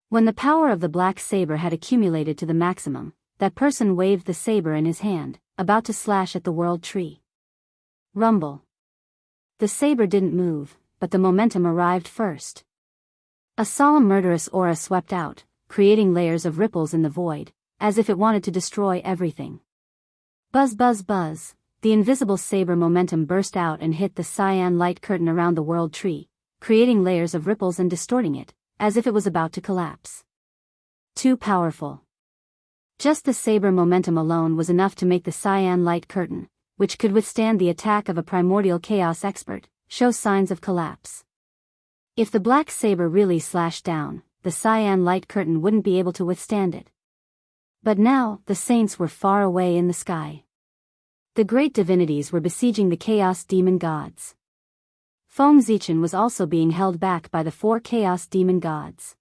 When the power of the black saber had accumulated to the maximum, that person waved the saber in his hand, about to slash at the world tree. Rumble. The saber didn't move, but the momentum arrived first. A solemn murderous aura swept out, creating layers of ripples in the void, as if it wanted to destroy everything. Buzz buzz buzz, the invisible saber momentum burst out and hit the cyan light curtain around the world tree, creating layers of ripples and distorting it, as if it was about to collapse. Too powerful. Just the saber momentum alone was enough to make the cyan light curtain, which could withstand the attack of a primordial chaos expert, show signs of collapse. If the black saber really slashed down, the cyan light curtain wouldn't be able to withstand it. But now, the saints were far away in the sky. The great divinities were besieging the chaos demon gods. Feng Zichen was also being held back by the 4 chaos demon gods.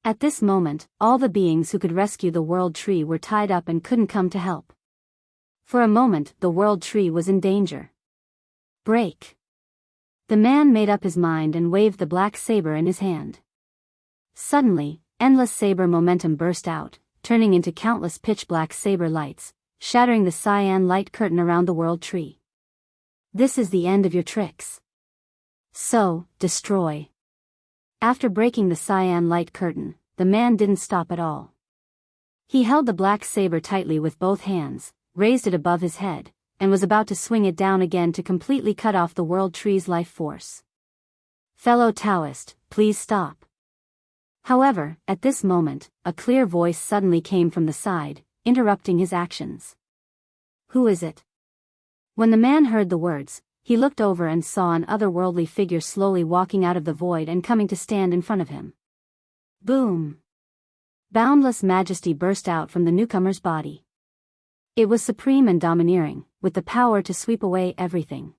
At this moment, all the beings who could rescue the world tree were tied up and couldn't come to help. For a moment, the world tree was in danger. Break! The man made up his mind and waved the black saber in his hand. Suddenly, endless saber momentum burst out, turning into countless pitch-black saber lights, shattering the cyan light curtain around the world tree. This is the end of your tricks. So, destroy. After breaking the cyan light curtain, the man didn't stop at all. He held the black saber tightly with both hands, raised it above his head, and was about to swing it down again to completely cut off the world tree's life force. Fellow Taoist, please stop. However, at this moment, a clear voice suddenly came from the side, interrupting his actions. Who is it? When the man heard the words, he looked over and saw an otherworldly figure slowly walking out of the void and coming to stand in front of him. Boom! Boundless majesty burst out from the newcomer's body. It was supreme and domineering, with the power to sweep away everything.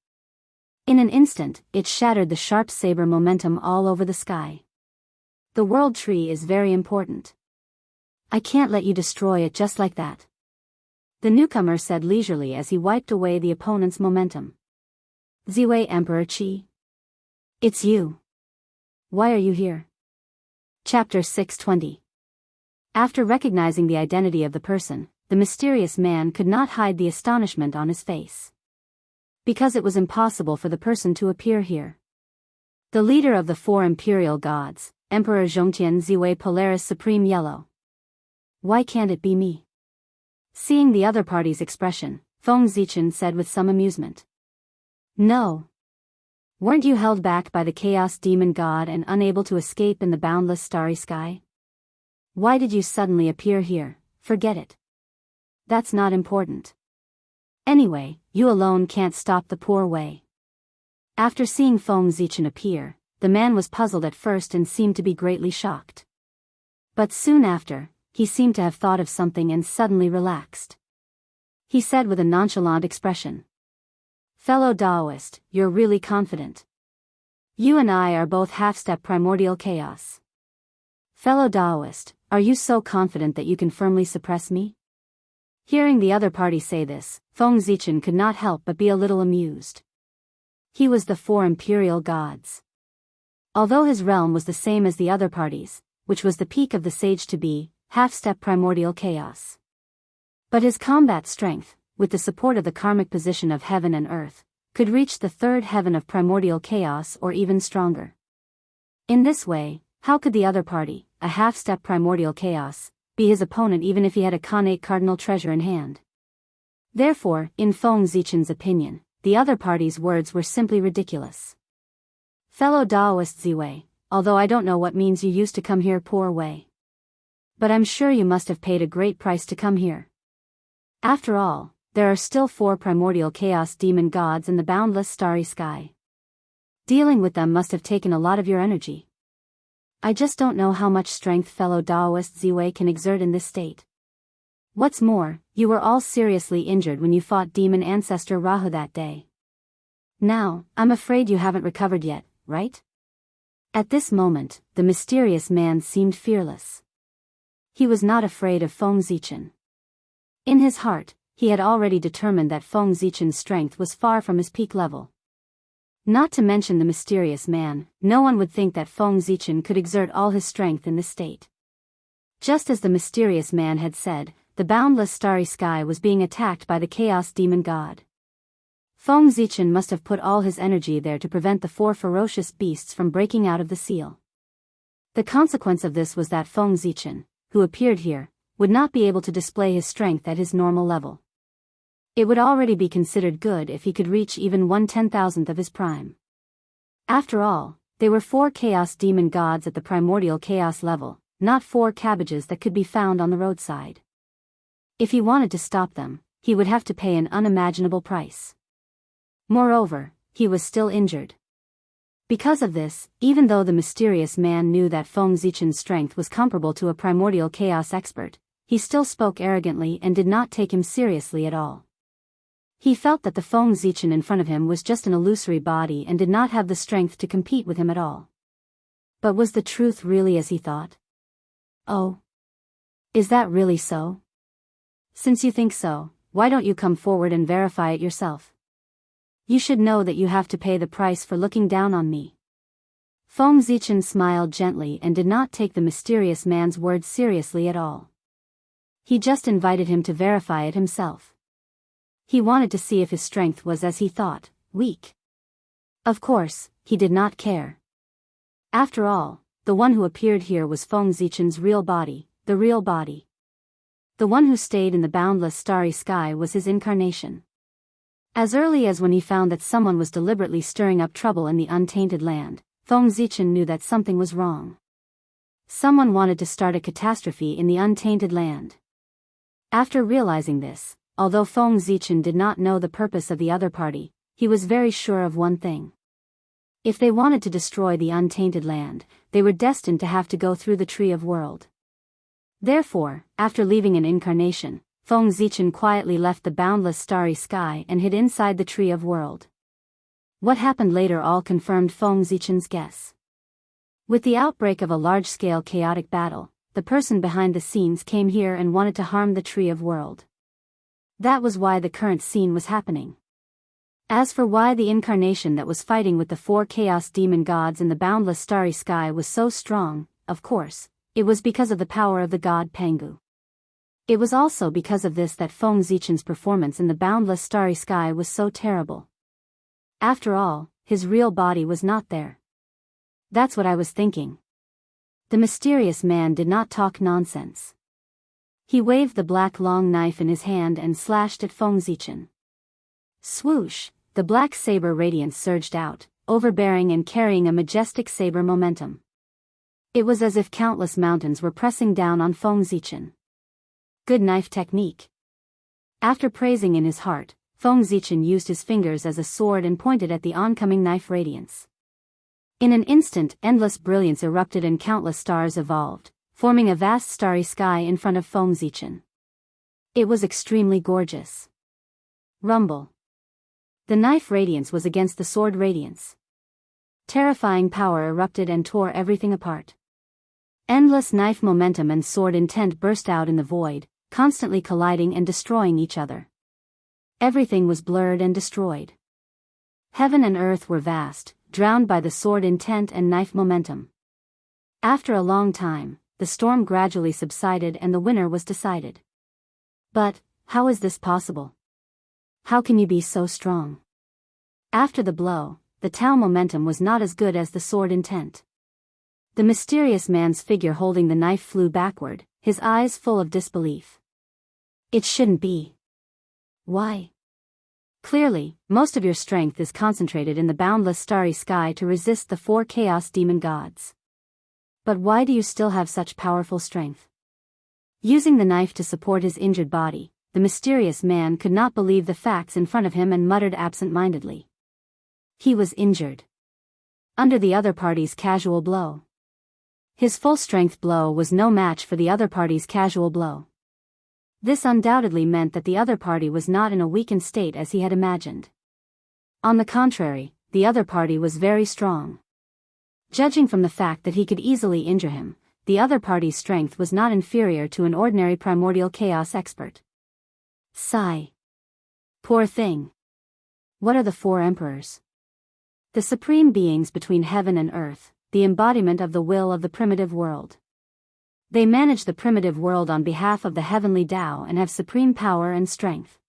In an instant, it shattered the sharp saber momentum all over the sky. The world tree is very important. I can't let you destroy it just like that. The newcomer said leisurely as he wiped away the opponent's momentum. Ziwei Emperor Qi. It's you. Why are you here? Chapter 620. After recognizing the identity of the person, the mysterious man could not hide the astonishment on his face. Because it was impossible for the person to appear here. The leader of the 4 imperial gods, Emperor Zhongtian Ziwei Polaris Supreme Yellow. Why can't it be me? Seeing the other party's expression, Feng Zichen said with some amusement. No. Weren't you held back by the chaos demon god and unable to escape in the boundless starry sky? Why did you suddenly appear here? Forget it. That's not important. Anyway, you alone can't stop the poor way. After seeing Feng Zichen appear, the man was puzzled at first and seemed to be greatly shocked. But soon after, he seemed to have thought of something and suddenly relaxed. He said with a nonchalant expression. Fellow Taoist, you're really confident. You and I are both half-step primordial chaos. Fellow Taoist, are you so confident that you can firmly suppress me? Hearing the other party say this, Feng Zichen could not help but be a little amused. He was the 4 imperial gods. Although his realm was the same as the other parties, which was the peak of the sage to be, half-step primordial chaos. But his combat strength, with the support of the karmic position of heaven and earth, could reach the 3rd heaven of primordial chaos or even stronger. In this way, how could the other party, a half-step primordial chaos, be his opponent even if he had a connate cardinal treasure in hand? Therefore, in Feng Zichen's opinion, the other party's words were simply ridiculous. Fellow Taoist Ziwei, although I don't know what means you used to come here poor way. But I'm sure you must have paid a great price to come here. After all, there are still 4 primordial chaos demon gods in the boundless starry sky. Dealing with them must have taken a lot of your energy. I just don't know how much strength fellow Taoist Ziwei can exert in this state. What's more, you were all seriously injured when you fought demon ancestor Rahu that day. Now, I'm afraid you haven't recovered yet, right? At this moment, the mysterious man seemed fearless. He was not afraid of Feng Zichen. In his heart, he had already determined that Feng Zichen's strength was far from his peak level. Not to mention the mysterious man, no one would think that Feng Zichen could exert all his strength in this state. Just as the mysterious man had said, the boundless starry sky was being attacked by the chaos demon god. Feng Zichen must have put all his energy there to prevent the 4 ferocious beasts from breaking out of the seal. The consequence of this was that Feng Zichen, who appeared here, would not be able to display his strength at his normal level. It would already be considered good if he could reach even 1/10,000th of his prime. After all, they were 4 chaos demon gods at the primordial chaos level, not 4 cabbages that could be found on the roadside. If he wanted to stop them, he would have to pay an unimaginable price. Moreover, he was still injured. Because of this, even though the mysterious man knew that Feng Zichen's strength was comparable to a primordial chaos expert, he still spoke arrogantly and did not take him seriously at all. He felt that the Feng Zichen in front of him was just an illusory body and did not have the strength to compete with him at all. But was the truth really as he thought? Oh. Is that really so? Since you think so, why don't you come forward and verify it yourself? You should know that you have to pay the price for looking down on me. Feng Zichen smiled gently and did not take the mysterious man's words seriously at all. He just invited him to verify it himself. He wanted to see if his strength was, as he thought, weak. Of course, he did not care. After all, the one who appeared here was Feng Zichen's real body, the real body. The one who stayed in the boundless starry sky was his incarnation. As early as when he found that someone was deliberately stirring up trouble in the untainted land, Feng Zichen knew that something was wrong. Someone wanted to start a catastrophe in the untainted land. After realizing this, although Feng Zichen did not know the purpose of the other party, he was very sure of one thing. If they wanted to destroy the untainted land, they were destined to have to go through the Tree of World. Therefore, after leaving an incarnation, Feng Zichen quietly left the boundless starry sky and hid inside the Tree of World. What happened later all confirmed Feng Zichen's guess. With the outbreak of a large-scale chaotic battle, the person behind the scenes came here and wanted to harm the Tree of World. That was why the current scene was happening. As for why the incarnation that was fighting with the 4 chaos demon gods in the boundless starry sky was so strong, of course, it was because of the power of the god Pangu. It was also because of this that Feng Zichen's performance in the boundless starry sky was so terrible. After all, his real body was not there. That's what I was thinking. The mysterious man did not talk nonsense. He waved the black long knife in his hand and slashed at Feng Zichen. Swoosh, the black saber radiance surged out, overbearing and carrying a majestic saber momentum. It was as if countless mountains were pressing down on Feng Zichen. Good knife technique. After praising in his heart, Feng Zichen used his fingers as a sword and pointed at the oncoming knife radiance. In an instant, endless brilliance erupted and countless stars evolved, forming a vast starry sky in front of Feng Zichen. It was extremely gorgeous. Rumble. The knife radiance was against the sword radiance. Terrifying power erupted and tore everything apart. Endless knife momentum and sword intent burst out in the void, constantly colliding and destroying each other. Everything was blurred and destroyed. Heaven and earth were vast, drowned by the sword intent and knife momentum. After a long time, the storm gradually subsided and the winner was decided. But, how is this possible? How can you be so strong? After the blow, the Tau momentum was not as good as the sword intent. The mysterious man's figure holding the knife flew backward, his eyes full of disbelief. It shouldn't be. Why? Clearly, most of your strength is concentrated in the boundless starry sky to resist the 4 chaos demon gods. But why do you still have such powerful strength? Using the knife to support his injured body, the mysterious man could not believe the facts in front of him and muttered absent-mindedly. He was injured. Under the other party's casual blow. His full-strength blow was no match for the other party's casual blow. This undoubtedly meant that the other party was not in a weakened state as he had imagined. On the contrary, the other party was very strong. Judging from the fact that he could easily injure him, the other party's strength was not inferior to an ordinary primordial chaos expert. Sigh. Poor thing. What are the 4 emperors? The supreme beings between heaven and earth, the embodiment of the will of the primitive world. They manage the primitive world on behalf of the heavenly Tao and have supreme power and strength.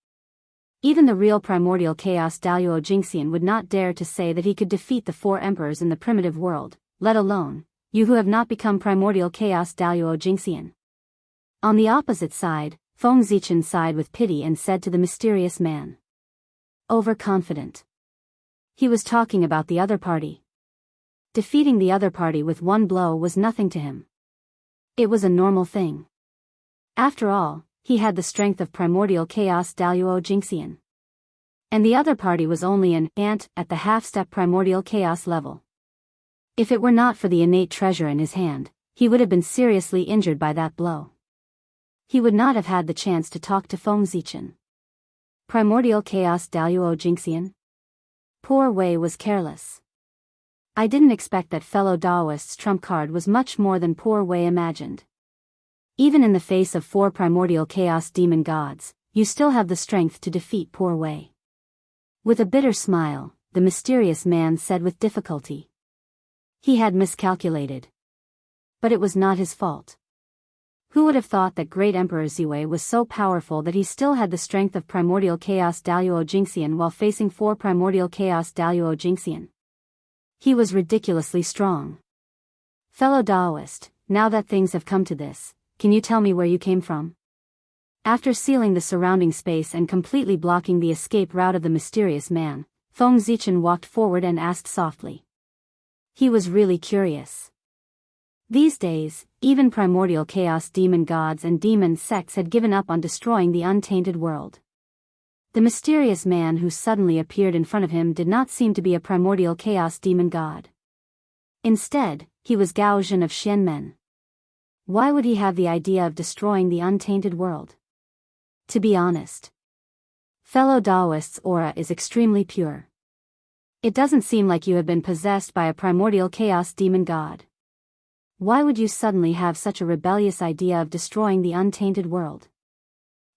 Even the real primordial chaos Daluo Jingxian would not dare to say that he could defeat the 4 emperors in the primitive world, let alone you who have not become primordial chaos Daluo Jingxian. On the opposite side, Feng Zichen sighed with pity and said to the mysterious man. Overconfident. He was talking about the other party. Defeating the other party with one blow was nothing to him. It was a normal thing. After all, he had the strength of primordial chaos Daluo Jinxian. And the other party was only an ant at the half-step primordial chaos level. If it were not for the innate treasure in his hand, he would have been seriously injured by that blow. He would not have had the chance to talk to Feng Zichen. Primordial chaos Daluo Jinxian? Poor Wei was careless. I didn't expect that fellow Daoist's trump card was much more than poor Wei imagined. Even in the face of 4 primordial chaos demon gods, you still have the strength to defeat poor Wei. With a bitter smile, the mysterious man said with difficulty. He had miscalculated. But it was not his fault. Who would have thought that great Emperor Ziwei was so powerful that he still had the strength of primordial chaos Daluo Jinxian while facing 4 primordial chaos Daluo Jinxian? He was ridiculously strong. Fellow Daoist, now that things have come to this, can you tell me where you came from? After sealing the surrounding space and completely blocking the escape route of the mysterious man, Feng Zichen walked forward and asked softly. He was really curious. These days, even primordial chaos demon gods and demon sects had given up on destroying the untainted world. The mysterious man who suddenly appeared in front of him did not seem to be a primordial chaos demon god. Instead, he was Gao Zhen of Xianmen. Why would he have the idea of destroying the untainted world? To be honest, fellow Daoist's aura is extremely pure. It doesn't seem like you have been possessed by a primordial chaos demon god. Why would you suddenly have such a rebellious idea of destroying the untainted world?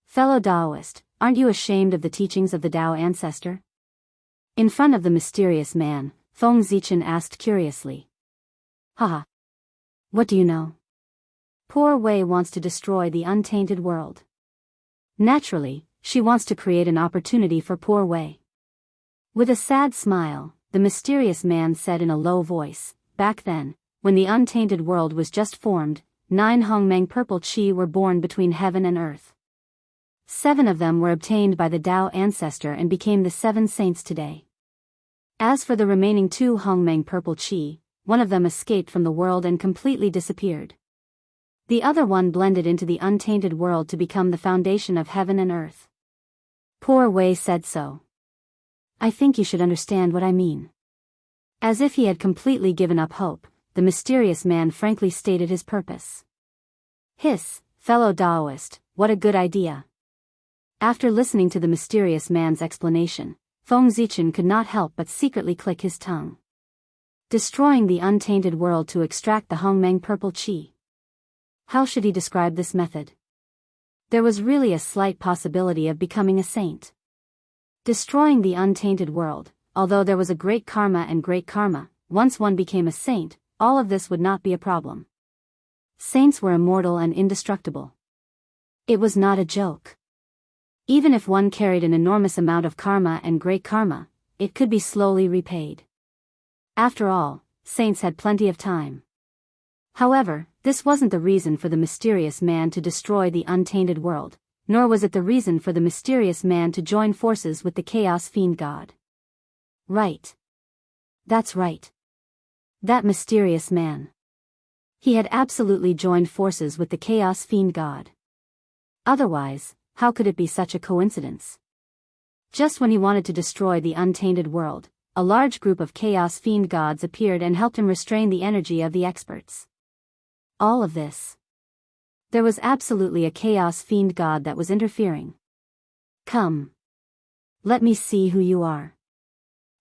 Fellow Daoist, aren't you ashamed of the teachings of the Dao ancestor? In front of the mysterious man, Feng Zichen asked curiously. Haha. What do you know? Poor Wei wants to destroy the untainted world. Naturally, she wants to create an opportunity for poor Wei. With a sad smile, the mysterious man said in a low voice, back then, when the untainted world was just formed, 9 Hongmeng purple qi were born between heaven and earth. 7 of them were obtained by the Dao ancestor and became the 7 saints today. As for the remaining 2 Hongmeng purple qi, one of them escaped from the world and completely disappeared. The other one blended into the untainted world to become the foundation of heaven and earth. Poor Wei said so. I think you should understand what I mean. As if he had completely given up hope, the mysterious man frankly stated his purpose. Hiss, fellow Daoist, what a good idea. After listening to the mysterious man's explanation, Feng Zichen could not help but secretly click his tongue. Destroying the untainted world to extract the Hongmeng purple qi. How should he describe this method? There was really a slight possibility of becoming a saint. Destroying the untainted world, although there was a great karma, once one became a saint, all of this would not be a problem. Saints were immortal and indestructible. It was not a joke. Even if one carried an enormous amount of karma and great karma, it could be slowly repaid. After all, saints had plenty of time. However, this wasn't the reason for the mysterious man to destroy the untainted world, nor was it the reason for the mysterious man to join forces with the Chaos Fiend God. Right. That's right. That mysterious man. He had absolutely joined forces with the Chaos Fiend God. Otherwise, how could it be such a coincidence? Just when he wanted to destroy the untainted world, a large group of Chaos Fiend gods appeared and helped him restrain the energy of the experts. All of this. There was absolutely a Chaos Fiend god that was interfering. Come. Let me see who you are.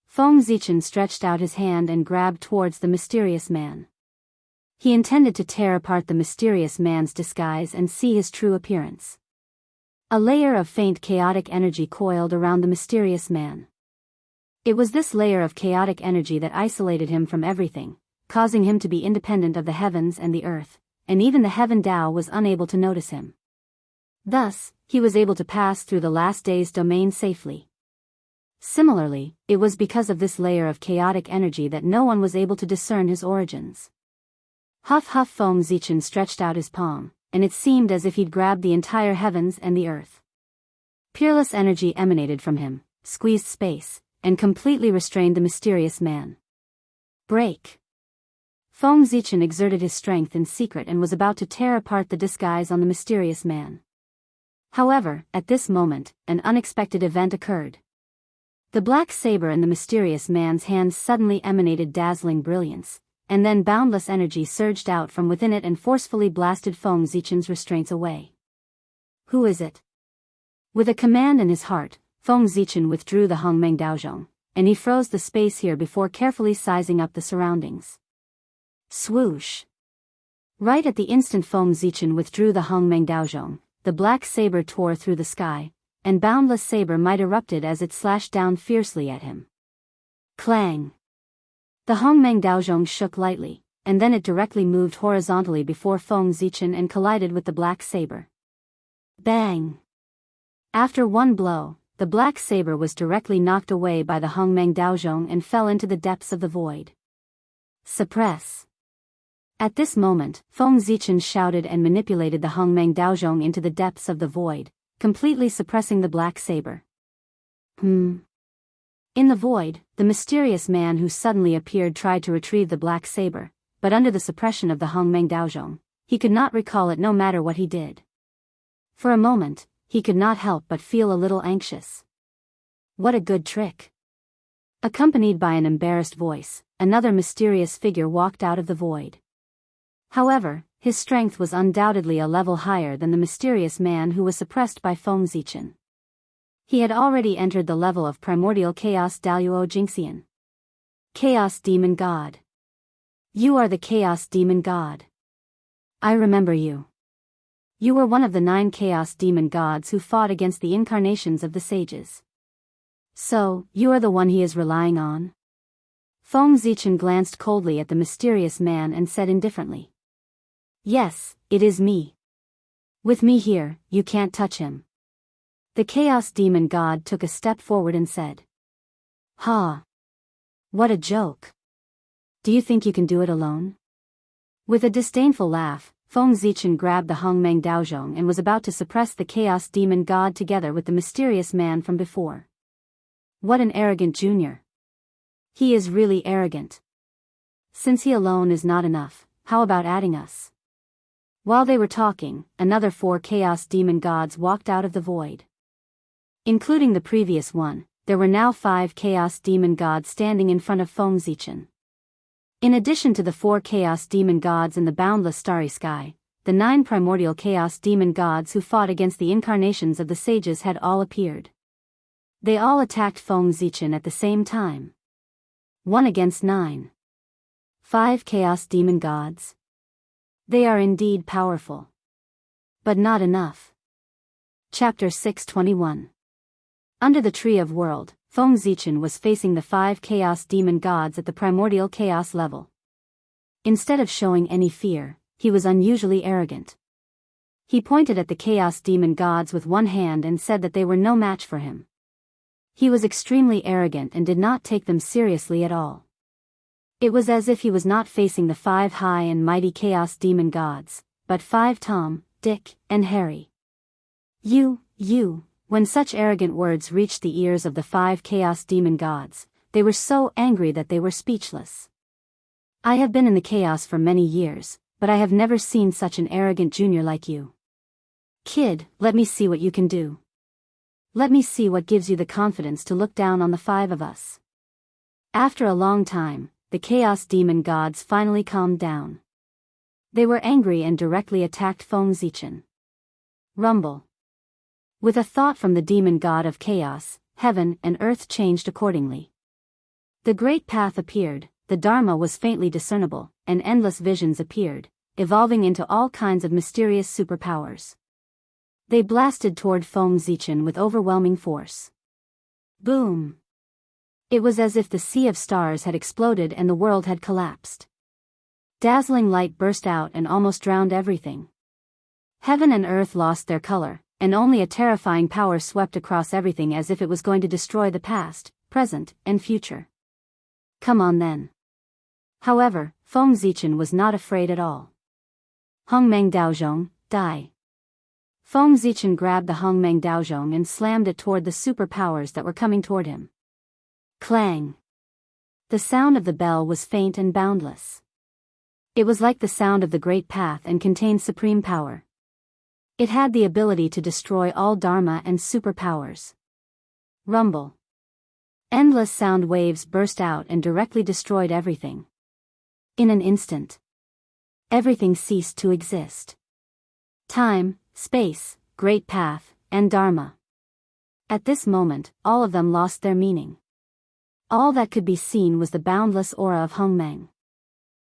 Feng Zichen stretched out his hand and grabbed towards the mysterious man. He intended to tear apart the mysterious man's disguise and see his true appearance. A layer of faint chaotic energy coiled around the mysterious man. It was this layer of chaotic energy that isolated him from everything, causing him to be independent of the heavens and the earth, and even the Heaven Dao was unable to notice him. Thus, he was able to pass through the last day's domain safely. Similarly, it was because of this layer of chaotic energy that no one was able to discern his origins. Huff huff Feng Zichen stretched out his palm, and it seemed as if he'd grabbed the entire heavens and the earth. Peerless energy emanated from him, squeezed space, and completely restrained the mysterious man. Break! Feng Zichen exerted his strength in secret and was about to tear apart the disguise on the mysterious man. However, at this moment, an unexpected event occurred. The black saber in the mysterious man's hands suddenly emanated dazzling brilliance, and then boundless energy surged out from within it and forcefully blasted Feng Zichen's restraints away. Who is it? With a command in his heart, Feng Zichen withdrew the Hongmeng Daozhong, and he froze the space here before carefully sizing up the surroundings. Swoosh! Right at the instant Feng Zichen withdrew the Hongmeng Daozhong, the black saber tore through the sky, and boundless saber might erupted as it slashed down fiercely at him. Clang! The Hongmeng Daozhong shook lightly, and then it directly moved horizontally before Feng Zichen and collided with the black saber. Bang! After one blow, the black saber was directly knocked away by the Hongmeng Daozhong and fell into the depths of the void. Suppress! At this moment, Feng Zichen shouted and manipulated the Hongmeng Daozhong into the depths of the void, completely suppressing the black saber. In the void, the mysterious man who suddenly appeared tried to retrieve the black saber, but under the suppression of the Hongmeng Daozhong, he could not recall it no matter what he did. For a moment, he could not help but feel a little anxious. What a good trick! Accompanied by an embarrassed voice, another mysterious figure walked out of the void. However, his strength was undoubtedly a level higher than the mysterious man who was suppressed by Feng Zichen. He had already entered the level of primordial chaos Daluo Jingxian. Chaos Demon God. You are the Chaos Demon God. I remember you. You were one of the 9 Chaos Demon Gods who fought against the incarnations of the sages. So, you are the one he is relying on? Feng Zichen glanced coldly at the mysterious man and said indifferently. Yes, it is me. With me here, you can't touch him. The Chaos Demon God took a step forward and said. Ha! What a joke. Do you think you can do it alone? With a disdainful laugh, Feng Zichen grabbed the Hongmeng Daozhong and was about to suppress the Chaos Demon God together with the mysterious man from before. What an arrogant junior. He is really arrogant. Since he alone is not enough, how about adding us? While they were talking, another 4 Chaos Demon Gods walked out of the void. Including the previous one, there were now 5 Chaos Demon Gods standing in front of Feng Zichen. In addition to the 4 Chaos Demon Gods in the boundless starry sky, the 9 primordial Chaos Demon Gods who fought against the incarnations of the sages had all appeared. They all attacked Feng Zichen at the same time. 1 against 9. 5 Chaos Demon Gods. They are indeed powerful. But not enough. Chapter 621. Under the Tree of World, Feng Zichen was facing the 5 Chaos Demon Gods at the primordial chaos level. Instead of showing any fear, he was unusually arrogant. He pointed at the Chaos Demon Gods with one hand and said that they were no match for him. He was extremely arrogant and did not take them seriously at all. It was as if he was not facing the 5 high and mighty Chaos Demon Gods, but 5 Tom, Dick, and Harry. When such arrogant words reached the ears of the 5 Chaos Demon Gods, they were so angry that they were speechless. I have been in the chaos for many years, but I have never seen such an arrogant junior like you. Kid, let me see what you can do. Let me see what gives you the confidence to look down on the 5 of us. After a long time, the Chaos Demon Gods finally calmed down. They were angry and directly attacked Feng Zichen. Rumble. With a thought from the demon god of chaos, heaven and earth changed accordingly. The great path appeared, the Dharma was faintly discernible, and endless visions appeared, evolving into all kinds of mysterious superpowers. They blasted toward Feng Zichen with overwhelming force. Boom! It was as if the sea of stars had exploded and the world had collapsed. Dazzling light burst out and almost drowned everything. Heaven and earth lost their color, and only a terrifying power swept across everything as if it was going to destroy the past, present, and future. Come on then. However, Feng Zichen was not afraid at all. Hongmeng Daozhong, die. Feng Zichen grabbed the Hongmeng Daozhong and slammed it toward the superpowers that were coming toward him. Clang! The sound of the bell was faint and boundless. It was like the sound of the great path and contained supreme power. It had the ability to destroy all Dharma and superpowers. Rumble. Endless sound waves burst out and directly destroyed everything. In an instant, everything ceased to exist. Time, space, great path, and Dharma. At this moment, all of them lost their meaning. All that could be seen was the boundless aura of Hongmeng.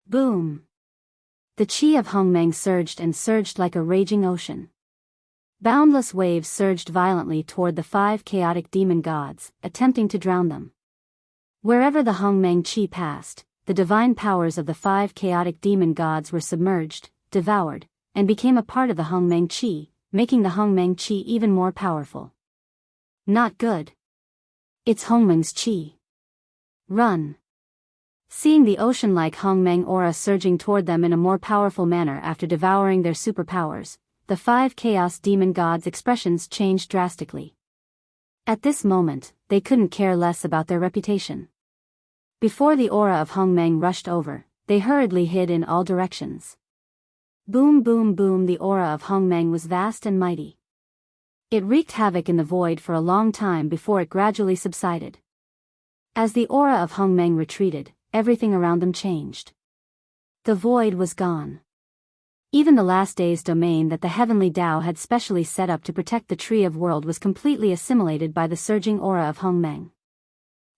Boom! The chi of Hongmeng surged and surged like a raging ocean. Boundless waves surged violently toward the 5 chaotic demon gods, attempting to drown them. Wherever the Hongmeng chi passed, the divine powers of the 5 chaotic demon gods were submerged, devoured, and became a part of the Hongmeng chi, making the Hongmeng chi even more powerful. Not good. It's Hongmeng's chi. Run. Seeing the ocean-like Hongmeng aura surging toward them in a more powerful manner after devouring their superpowers, the 5 chaos demon gods' expressions changed drastically. At this moment, they couldn't care less about their reputation. Before the aura of Hongmeng rushed over, they hurriedly hid in all directions. Boom boom boom, the aura of Hongmeng was vast and mighty. It wreaked havoc in the void for a long time before it gradually subsided. As the aura of Hongmeng retreated, everything around them changed. The void was gone. Even the last day's domain that the heavenly Tao had specially set up to protect the Tree of World was completely assimilated by the surging aura of Hongmeng.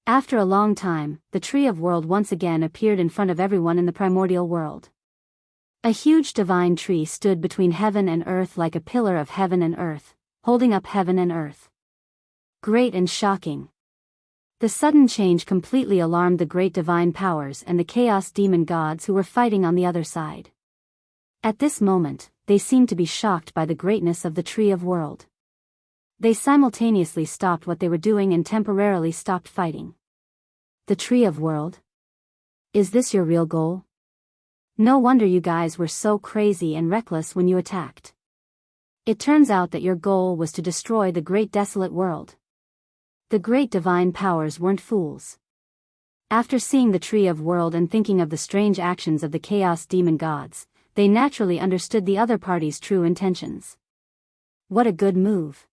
After a long time, the Tree of World once again appeared in front of everyone in the primordial world. A huge divine tree stood between heaven and earth like a pillar of heaven and earth, holding up heaven and earth. Great and shocking. The sudden change completely alarmed the great divine powers and the chaos demon gods who were fighting on the other side. At this moment, they seemed to be shocked by the greatness of the Tree of World. They simultaneously stopped what they were doing and temporarily stopped fighting. The Tree of World? Is this your real goal? No wonder you guys were so crazy and reckless when you attacked. It turns out that your goal was to destroy the great desolate world. The great divine powers weren't fools. After seeing the Tree of World and thinking of the strange actions of the chaos demon gods, they naturally understood the other party's true intentions. What a good move.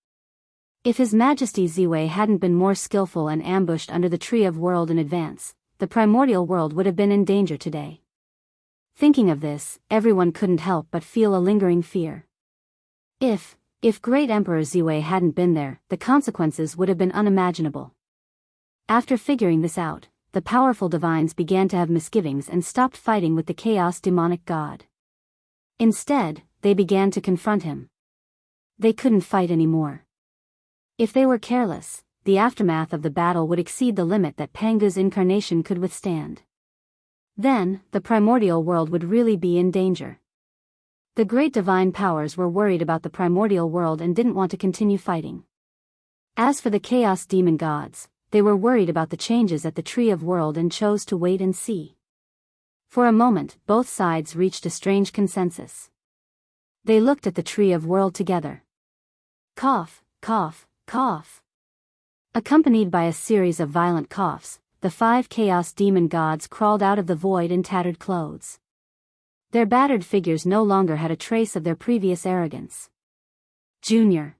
If His Majesty Ziwei hadn't been more skillful and ambushed under the Tree of World in advance, the primordial world would have been in danger today. Thinking of this, everyone couldn't help but feel a lingering fear. If Great Emperor Ziwei hadn't been there, the consequences would have been unimaginable. After figuring this out, the powerful divines began to have misgivings and stopped fighting with the chaos demonic god. Instead, they began to confront him. They couldn't fight anymore. If they were careless, the aftermath of the battle would exceed the limit that Pangu's incarnation could withstand. Then, the primordial world would really be in danger. The great divine powers were worried about the primordial world and didn't want to continue fighting. As for the chaos demon gods, they were worried about the changes at the Tree of World and chose to wait and see. For a moment, both sides reached a strange consensus. They looked at the Tree of World together. Cough, cough, cough. Accompanied by a series of violent coughs, the 5 chaos demon gods crawled out of the void in tattered clothes. Their battered figures no longer had a trace of their previous arrogance. Junior.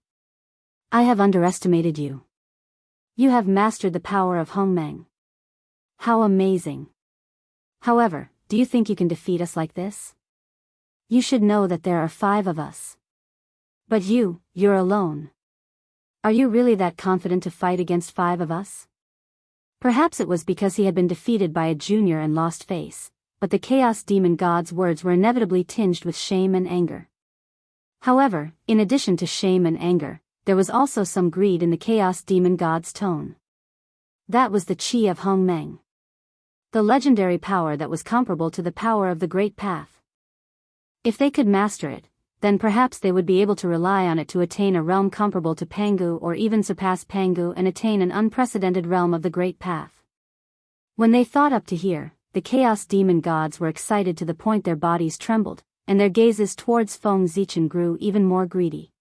I have underestimated you. You have mastered the power of Hongmeng. How amazing. However, do you think you can defeat us like this? You should know that there are 5 of us. But you're alone. Are you really that confident to fight against 5 of us? Perhaps it was because he had been defeated by a junior and lost face, but the chaos demon god's words were inevitably tinged with shame and anger. However, in addition to shame and anger, there was also some greed in the chaos demon god's tone. That was the chi of Hongmeng. The legendary power that was comparable to the power of the Great Path. If they could master it, then perhaps they would be able to rely on it to attain a realm comparable to Pangu or even surpass Pangu and attain an unprecedented realm of the Great Path. When they thought up to here, the chaos demon gods were excited to the point their bodies trembled, and their gazes towards Feng Zichen grew even more greedy.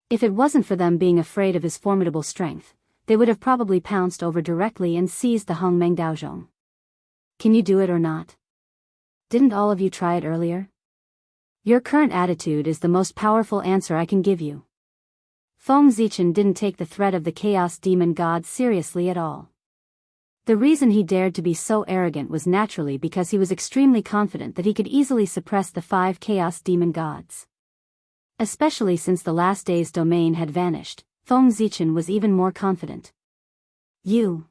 If it wasn't for them being afraid of his formidable strength, they would have probably pounced over directly and seized the Hongmeng Daozhong. Can you do it or not? Didn't all of you try it earlier? Your current attitude is the most powerful answer I can give you. Feng Zichen didn't take the threat of the Chaos Demon God seriously at all. The reason he dared to be so arrogant was naturally because he was extremely confident that he could easily suppress the 5 Chaos Demon Gods. Especially since the last day's domain had vanished, Feng Zichen was even more confident. You.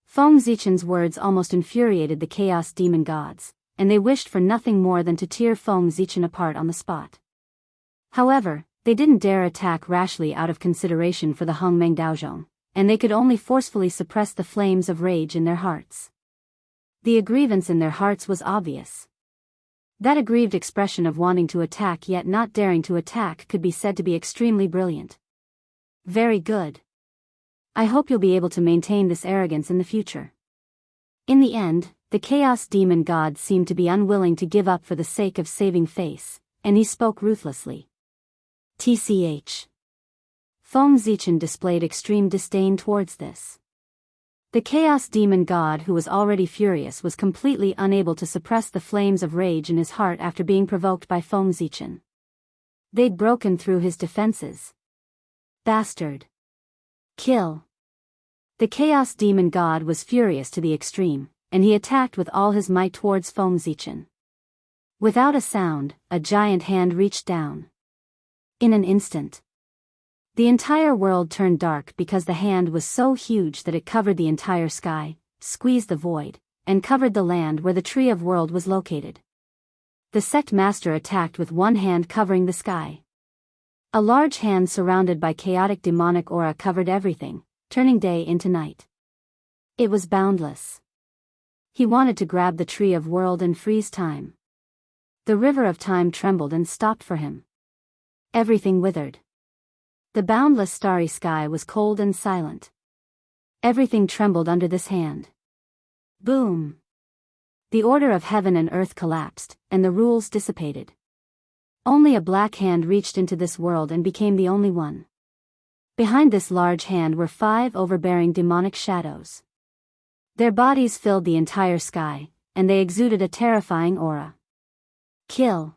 Feng Zichen's words almost infuriated the Chaos Demon Gods, and they wished for nothing more than to tear Feng Zichen apart on the spot. However, they didn't dare attack rashly out of consideration for the Hongmeng Daozhong, and they could only forcefully suppress the flames of rage in their hearts. The aggrievance in their hearts was obvious. That aggrieved expression of wanting to attack yet not daring to attack could be said to be extremely brilliant. Very good. I hope you'll be able to maintain this arrogance in the future. In the end, the Chaos Demon God seemed to be unwilling to give up for the sake of saving face, and he spoke ruthlessly. TCH. Feng Zichen displayed extreme disdain towards this. The Chaos Demon God, who was already furious, was completely unable to suppress the flames of rage in his heart after being provoked by Feng Zichen. They'd broken through his defenses. Bastard. Kill. The Chaos Demon God was furious to the extreme, and he attacked with all his might towards Feng Zichen. Without a sound, a giant hand reached down. In an instant, the entire world turned dark because the hand was so huge that it covered the entire sky, squeezed the void, and covered the land where the Tree of World was located. The sect master attacked with one hand covering the sky. A large hand surrounded by chaotic demonic aura covered everything, turning day into night. It was boundless. He wanted to grab the Tree of World and freeze time. The river of time trembled and stopped for him. Everything withered. The boundless starry sky was cold and silent. Everything trembled under this hand. Boom! The order of heaven and earth collapsed, and the rules dissipated. Only a black hand reached into this world and became the only one. Behind this large hand were 5 overbearing demonic shadows. Their bodies filled the entire sky, and they exuded a terrifying aura. Kill!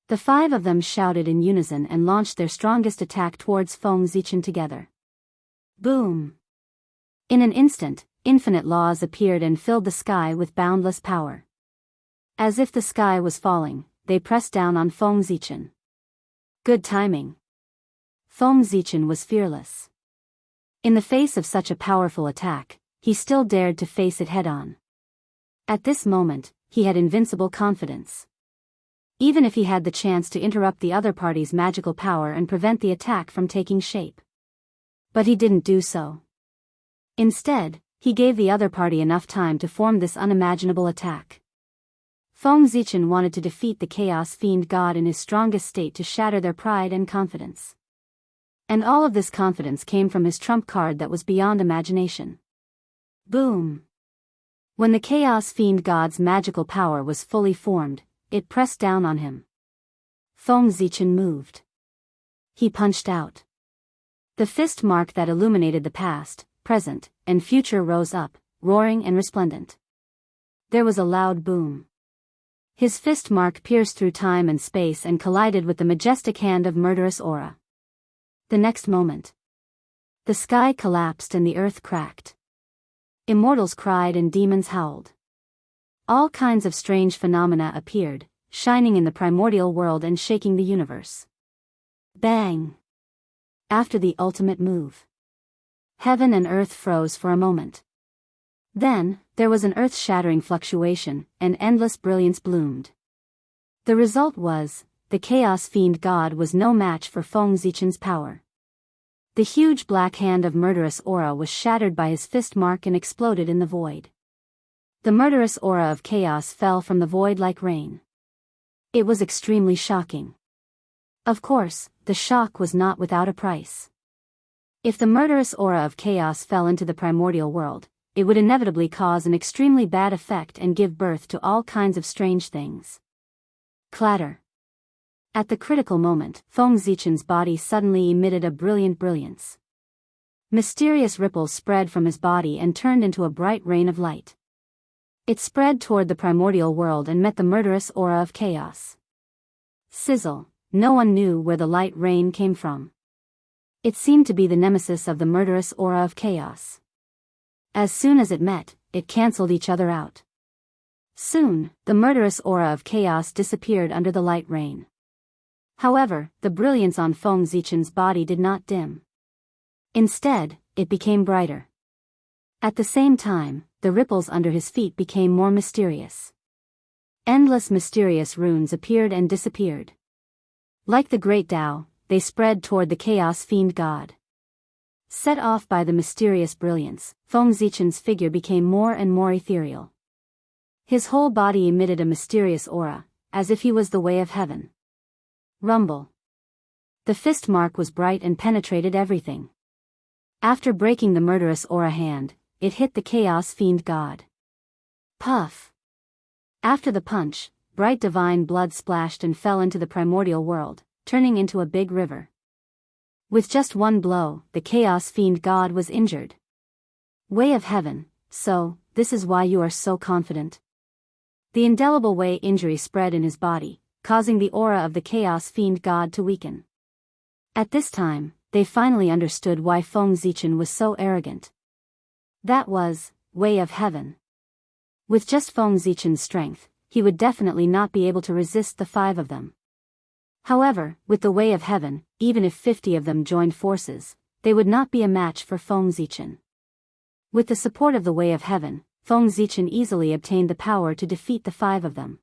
The 5 of them shouted in unison and launched their strongest attack towards Feng Zichen together. Boom! In an instant, infinite laws appeared and filled the sky with boundless power. As if the sky was falling, they pressed down on Feng Zichen. Good timing. Feng Zichen was fearless. In the face of such a powerful attack, he still dared to face it head-on. At this moment, he had invincible confidence. Even if he had the chance to interrupt the other party's magical power and prevent the attack from taking shape. But he didn't do so. Instead, he gave the other party enough time to form this unimaginable attack. Feng Zichen wanted to defeat the Chaos Fiend God in his strongest state to shatter their pride and confidence. And all of this confidence came from his trump card that was beyond imagination. Boom! When the Chaos Fiend God's magical power was fully formed, it pressed down on him. Feng Zichen moved. He punched out. The fist mark that illuminated the past, present, and future rose up, roaring and resplendent. There was a loud boom. His fist mark pierced through time and space and collided with the majestic hand of murderous aura. The next moment, the sky collapsed and the earth cracked. Immortals cried and demons howled. All kinds of strange phenomena appeared, shining in the primordial world and shaking the universe. Bang! After the ultimate move, heaven and earth froze for a moment. Then, there was an earth-shattering fluctuation, and endless brilliance bloomed. The result was, the Chaos Fiend God was no match for Feng Zichen's power. The huge black hand of murderous aura was shattered by his fist mark and exploded in the void. The murderous aura of chaos fell from the void like rain. It was extremely shocking. Of course, the shock was not without a price. If the murderous aura of chaos fell into the primordial world, it would inevitably cause an extremely bad effect and give birth to all kinds of strange things. Clatter. At the critical moment, Feng Zichen's body suddenly emitted a brilliant brilliance. Mysterious ripples spread from his body and turned into a bright rain of light. It spread toward the primordial world and met the murderous aura of chaos. Sizzle, no one knew where the light rain came from. It seemed to be the nemesis of the murderous aura of chaos. As soon as it met, it cancelled each other out. Soon, the murderous aura of chaos disappeared under the light rain. However, the brilliance on Feng Zichen's body did not dim. Instead, it became brighter. At the same time, the ripples under his feet became more mysterious. Endless mysterious runes appeared and disappeared. Like the great Tao, they spread toward the chaos fiend god. Set off by the mysterious brilliance, Feng Zichen's figure became more and more ethereal. His whole body emitted a mysterious aura, as if he was the way of heaven. Rumble. The fist mark was bright and penetrated everything. After breaking the murderous aura hand, it hit the chaos fiend god. Puff. After the punch, bright divine blood splashed and fell into the primordial world, turning into a big river. With just one blow, the chaos fiend god was injured. Way of heaven, so, this is why you are so confident. The indelible way injury spread in his body, causing the aura of the chaos fiend god to weaken. At this time, they finally understood why Feng Zichen was so arrogant. That was, way of heaven. With just Feng Zichen's strength, he would definitely not be able to resist the 5 of them. However, with the way of heaven, even if 50 of them joined forces, they would not be a match for Feng Zichen. With the support of the way of heaven, Feng Zichen easily obtained the power to defeat the 5 of them.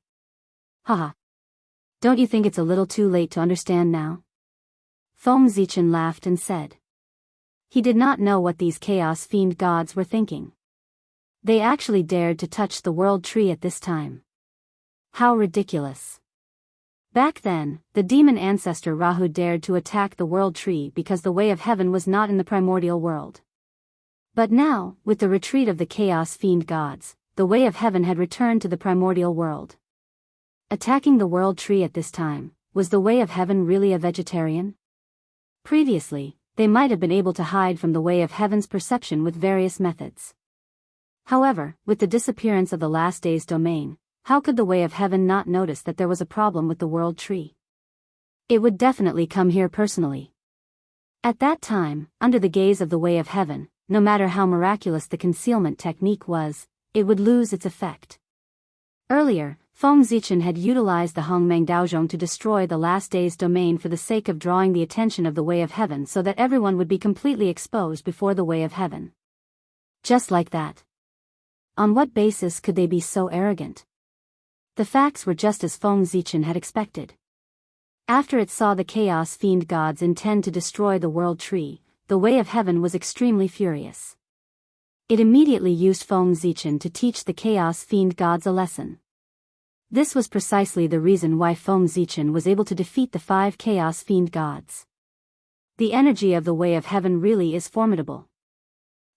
Haha. Don't you think it's a little too late to understand now? Feng Zichen laughed and said. He did not know what these chaos fiend gods were thinking. They actually dared to touch the world tree at this time. How ridiculous. Back then, the demon ancestor Rahu dared to attack the world tree because the way of heaven was not in the primordial world. But now, with the retreat of the chaos fiend gods, the way of heaven had returned to the primordial world. Attacking the world tree at this time, was the way of heaven really a vegetarian? Previously, they might have been able to hide from the way of heaven's perception with various methods. However, with the disappearance of the last day's domain, how could the way of heaven not notice that there was a problem with the world tree? It would definitely come here personally. At that time, under the gaze of the way of heaven, no matter how miraculous the concealment technique was, it would lose its effect. Earlier, Feng Zichen had utilized the Hongmeng Daozhong to destroy the last day's domain for the sake of drawing the attention of the way of heaven so that everyone would be completely exposed before the way of heaven. Just like that. On what basis could they be so arrogant? The facts were just as Feng Zichen had expected. After it saw the chaos fiend gods intend to destroy the world tree, the way of heaven was extremely furious. It immediately used Feng Zichen to teach the chaos fiend gods a lesson. This was precisely the reason why Feng Zichen was able to defeat the 5 chaos fiend gods. The energy of the way of heaven really is formidable.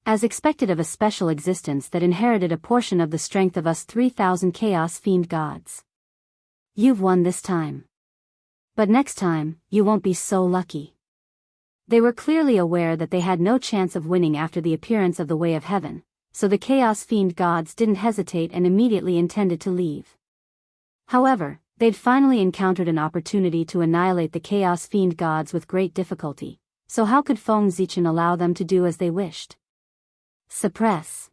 As expected of a special existence that inherited a portion of the strength of us 3,000 chaos fiend gods. You've won this time. But next time, you won't be so lucky. They were clearly aware that they had no chance of winning after the appearance of the way of heaven, so the chaos fiend gods didn't hesitate and immediately intended to leave. However, they'd finally encountered an opportunity to annihilate the chaos fiend gods with great difficulty, so how could Feng Zichen allow them to do as they wished? Suppress.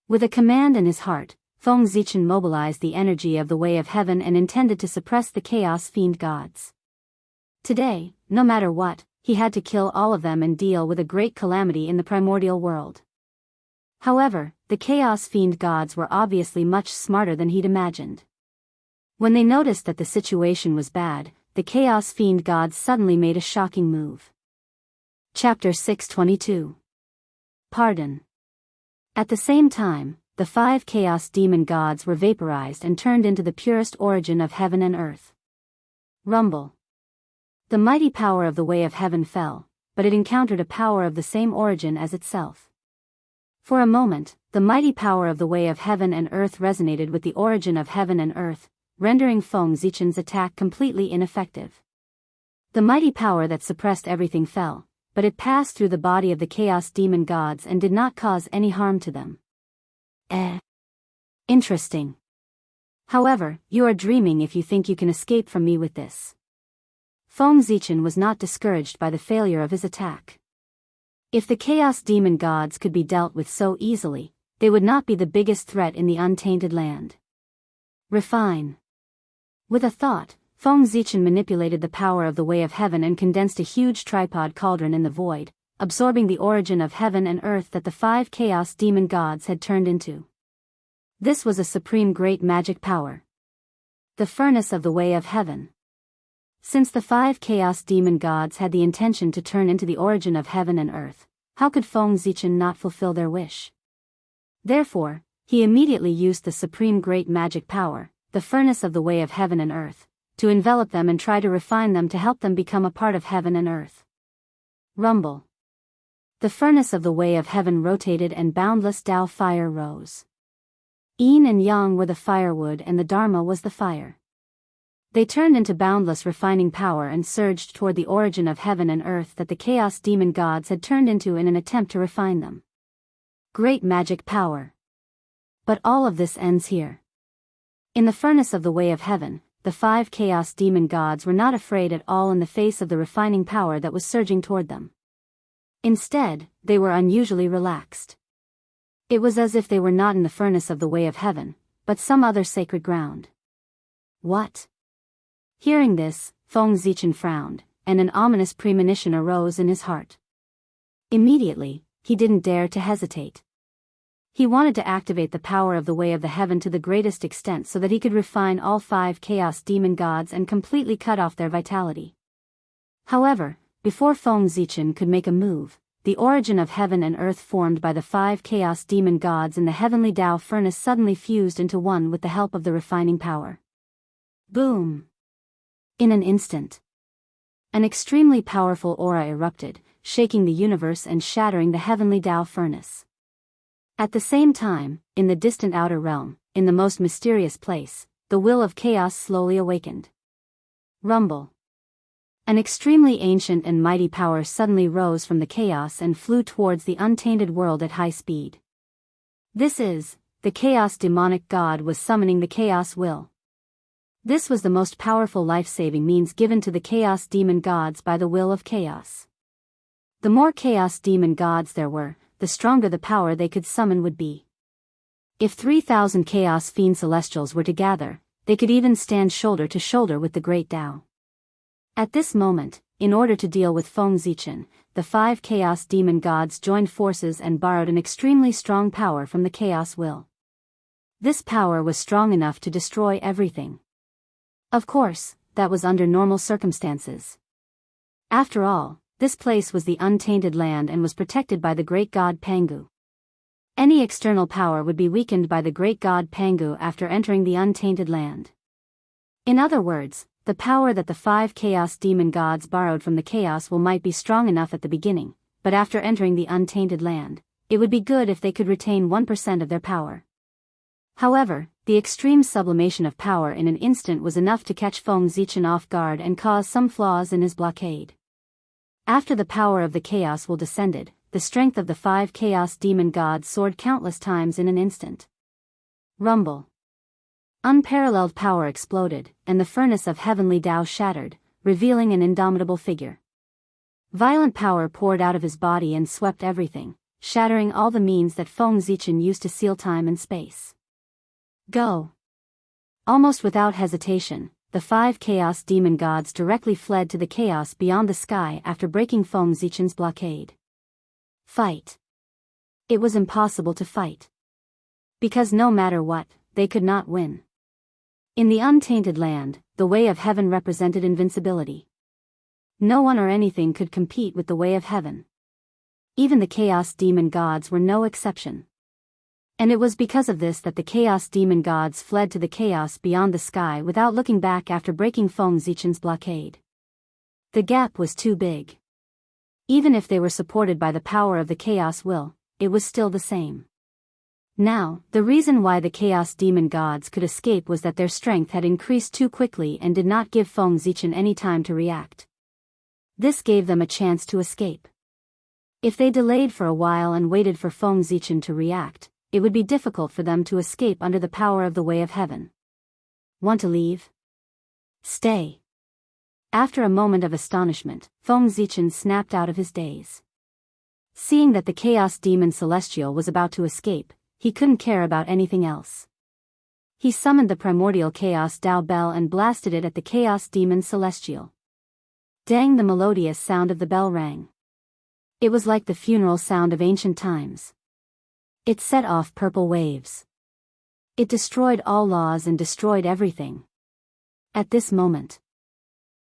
With a command in his heart, Feng Zichen mobilized the energy of the way of heaven and intended to suppress the chaos fiend gods. Today, no matter what, he had to kill all of them and deal with a great calamity in the primordial world. However, the chaos fiend gods were obviously much smarter than he'd imagined. When they noticed that the situation was bad, the chaos fiend gods suddenly made a shocking move. Chapter 622. Pardon. At the same time, the 5 chaos demon gods were vaporized and turned into the purest origin of heaven and earth. Rumble. The mighty power of the way of heaven fell, but it encountered a power of the same origin as itself. For a moment, the mighty power of the way of heaven and earth resonated with the origin of heaven and earth, rendering Feng Zichen's attack completely ineffective. The mighty power that suppressed everything fell, but it passed through the body of the chaos demon gods and did not cause any harm to them. Interesting. However, you are dreaming if you think you can escape from me with this. Feng Zichen was not discouraged by the failure of his attack. If the Chaos Demon gods could be dealt with so easily, they would not be the biggest threat in the untainted land. Refine. With a thought, Feng Zichen manipulated the power of the Way of Heaven and condensed a huge tripod cauldron in the void, absorbing the origin of heaven and earth that the 5 Chaos Demon gods had turned into. This was a supreme great magic power. The furnace of the Way of Heaven. Since the 5 Chaos Demon gods had the intention to turn into the origin of heaven and earth, how could Feng Zichen not fulfill their wish? Therefore, he immediately used the supreme great magic power, the furnace of the Way of Heaven and earth, to envelop them and try to refine them to help them become a part of heaven and earth. Rumble. The furnace of the Way of Heaven rotated and boundless Tao fire rose. Yin and Yang were the firewood and the Dharma was the fire. They turned into boundless refining power and surged toward the origin of heaven and earth that the Chaos Demon gods had turned into in an attempt to refine them. Great magic power. But all of this ends here. In the furnace of the Way of Heaven, the 5 Chaos Demon gods were not afraid at all in the face of the refining power that was surging toward them. Instead, they were unusually relaxed. It was as if they were not in the furnace of the Way of Heaven, but some other sacred ground. What? Hearing this, Feng Zichen frowned, and an ominous premonition arose in his heart. Immediately, he didn't dare to hesitate. He wanted to activate the power of the Way of the Heaven to the greatest extent so that he could refine all 5 Chaos Demon gods and completely cut off their vitality. However, before Feng Zichen could make a move, the origin of heaven and earth formed by the 5 Chaos Demon gods in the heavenly Tao furnace suddenly fused into one with the help of the refining power. Boom! In an instant, an extremely powerful aura erupted, shaking the universe and shattering the heavenly Tao furnace. At the same time, in the distant outer realm, in the most mysterious place, the will of chaos slowly awakened. Rumble. An extremely ancient and mighty power suddenly rose from the chaos and flew towards the untainted world at high speed. This is, the chaos demonic god was summoning the chaos will. This was the most powerful life-saving means given to the chaos demon gods by the will of chaos. The more chaos demon gods there were, the stronger the power they could summon would be. If 3,000 chaos fiend celestials were to gather, they could even stand shoulder to shoulder with the great Tao. At this moment, in order to deal with Feng Zichen, the 5 chaos demon gods joined forces and borrowed an extremely strong power from the chaos will. This power was strong enough to destroy everything. Of course, that was under normal circumstances. After all, this place was the untainted land and was protected by the great god Pangu. Any external power would be weakened by the great god Pangu after entering the untainted land. In other words, the power that the 5 chaos demon gods borrowed from the chaos will might be strong enough at the beginning, but after entering the untainted land, it would be good if they could retain 1% of their power. However, the extreme sublimation of power in an instant was enough to catch Feng Zichen off guard and cause some flaws in his blockade. After the power of the chaos will descended, the strength of the 5 chaos demon gods soared countless times in an instant. Rumble. Unparalleled power exploded, and the furnace of heavenly Tao shattered, revealing an indomitable figure. Violent power poured out of his body and swept everything, shattering all the means that Feng Zichen used to seal time and space. Go! Almost without hesitation, the 5 chaos demon gods directly fled to the chaos beyond the sky after breaking Feng Zichen's blockade. Fight. It was impossible to fight. Because no matter what, they could not win. In the untainted land, the Way of Heaven represented invincibility. No one or anything could compete with the Way of Heaven. Even the chaos demon gods were no exception. And it was because of this that the chaos demon gods fled to the chaos beyond the sky without looking back after breaking Feng Zichen's blockade. The gap was too big. Even if they were supported by the power of the chaos will, it was still the same. Now, the reason why the chaos demon gods could escape was that their strength had increased too quickly and did not give Feng Zichen any time to react. This gave them a chance to escape. If they delayed for a while and waited for Feng Zichen to react, it would be difficult for them to escape under the power of the Way of Heaven. Want to leave? Stay. After a moment of astonishment, Feng Zichen snapped out of his daze. Seeing that the Chaos Demon Celestial was about to escape, he couldn't care about anything else. He summoned the primordial Chaos Dao Bell and blasted it at the Chaos Demon Celestial. Dang, the melodious sound of the bell rang. It was like the funeral sound of ancient times. It set off purple waves. It destroyed all laws and destroyed everything. At this moment,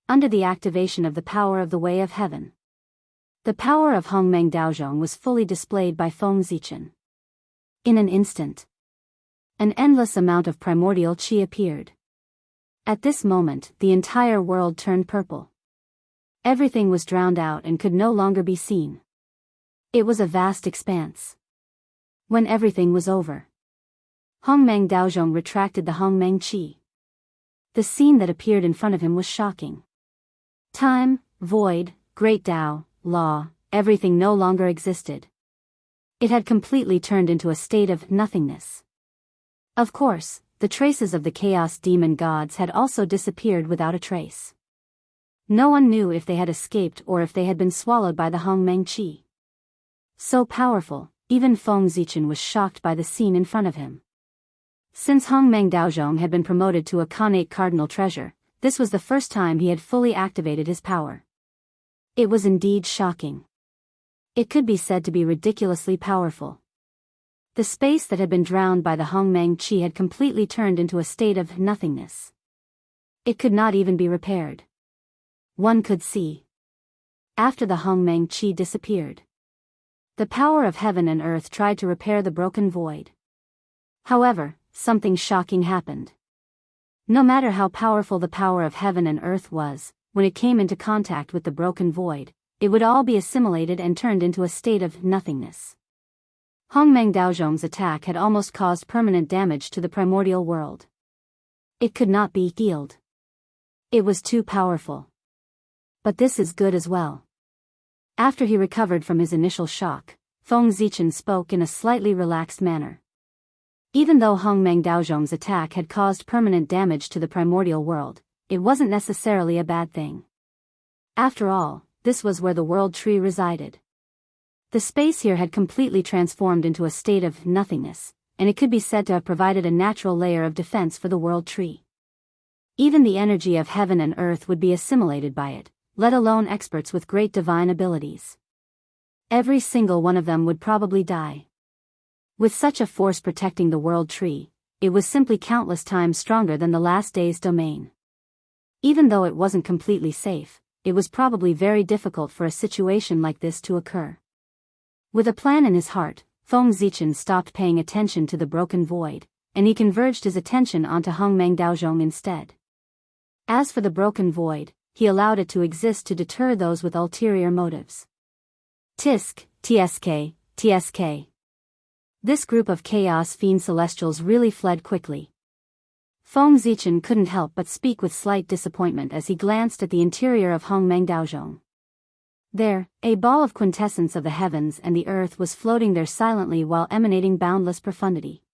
under the activation of the power of the Way of Heaven, the power of Hongmeng Daozhong was fully displayed by Feng Zichen. In an instant, an endless amount of primordial qi appeared. At this moment, the entire world turned purple. Everything was drowned out and could no longer be seen. It was a vast expanse. When everything was over, Hongmeng Daozhong retracted the Hongmeng qi. The scene that appeared in front of him was shocking. Time, void, great Tao, law, everything no longer existed. It had completely turned into a state of nothingness. Of course, the traces of the chaos demon gods had also disappeared without a trace. No one knew if they had escaped or if they had been swallowed by the Hongmeng qi. So powerful, even Feng Zichen was shocked by the scene in front of him. Since Hongmeng Daozhong had been promoted to a Khanate Cardinal Treasure, this was the first time he had fully activated his power. It was indeed shocking. It could be said to be ridiculously powerful. The space that had been drowned by the Hongmeng qi had completely turned into a state of nothingness. It could not even be repaired. One could see. After the Hongmeng qi disappeared, the power of heaven and earth tried to repair the broken void. However, something shocking happened. No matter how powerful the power of heaven and earth was, when it came into contact with the broken void, it would all be assimilated and turned into a state of nothingness. Hongmeng Daozhong's attack had almost caused permanent damage to the primordial world. It could not be healed. It was too powerful. But this is good as well. After he recovered from his initial shock, Feng Zichen spoke in a slightly relaxed manner. Even though Hongmeng Daozhong's attack had caused permanent damage to the primordial world, it wasn't necessarily a bad thing. After all, this was where the world tree resided. The space here had completely transformed into a state of nothingness, and it could be said to have provided a natural layer of defense for the world tree. Even the energy of heaven and earth would be assimilated by it, let alone experts with great divine abilities. Every single one of them would probably die. With such a force protecting the world tree, it was simply countless times stronger than the last day's domain. Even though it wasn't completely safe, it was probably very difficult for a situation like this to occur. With a plan in his heart, Feng Zichen stopped paying attention to the broken void, and he converged his attention onto Hongmeng Daozhong instead. As for the broken void, he allowed it to exist to deter those with ulterior motives. Tisk, TSK, TSK. This group of Chaos Fiend Celestials really fled quickly. Feng Zichen couldn't help but speak with slight disappointment as he glanced at the interior of Hongmeng Daozhong. There, a ball of quintessence of the heavens and the earth was floating there silently while emanating boundless profundity.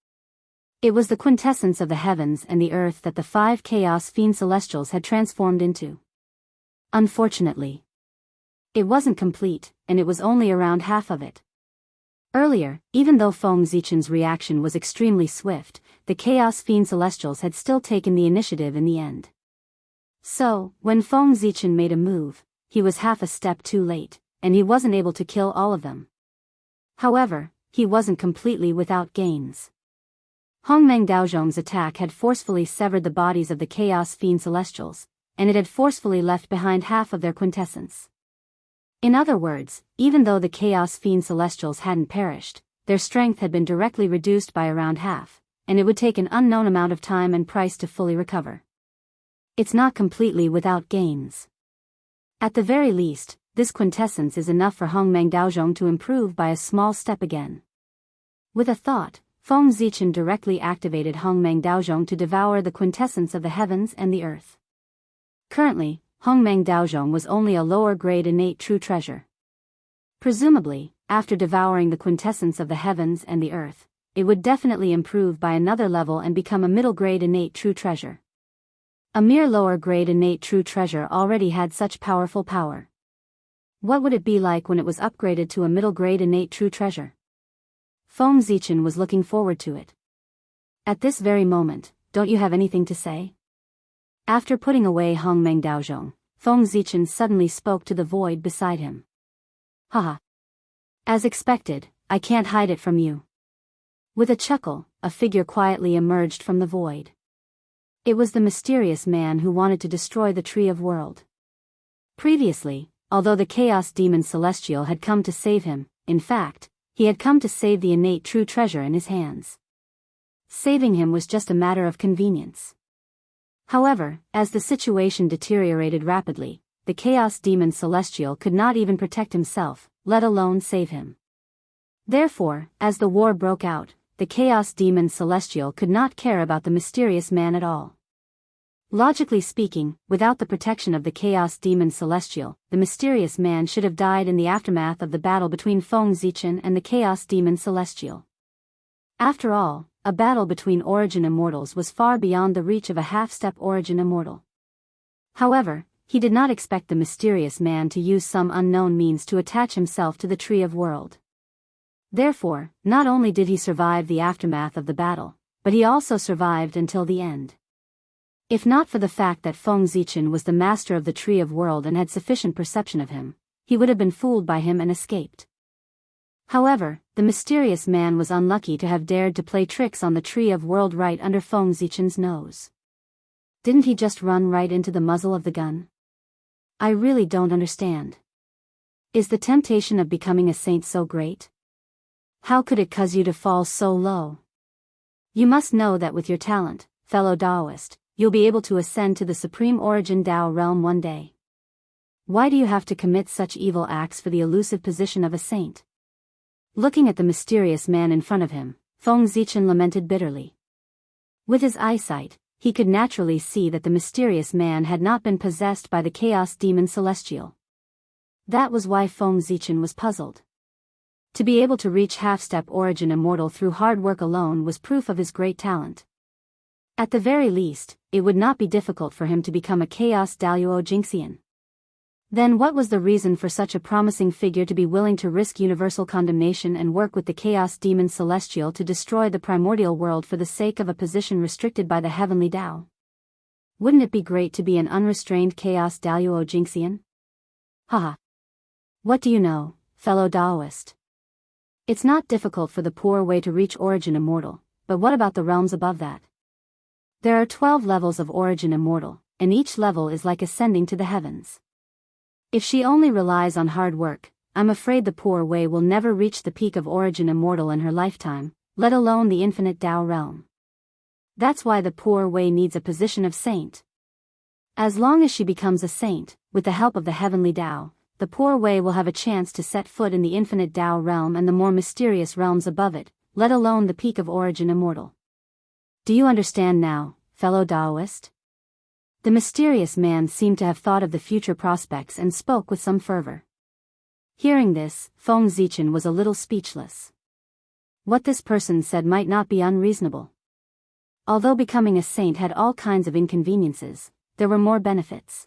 It was the quintessence of the heavens and the earth that the 5 Chaos Fiend Celestials had transformed into. Unfortunately, it wasn't complete, and it was only around half of it. Earlier, even though Feng Zichen's reaction was extremely swift, the Chaos Fiend Celestials had still taken the initiative in the end. So, when Feng Zichen made a move, he was half a step too late, and he wasn't able to kill all of them. However, he wasn't completely without gains. Hongmeng Daozhong's attack had forcefully severed the bodies of the Chaos Fiend Celestials, and it had forcefully left behind half of their quintessence. In other words, even though the Chaos Fiend Celestials hadn't perished, their strength had been directly reduced by around half, and it would take an unknown amount of time and price to fully recover. It's not completely without gains. At the very least, this quintessence is enough for Hongmeng Daozhong to improve by a small step again. With a thought, Feng Zichen directly activated Hongmeng Daozhong to devour the quintessence of the heavens and the earth. Currently, Hongmeng Daozhong was only a lower-grade innate true treasure. Presumably, after devouring the quintessence of the heavens and the earth, it would definitely improve by another level and become a middle-grade innate true treasure. A mere lower-grade innate true treasure already had such powerful power. What would it be like when it was upgraded to a middle-grade innate true treasure? Feng Zichen was looking forward to it. At this very moment, don't you have anything to say? After putting away Hongmeng Daozhong, Feng Zichen suddenly spoke to the void beside him. Haha. As expected, I can't hide it from you. With a chuckle, a figure quietly emerged from the void. It was the mysterious man who wanted to destroy the Tree of World. Previously, although the Chaos Demon Celestial had come to save him, in fact, he had come to save the innate true treasure in his hands. Saving him was just a matter of convenience. However, as the situation deteriorated rapidly, the Chaos Demon Celestial could not even protect himself, let alone save him. Therefore, as the war broke out, the Chaos Demon Celestial could not care about the mysterious man at all. Logically speaking, without the protection of the Chaos Demon Celestial, the mysterious man should have died in the aftermath of the battle between Feng Zichen and the Chaos Demon Celestial. After all, a battle between Origin Immortals was far beyond the reach of a half-step Origin Immortal. However, he did not expect the mysterious man to use some unknown means to attach himself to the Tree of World. Therefore, not only did he survive the aftermath of the battle, but he also survived until the end. If not for the fact that Feng Zichen was the master of the Tree of World and had sufficient perception of him, he would have been fooled by him and escaped. However, the mysterious man was unlucky to have dared to play tricks on the Tree of World right under Feng Zichen's nose. Didn't he just run right into the muzzle of the gun? I really don't understand. Is the temptation of becoming a saint so great? How could it cause you to fall so low? You must know that with your talent, fellow Taoist, you'll be able to ascend to the Supreme Origin Tao realm one day. Why do you have to commit such evil acts for the elusive position of a saint? Looking at the mysterious man in front of him, Feng Zichen lamented bitterly. With his eyesight, he could naturally see that the mysterious man had not been possessed by the Chaos Demon Celestial. That was why Feng Zichen was puzzled. To be able to reach half-step Origin Immortal through hard work alone was proof of his great talent. At the very least, it would not be difficult for him to become a Chaos Daluo Jinxian. Then what was the reason for such a promising figure to be willing to risk universal condemnation and work with the Chaos Demon Celestial to destroy the primordial world for the sake of a position restricted by the heavenly Tao? Wouldn't it be great to be an unrestrained Chaos Daluo Jinxian? Haha. What do you know, fellow Taoist? It's not difficult for the poor way to reach Origin Immortal, but what about the realms above that? There are 12 levels of Origin Immortal, and each level is like ascending to the heavens. If she only relies on hard work, I'm afraid the poor way will never reach the peak of Origin Immortal in her lifetime, let alone the infinite Tao realm. That's why the poor way needs a position of saint. As long as she becomes a saint, with the help of the heavenly Tao, the poor way will have a chance to set foot in the infinite Tao realm and the more mysterious realms above it, let alone the peak of Origin Immortal. Do you understand now, fellow Taoist? The mysterious man seemed to have thought of the future prospects and spoke with some fervor. Hearing this, Feng Zichen was a little speechless. What this person said might not be unreasonable. Although becoming a saint had all kinds of inconveniences, there were more benefits.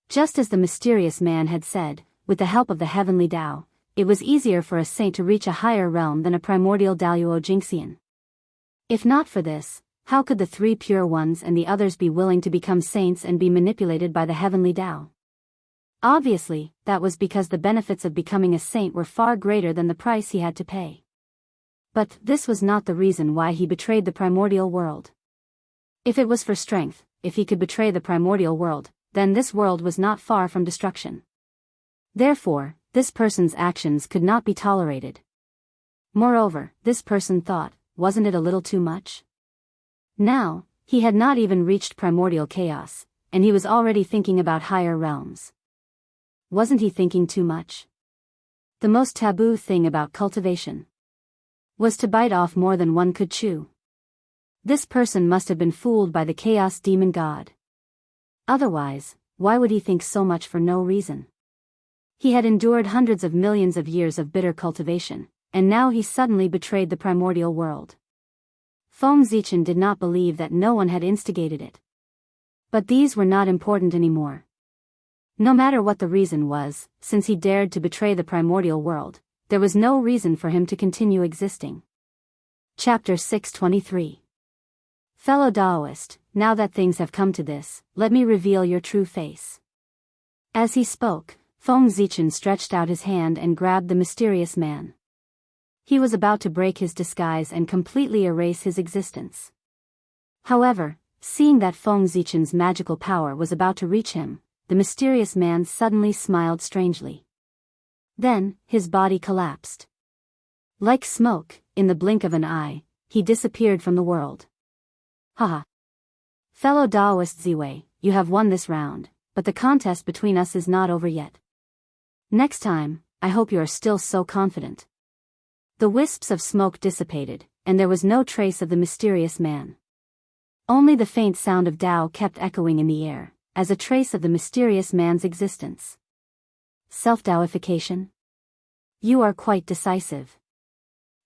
Just as the mysterious man had said, with the help of the heavenly Tao, it was easier for a saint to reach a higher realm than a primordial Daluo Jinxian. If not for this, how could the three pure ones and the others be willing to become saints and be manipulated by the heavenly Tao? Obviously, that was because the benefits of becoming a saint were far greater than the price he had to pay. But this was not the reason why he betrayed the primordial world. If it was for strength, if he could betray the primordial world, then this world was not far from destruction. Therefore, this person's actions could not be tolerated. Moreover, this person thought, wasn't it a little too much? Now, he had not even reached primordial chaos, and he was already thinking about higher realms. Wasn't he thinking too much? The most taboo thing about cultivation was to bite off more than one could chew. This person must have been fooled by the chaos demon god. Otherwise, why would he think so much for no reason? He had endured hundreds of millions of years of bitter cultivation, and now he suddenly betrayed the primordial world. Feng Zichen did not believe that no one had instigated it. But these were not important anymore. No matter what the reason was, since he dared to betray the primordial world, there was no reason for him to continue existing. Chapter 623. Fellow Taoist, now that things have come to this, let me reveal your true face. As he spoke, Feng Zichen stretched out his hand and grabbed the mysterious man. He was about to break his disguise and completely erase his existence. However, seeing that Feng Zichen's magical power was about to reach him, the mysterious man suddenly smiled strangely. Then, his body collapsed. Like smoke, in the blink of an eye, he disappeared from the world. Haha. Fellow Taoist Ziwei, you have won this round, but the contest between us is not over yet. Next time, I hope you are still so confident. The wisps of smoke dissipated, and there was no trace of the mysterious man. Only the faint sound of Tao kept echoing in the air, as a trace of the mysterious man's existence. Self-Taoification? You are quite decisive.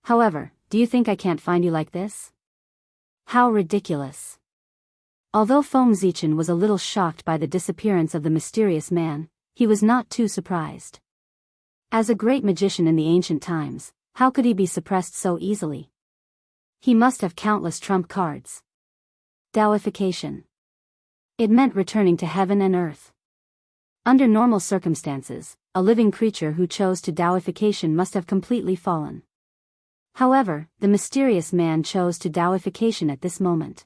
However, do you think I can't find you like this? How ridiculous. Although Feng Zichen was a little shocked by the disappearance of the mysterious man, he was not too surprised. As a great magician in the ancient times, how could he be suppressed so easily? He must have countless trump cards. Taoification. It meant returning to heaven and earth. Under normal circumstances, a living creature who chose to Taoification must have completely fallen. However, the mysterious man chose to Taoification at this moment.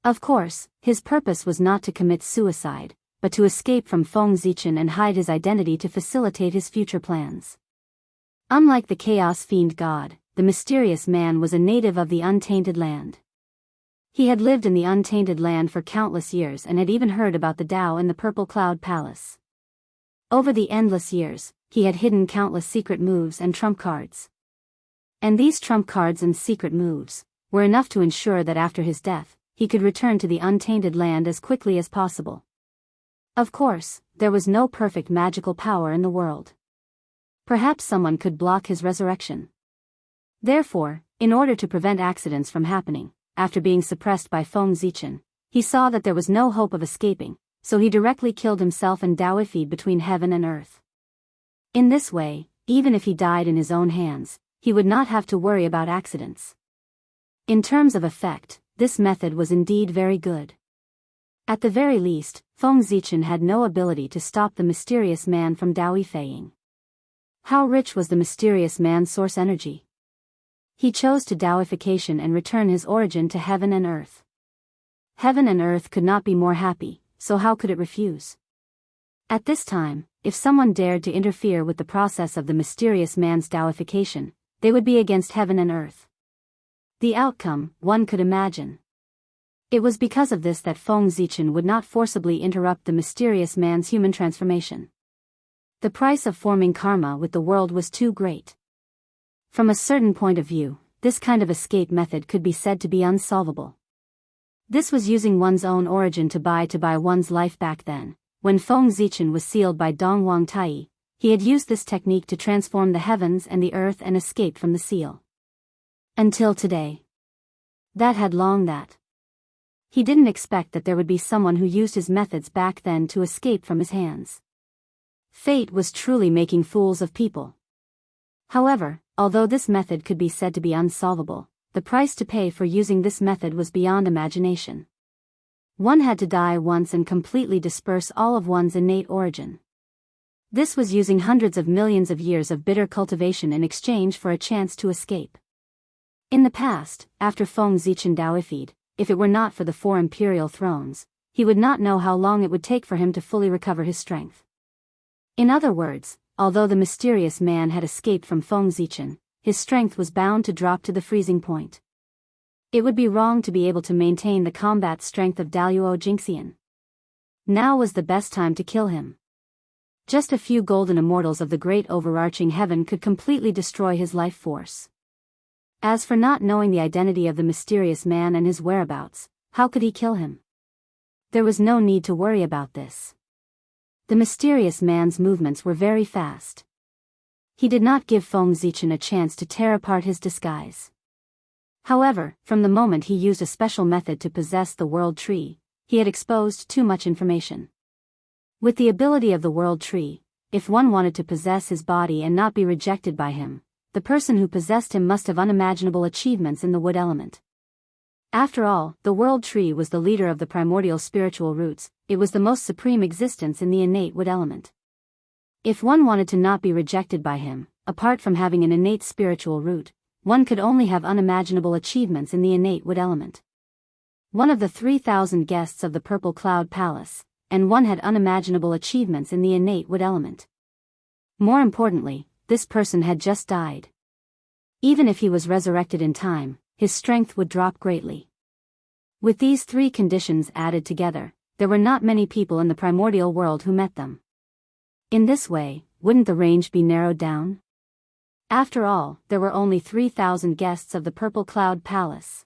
Of course, his purpose was not to commit suicide, but to escape from Feng Zichen and hide his identity to facilitate his future plans. Unlike the Chaos Fiend god, the mysterious man was a native of the Untainted Land. He had lived in the Untainted Land for countless years and had even heard about the Tao in the Purple Cloud Palace. Over the endless years, he had hidden countless secret moves and trump cards. And these trump cards and secret moves were enough to ensure that after his death, he could return to the Untainted Land as quickly as possible. Of course, there was no perfect magical power in the world. Perhaps someone could block his resurrection. Therefore, in order to prevent accidents from happening, after being suppressed by Feng Zichen, he saw that there was no hope of escaping, so he directly killed himself and Taoified between heaven and earth. In this way, even if he died in his own hands, he would not have to worry about accidents. In terms of effect, this method was indeed very good. At the very least, Feng Zichen had no ability to stop the mysterious man from Taoifying. How rich was the mysterious man's source energy? He chose to Taoification and return his origin to heaven and earth. Heaven and earth could not be more happy, so how could it refuse? At this time, if someone dared to interfere with the process of the mysterious man's Taoification, they would be against heaven and earth. The outcome, one could imagine. It was because of this that Feng Zichen would not forcibly interrupt the mysterious man's human transformation. The price of forming karma with the world was too great. From a certain point of view, this kind of escape method could be said to be unsolvable. This was using one's own origin to buy one's life back then. When Feng Zichen was sealed by Dongwang Tai, he had used this technique to transform the heavens and the earth and escape from the seal. Until today. That had long that. He didn't expect that there would be someone who used his methods back then to escape from his hands. Fate was truly making fools of people. However, although this method could be said to be unsolvable, the price to pay for using this method was beyond imagination. One had to die once and completely disperse all of one's innate origin. This was using hundreds of millions of years of bitter cultivation in exchange for a chance to escape. In the past, after Feng Zichen Taoified, if it were not for the 4 imperial thrones, he would not know how long it would take for him to fully recover his strength. In other words, although the mysterious man had escaped from Feng Zichen, his strength was bound to drop to the freezing point. It would be wrong to be able to maintain the combat strength of Daluo Jingxian. Now was the best time to kill him. Just a few golden immortals of the great overarching heaven could completely destroy his life force. As for not knowing the identity of the mysterious man and his whereabouts, how could he kill him? There was no need to worry about this. The mysterious man's movements were very fast. He did not give Feng Zichen a chance to tear apart his disguise. However, from the moment he used a special method to possess the world tree, he had exposed too much information. With the ability of the World Tree, if one wanted to possess his body and not be rejected by him, the person who possessed him must have unimaginable achievements in the wood element. After all, the World Tree was the leader of the primordial spiritual roots, it was the most supreme existence in the innate wood element. If one wanted to not be rejected by him, apart from having an innate spiritual root, one could only have unimaginable achievements in the innate wood element. One of the 3,000 guests of the Purple Cloud Palace, and one had unimaginable achievements in the innate wood element. More importantly, this person had just died. Even if he was resurrected in time, his strength would drop greatly. With these three conditions added together, there were not many people in the primordial world who met them. In this way, wouldn't the range be narrowed down? After all, there were only 3,000 guests of the Purple Cloud Palace.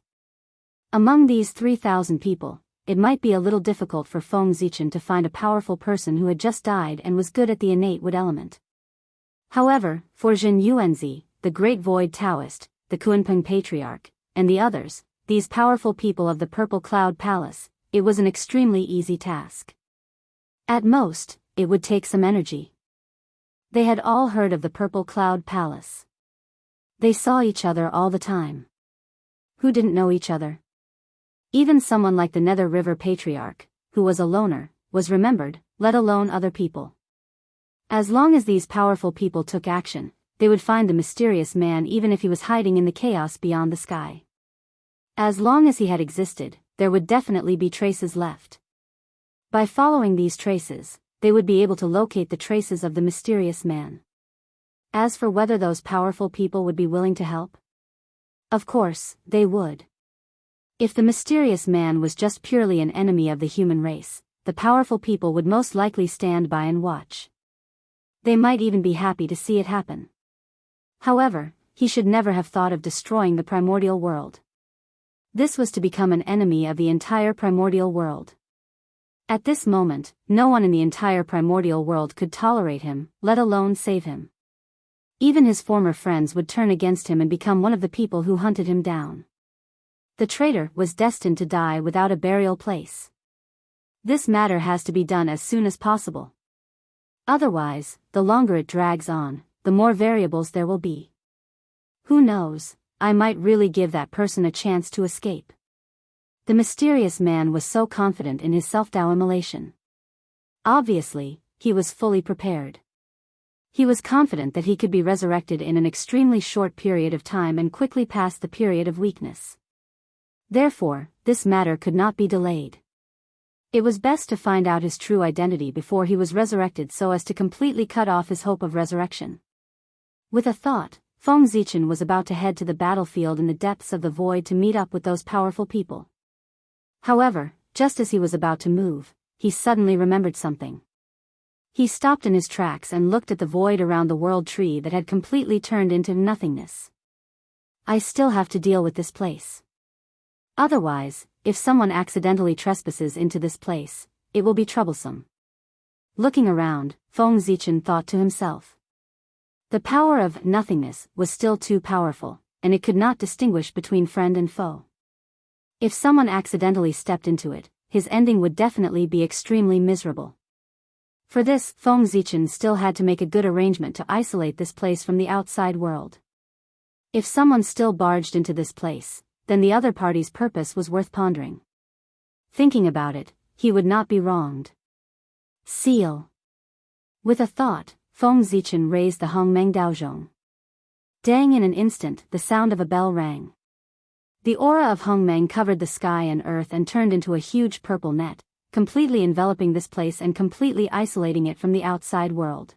Among these 3,000 people, it might be a little difficult for Feng Zichen to find a powerful person who had just died and was good at the innate wood element. However, for Jin Yuanzi, the great void Taoist, the Kunpeng Patriarch, and the others, these powerful people of the Purple Cloud Palace, it was an extremely easy task. At most, it would take some energy. They had all heard of the Purple Cloud Palace. They saw each other all the time. Who didn't know each other? Even someone like the Nether River Patriarch, who was a loner, was remembered, let alone other people. As long as these powerful people took action, they would find the mysterious man even if he was hiding in the chaos beyond the sky. As long as he had existed, there would definitely be traces left. By following these traces, they would be able to locate the traces of the mysterious man. As for whether those powerful people would be willing to help, of course, they would. If the mysterious man was just purely an enemy of the human race, the powerful people would most likely stand by and watch. They might even be happy to see it happen. However, he should never have thought of destroying the primordial world. This was to become an enemy of the entire primordial world. At this moment, no one in the entire primordial world could tolerate him, let alone save him. Even his former friends would turn against him and become one of the people who hunted him down. The traitor was destined to die without a burial place. This matter has to be done as soon as possible. Otherwise, the longer it drags on, the more variables there will be. Who knows, I might really give that person a chance to escape. The mysterious man was so confident in his self-immolation. Obviously, he was fully prepared. He was confident that he could be resurrected in an extremely short period of time and quickly pass the period of weakness. Therefore, this matter could not be delayed. It was best to find out his true identity before he was resurrected so as to completely cut off his hope of resurrection. With a thought, Feng Zichen was about to head to the battlefield in the depths of the void to meet up with those powerful people. However, just as he was about to move, he suddenly remembered something. He stopped in his tracks and looked at the void around the World Tree that had completely turned into nothingness. I still have to deal with this place. Otherwise, if someone accidentally trespasses into this place, it will be troublesome. Looking around, Feng Zichen thought to himself. The power of nothingness was still too powerful, and it could not distinguish between friend and foe. If someone accidentally stepped into it, his ending would definitely be extremely miserable. For this, Feng Zichen still had to make a good arrangement to isolate this place from the outside world. If someone still barged into this place, then the other party's purpose was worth pondering. Thinking about it, he would not be wronged. Seal. With a thought, Feng Zichen raised the Hongmeng Daozhong. Dang, in an instant, the sound of a bell rang. The aura of Hongmeng covered the sky and earth and turned into a huge purple net, completely enveloping this place and completely isolating it from the outside world.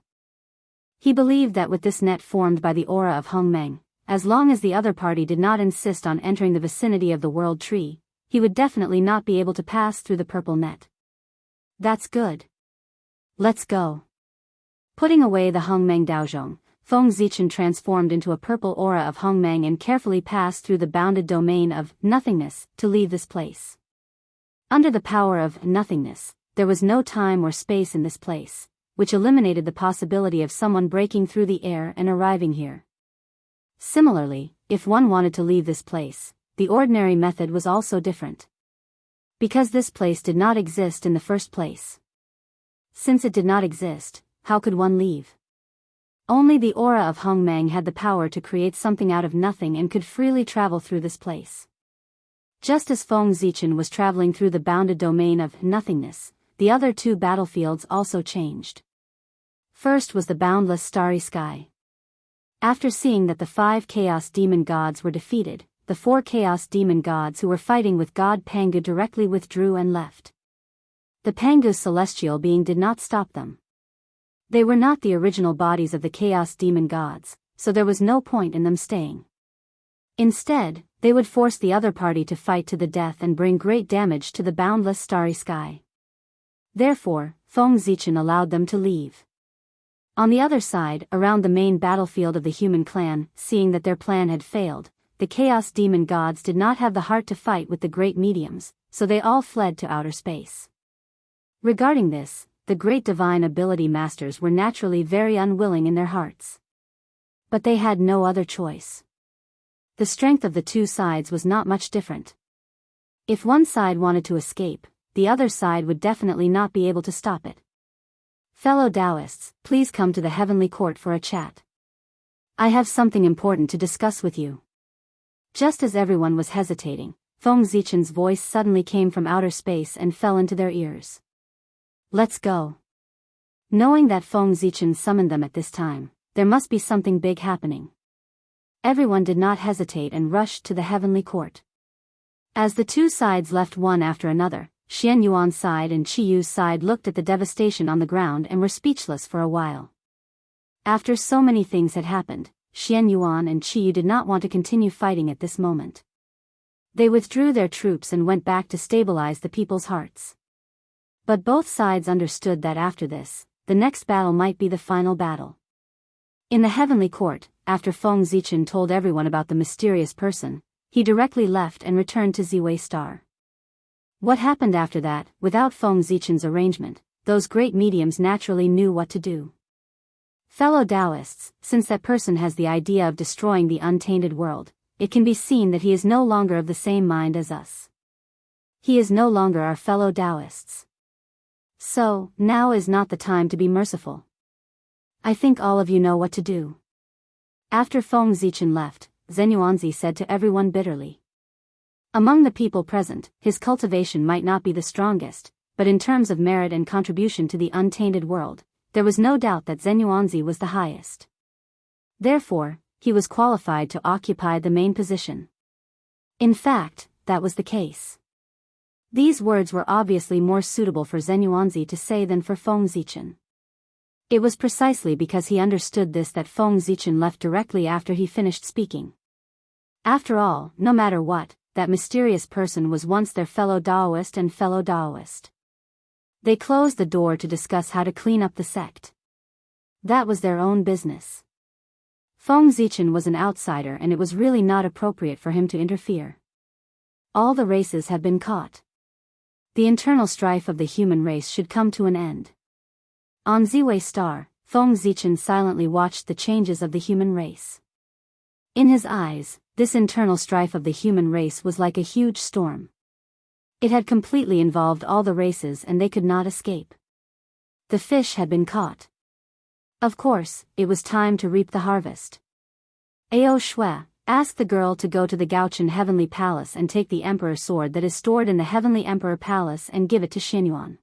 He believed that with this net formed by the aura of Hongmeng, as long as the other party did not insist on entering the vicinity of the World Tree, he would definitely not be able to pass through the purple net. That's good. Let's go. Putting away the Hongmeng Daozhong, Feng Zichen transformed into a purple aura of Hongmeng and carefully passed through the bounded domain of nothingness to leave this place. Under the power of nothingness, there was no time or space in this place, which eliminated the possibility of someone breaking through the air and arriving here. Similarly, if one wanted to leave this place, the ordinary method was also different. Because this place did not exist in the first place. Since it did not exist, how could one leave? Only the aura of Hung Meng had the power to create something out of nothing and could freely travel through this place. Just as Feng Zichen was traveling through the bounded domain of nothingness, the other two battlefields also changed. First was the boundless starry sky. After seeing that the 5 Chaos Demon Gods were defeated, the 4 Chaos Demon Gods who were fighting with God Pangu directly withdrew and left. The Pangu celestial being did not stop them. They were not the original bodies of the Chaos Demon Gods, so there was no point in them staying. Instead, they would force the other party to fight to the death and bring great damage to the boundless starry sky. Therefore, Feng Zichen allowed them to leave. On the other side, around the main battlefield of the human clan, seeing that their plan had failed, the Chaos Demon Gods did not have the heart to fight with the great mediums, so they all fled to outer space. Regarding this, the great divine ability masters were naturally very unwilling in their hearts. But they had no other choice. The strength of the two sides was not much different. If one side wanted to escape, the other side would definitely not be able to stop it. Fellow Taoists, please come to the heavenly court for a chat. I have something important to discuss with you. Just as everyone was hesitating, Feng Zichen's voice suddenly came from outer space and fell into their ears. Let's go. Knowing that Feng Zichen summoned them at this time, there must be something big happening. Everyone did not hesitate and rushed to the heavenly court. As the two sides left one after another, Xian Yuan's side and Qi Yu's side looked at the devastation on the ground and were speechless for a while. After so many things had happened, Xian Yuan and Qi Yu did not want to continue fighting at this moment. They withdrew their troops and went back to stabilize the people's hearts. But both sides understood that after this, the next battle might be the final battle. In the heavenly court, after Feng Zichen told everyone about the mysterious person, he directly left and returned to Ziwei Star. What happened after that, without Feng Zichen's arrangement, those great mediums naturally knew what to do. Fellow Taoists, since that person has the idea of destroying the untainted world, it can be seen that he is no longer of the same mind as us. He is no longer our fellow Taoists. So, now is not the time to be merciful. I think all of you know what to do. After Feng Zichen left, Zhen Yuanzi said to everyone bitterly. Among the people present, his cultivation might not be the strongest, but in terms of merit and contribution to the untainted world, there was no doubt that Zhen Yuanzi was the highest. Therefore, he was qualified to occupy the main position. In fact, that was the case. These words were obviously more suitable for Zhen Yuanzi to say than for Feng Zichen. It was precisely because he understood this that Feng Zichen left directly after he finished speaking. After all, no matter what, that mysterious person was once their fellow Taoist and fellow Taoist. They closed the door to discuss how to clean up the sect. That was their own business. Feng Zichen was an outsider and it was really not appropriate for him to interfere. All the races had been caught. The internal strife of the human race should come to an end. On Ziwei Star, Feng Zichen silently watched the changes of the human race. In his eyes, this internal strife of the human race was like a huge storm. It had completely involved all the races and they could not escape. The fish had been caught. Of course, it was time to reap the harvest. Ao Shui, ask the girl to go to the Gaochen Heavenly Palace and take the Emperor sword that is stored in the Heavenly Emperor Palace and give it to Xinyuan.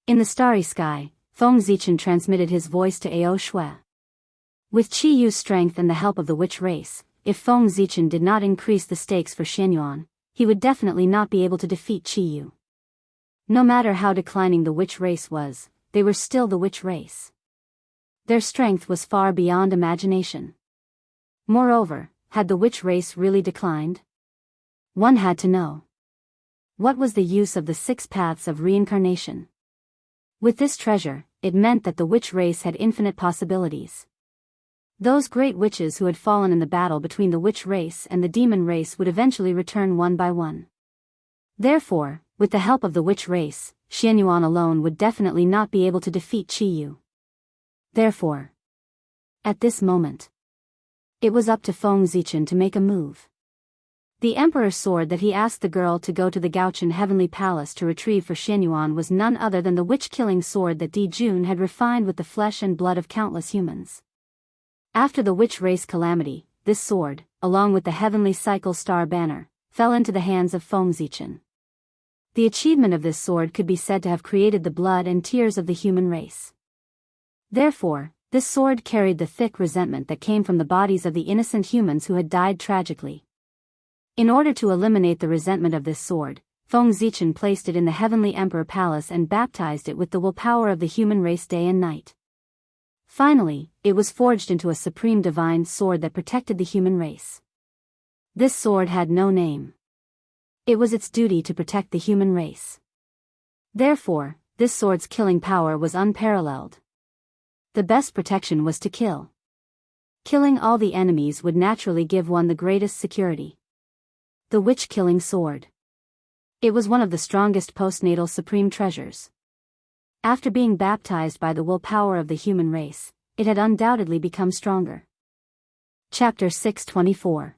In the starry sky, Feng Zichen transmitted his voice to Ao Shui. With Qi Yu's strength and the help of the witch race, if Feng Zichen did not increase the stakes for Xinyuan, he would definitely not be able to defeat Qi Yu. No matter how declining the witch race was, they were still the witch race. Their strength was far beyond imagination. Moreover, had the witch race really declined? One had to know. What was the use of the 6 paths of reincarnation? With this treasure, it meant that the witch race had infinite possibilities. Those great witches who had fallen in the battle between the witch race and the demon race would eventually return one by one. Therefore, with the help of the witch race, Xianyuan alone would definitely not be able to defeat Qi Yu. Therefore, at this moment, it was up to Feng Zichen to make a move. The emperor's sword that he asked the girl to go to the Gaochen Heavenly Palace to retrieve for Xianyuan was none other than the witch-killing sword that Di Jun had refined with the flesh and blood of countless humans. After the witch race calamity, this sword, along with the heavenly cycle star banner, fell into the hands of Feng Zichen. The achievement of this sword could be said to have created the blood and tears of the human race. Therefore, this sword carried the thick resentment that came from the bodies of the innocent humans who had died tragically. In order to eliminate the resentment of this sword, Feng Zichen placed it in the Heavenly Emperor Palace and baptized it with the willpower of the human race day and night. Finally, it was forged into a supreme divine sword that protected the human race. This sword had no name. It was its duty to protect the human race. Therefore, this sword's killing power was unparalleled. The best protection was to kill. Killing all the enemies would naturally give one the greatest security. The witch-killing sword. It was one of the strongest postnatal supreme treasures. After being baptized by the willpower of the human race, it had undoubtedly become stronger. Chapter 624.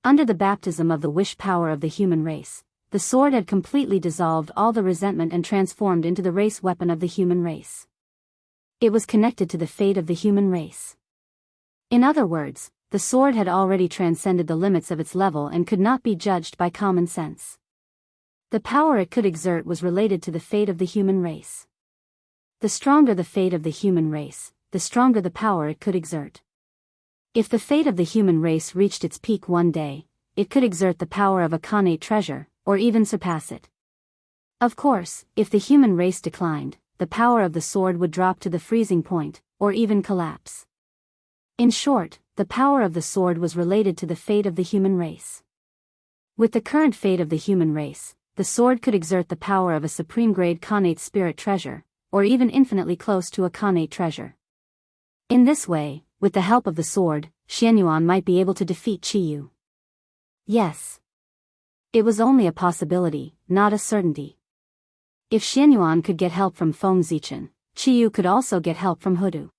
Under the baptism of the wish power of the human race, the sword had completely dissolved all the resentment and transformed into the race weapon of the human race. It was connected to the fate of the human race. In other words, the sword had already transcended the limits of its level and could not be judged by common sense. The power it could exert was related to the fate of the human race. The stronger the fate of the human race, the stronger the power it could exert. If the fate of the human race reached its peak one day, it could exert the power of a Khanate treasure, or even surpass it. Of course, if the human race declined, the power of the sword would drop to the freezing point, or even collapse. In short, the power of the sword was related to the fate of the human race. With the current fate of the human race, the sword could exert the power of a supreme-grade Khanate spirit treasure, or even infinitely close to a Khanate treasure. In this way, with the help of the sword, Xianyuan might be able to defeat Qiyu. Yes. It was only a possibility, not a certainty. If Xianyuan could get help from Feng Zichen, Qiyu could also get help from Hudu.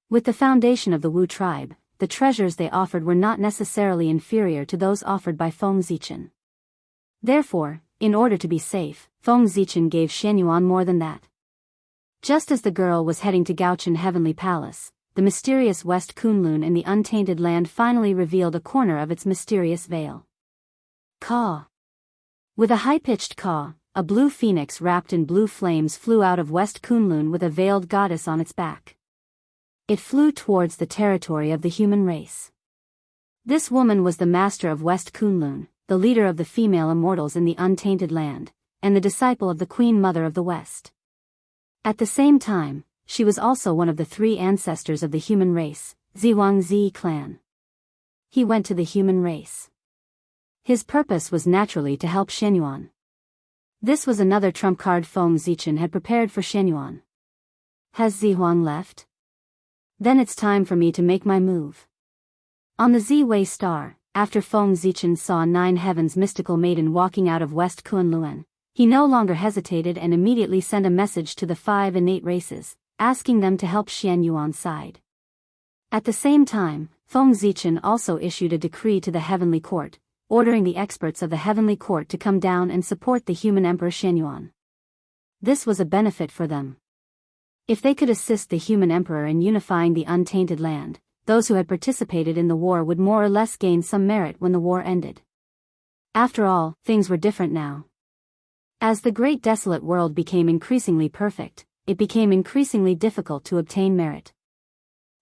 With the foundation of the Wu tribe, the treasures they offered were not necessarily inferior to those offered by Feng Zichen. Therefore, in order to be safe, Feng Zichen gave Xianyuan more than that. Just as the girl was heading to Gaochen Heavenly Palace, the mysterious West Kunlun in the untainted land finally revealed a corner of its mysterious veil. Caw. With a high-pitched caw, a blue phoenix wrapped in blue flames flew out of West Kunlun with a veiled goddess on its back. It flew towards the territory of the human race. This woman was the master of West Kunlun, the leader of the female immortals in the untainted land, and the disciple of the Queen Mother of the West. At the same time, she was also one of the three ancestors of the human race, Zhuangzi clan. He went to the human race. His purpose was naturally to help Xianyuan. This was another trump card Feng Zichen had prepared for Xianyuan. Has Zihuang left? Then it's time for me to make my move. On the Z-Way star, after Feng Zichen saw Nine Heaven's mystical maiden walking out of West Kunlun, he no longer hesitated and immediately sent a message to the 5 innate races, asking them to help Xianyuan's side. At the same time, Feng Zichen also issued a decree to the Heavenly Court, ordering the experts of the Heavenly Court to come down and support the human Emperor Xianyuan. This was a benefit for them. If they could assist the human emperor in unifying the untainted land, those who had participated in the war would more or less gain some merit when the war ended. After all, things were different now. As the great desolate world became increasingly perfect, it became increasingly difficult to obtain merit.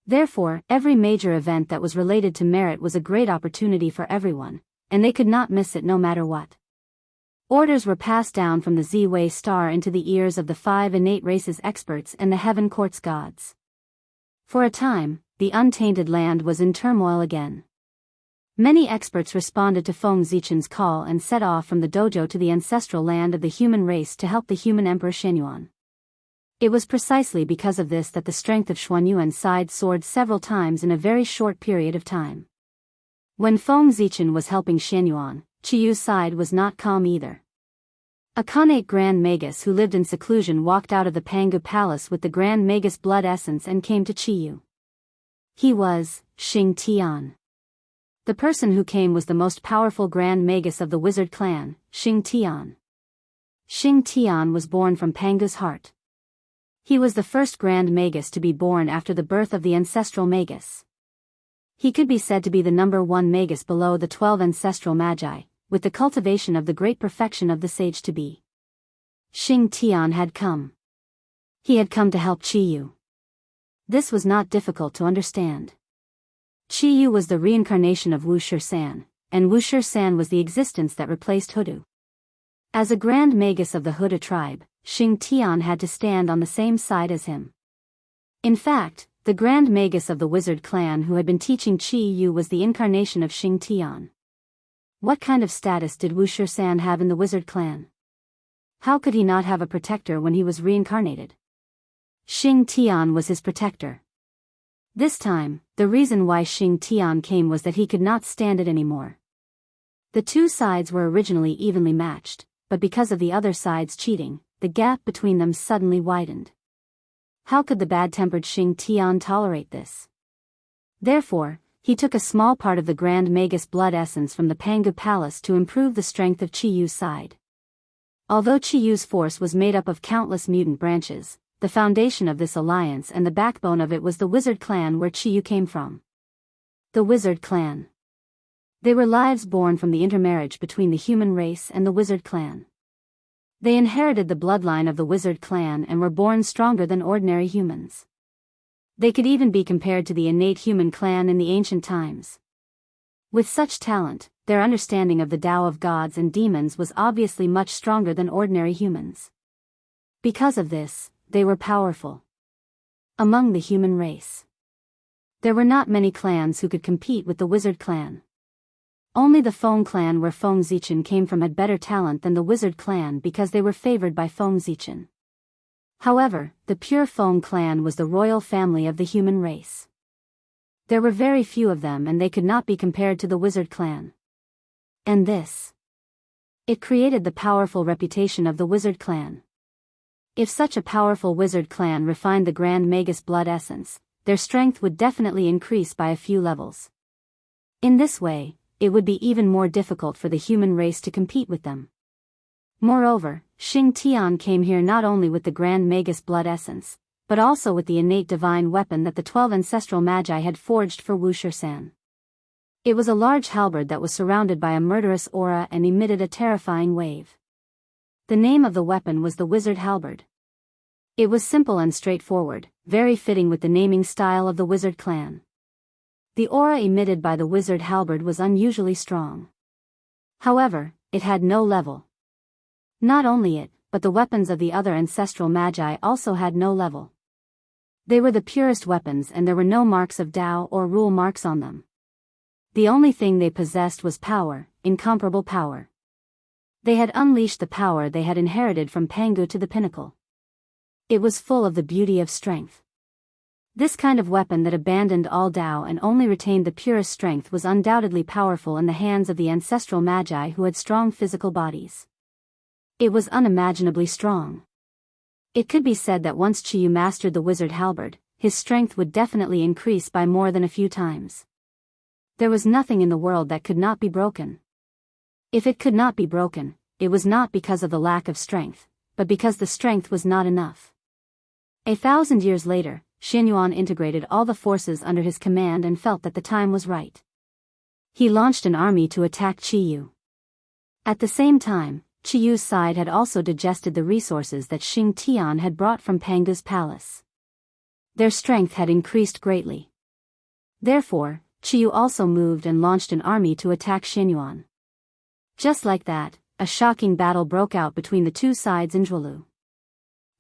Therefore, every major event that was related to merit was a great opportunity for everyone, and they could not miss it no matter what. Orders were passed down from the Z-Way star into the ears of the 5 innate races experts and the Heaven Court's gods. For a time, the untainted land was in turmoil again. Many experts responded to Feng Zichen's call and set off from the dojo to the ancestral land of the human race to help the human Emperor Xianyuan. It was precisely because of this that the strength of Xuanyuan's side soared several times in a very short period of time. When Feng Zichen was helping Xianyuan, Qiyu's side was not calm either. A Khanate Grand Magus who lived in seclusion walked out of the Pangu Palace with the Grand Magus blood essence and came to Qiyu. He was Xing Tian. The person who came was the most powerful Grand Magus of the wizard clan, Xing Tian. Xing Tian was born from Pangu's heart. He was the first Grand Magus to be born after the birth of the ancestral Magus. He could be said to be the number 1 Magus below the 12 ancestral Magi, with the cultivation of the great perfection of the sage-to-be. Xing Tian had come. He had come to help Qiyu. This was not difficult to understand. Qiyu was the reincarnation of Wu Shisan, and Wu Shisan was the existence that replaced Hudu. As a Grand Magus of the Huda tribe, Xing Tian had to stand on the same side as him. In fact, the Grand Magus of the wizard clan who had been teaching Qiyu was the incarnation of Xing Tian. What kind of status did Wu Shisan have in the wizard clan? How could he not have a protector when he was reincarnated? Xing Tian was his protector. This time, the reason why Xing Tian came was that he could not stand it anymore. The two sides were originally evenly matched, but because of the other side's cheating, the gap between them suddenly widened. How could the bad-tempered Xing Tian tolerate this? Therefore, he took a small part of the Grand Magus blood essence from the Pangu Palace to improve the strength of Qiyu's side. Although Qiyu's force was made up of countless mutant branches, the foundation of this alliance and the backbone of it was the wizard clan where Qiyu came from. The wizard clan. They were lives born from the intermarriage between the human race and the wizard clan. They inherited the bloodline of the wizard clan and were born stronger than ordinary humans. They could even be compared to the innate human clan in the ancient times. With such talent, their understanding of the Tao of gods and demons was obviously much stronger than ordinary humans. Because of this, they were powerful among the human race. There were not many clans who could compete with the wizard clan. Only the Feng clan where Feng Zichen came from had better talent than the wizard clan because they were favored by Feng Zichen. However, the pure Feng clan was the royal family of the human race. There were very few of them and they could not be compared to the wizard clan. And this. It created the powerful reputation of the wizard clan. If such a powerful wizard clan refined the Grand Magus blood essence, their strength would definitely increase by a few levels. In this way, it would be even more difficult for the human race to compete with them. Moreover, Xing Tian came here not only with the Grand Magus blood essence, but also with the innate divine weapon that the 12 ancestral Magi had forged for Wu Shisan. It was a large halberd that was surrounded by a murderous aura and emitted a terrifying wave. The name of the weapon was the Wizard Halberd. It was simple and straightforward, very fitting with the naming style of the wizard clan. The aura emitted by the Wizard Halberd was unusually strong. However, it had no level. Not only it, but the weapons of the other ancestral Magi also had no level. They were the purest weapons and there were no marks of Tao or rule marks on them. The only thing they possessed was power, incomparable power. They had unleashed the power they had inherited from Pangu to the pinnacle. It was full of the beauty of strength. This kind of weapon that abandoned all Tao and only retained the purest strength was undoubtedly powerful in the hands of the ancestral Magi who had strong physical bodies. It was unimaginably strong. It could be said that once Qiyu mastered the Wizard Halberd, his strength would definitely increase by more than a few times. There was nothing in the world that could not be broken. If it could not be broken, it was not because of the lack of strength, but because the strength was not enough. 1,000 years later, Xianyuan integrated all the forces under his command and felt that the time was right. He launched an army to attack Qiyu. At the same time, Qiyu's side had also digested the resources that Xing Tian had brought from Pangu's palace. Their strength had increased greatly. Therefore, Qiyu also moved and launched an army to attack Xianyuan. Just like that, a shocking battle broke out between the two sides in Zhuolu.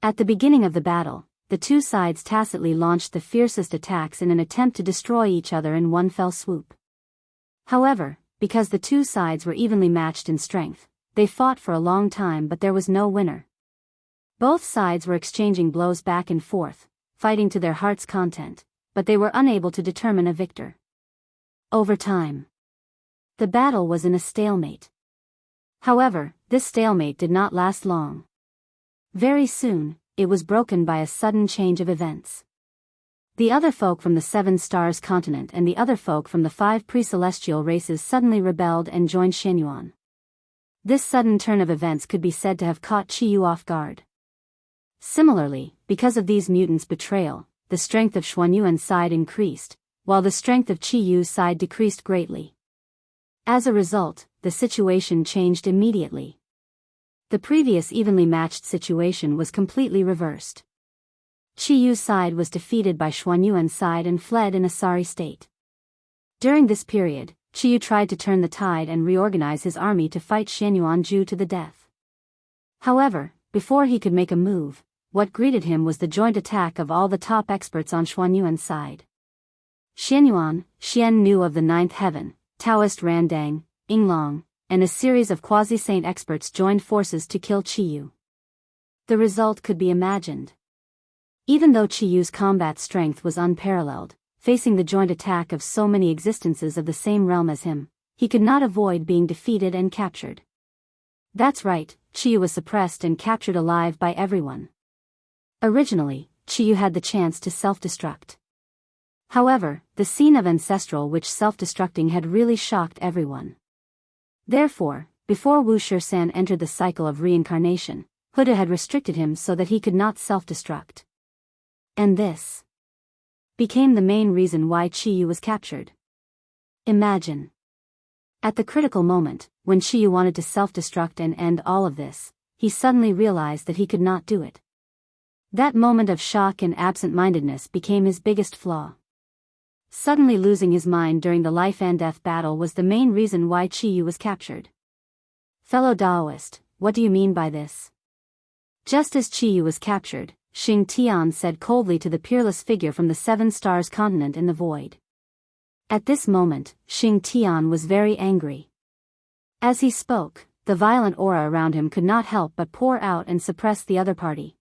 At the beginning of the battle, the two sides tacitly launched the fiercest attacks in an attempt to destroy each other in one fell swoop. However, because the two sides were evenly matched in strength, they fought for a long time but there was no winner. Both sides were exchanging blows back and forth, fighting to their heart's content, but they were unable to determine a victor. Over time, the battle was in a stalemate. However, this stalemate did not last long. Very soon, it was broken by a sudden change of events. The other folk from the Seven Stars continent and the other folk from the 5 pre-celestial races suddenly rebelled and joined Xianyuan. This sudden turn of events could be said to have caught Qiyu off guard. Similarly, because of these mutants' betrayal, the strength of Xuanyuan's side increased, while the strength of Qiyu's side decreased greatly. As a result, the situation changed immediately. The previous evenly matched situation was completely reversed. Qiyu's side was defeated by Xuanyuan's side and fled in a sorry state. During this period, Qiyu tried to turn the tide and reorganize his army to fight Xianyuan Ju to the death. However, before he could make a move, what greeted him was the joint attack of all the top experts on Xuanyuan's side. Xianyuan, Xian Nu of the Ninth Heaven, Taoist Randang, Yinglong, and a series of quasi-saint experts joined forces to kill Qiyu. The result could be imagined. Even though Qiyu's combat strength was unparalleled, facing the joint attack of so many existences of the same realm as him, he could not avoid being defeated and captured. That's right, Qiyu was suppressed and captured alive by everyone. Originally, Qiyu had the chance to self-destruct. However, the scene of ancestral witch self-destructing had really shocked everyone. Therefore, before Wu Shisan entered the cycle of reincarnation, Huda had restricted him so that he could not self-destruct. And this became the main reason why Qiyu was captured. Imagine. At the critical moment, when Qiyu wanted to self-destruct and end all of this, he suddenly realized that he could not do it. That moment of shock and absent-mindedness became his biggest flaw. Suddenly losing his mind during the life and death battle was the main reason why Qiyu was captured. Fellow Taoist, what do you mean by this? Just as Qiyu was captured, Xing Tian said coldly to the peerless figure from the Seven Stars continent in the void. At this moment, Xing Tian was very angry. As he spoke, the violent aura around him could not help but pour out and suppress the other party.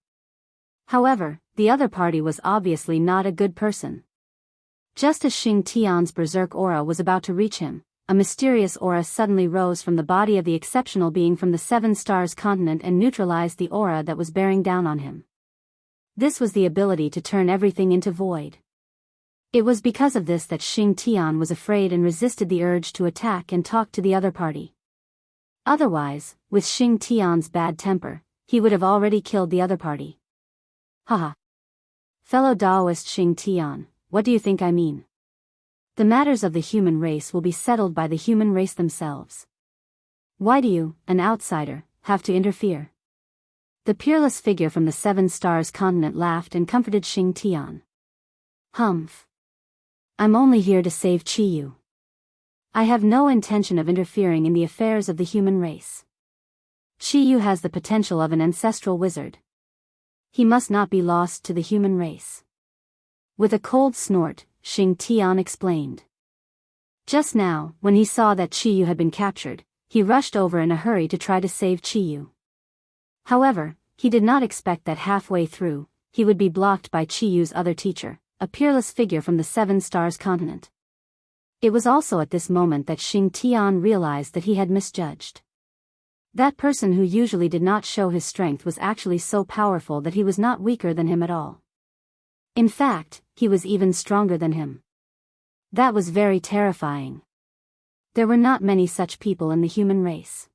However, the other party was obviously not a good person. Just as Xing Tian's berserk aura was about to reach him, a mysterious aura suddenly rose from the body of the exceptional being from the Seven Stars continent and neutralized the aura that was bearing down on him. This was the ability to turn everything into void. It was because of this that Xing Tian was afraid and resisted the urge to attack and talk to the other party. Otherwise, with Xing Tian's bad temper, he would have already killed the other party. Haha. Fellow Taoist Xing Tian, what do you think I mean? The matters of the human race will be settled by the human race themselves. Why do you, an outsider, have to interfere? The peerless figure from the Seven Stars continent laughed and comforted Xing Tian. Humph. I'm only here to save Qiyu. I have no intention of interfering in the affairs of the human race. Qiyu has the potential of an ancestral wizard. He must not be lost to the human race. With a cold snort, Xing Tian explained. Just now, when he saw that Qiyu had been captured, he rushed over in a hurry to try to save Qiyu. However, he did not expect that halfway through, he would be blocked by Qiyu's other teacher, a peerless figure from the Seven Stars continent. It was also at this moment that Xing Tian realized that he had misjudged. That person who usually did not show his strength was actually so powerful that he was not weaker than him at all. In fact, he was even stronger than him. That was very terrifying. There were not many such people in the human race.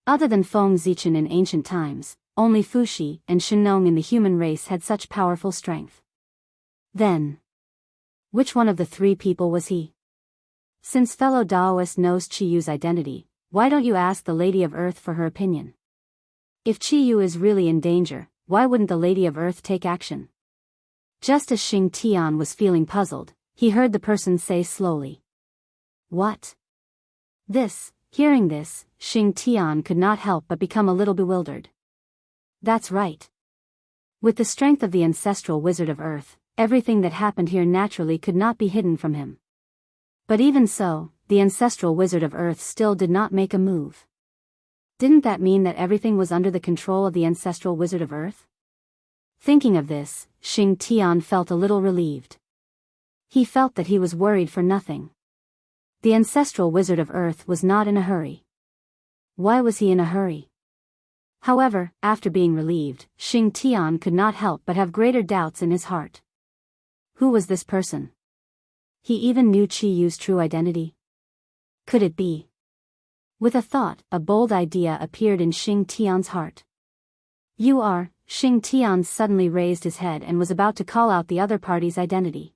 Other than Feng Zichen in ancient times, only Fuxi and Shenong in the human race had such powerful strength. Then, which one of the 3 people was he? Since fellow Taoist knows Qiyu's identity, why don't you ask the Lady of Earth for her opinion? If Qiyu is really in danger, why wouldn't the Lady of Earth take action? Just as Xing Tian was feeling puzzled, he heard the person say slowly. What? This. Hearing this, Xing Tian could not help but become a little bewildered. That's right. With the strength of the ancestral wizard of Earth, everything that happened here naturally could not be hidden from him. But even so, the ancestral wizard of Earth still did not make a move. Didn't that mean that everything was under the control of the ancestral wizard of Earth? Thinking of this, Xing Tian felt a little relieved. He felt that he was worried for nothing. The ancestral wizard of Earth was not in a hurry. Why was he in a hurry? However, after being relieved, Xing Tian could not help but have greater doubts in his heart. Who was this person? He even knew Chi Yu's true identity. Could it be? With a thought, a bold idea appeared in Xing Tian's heart. You are. Xing Tian suddenly raised his head and was about to call out the other party's identity.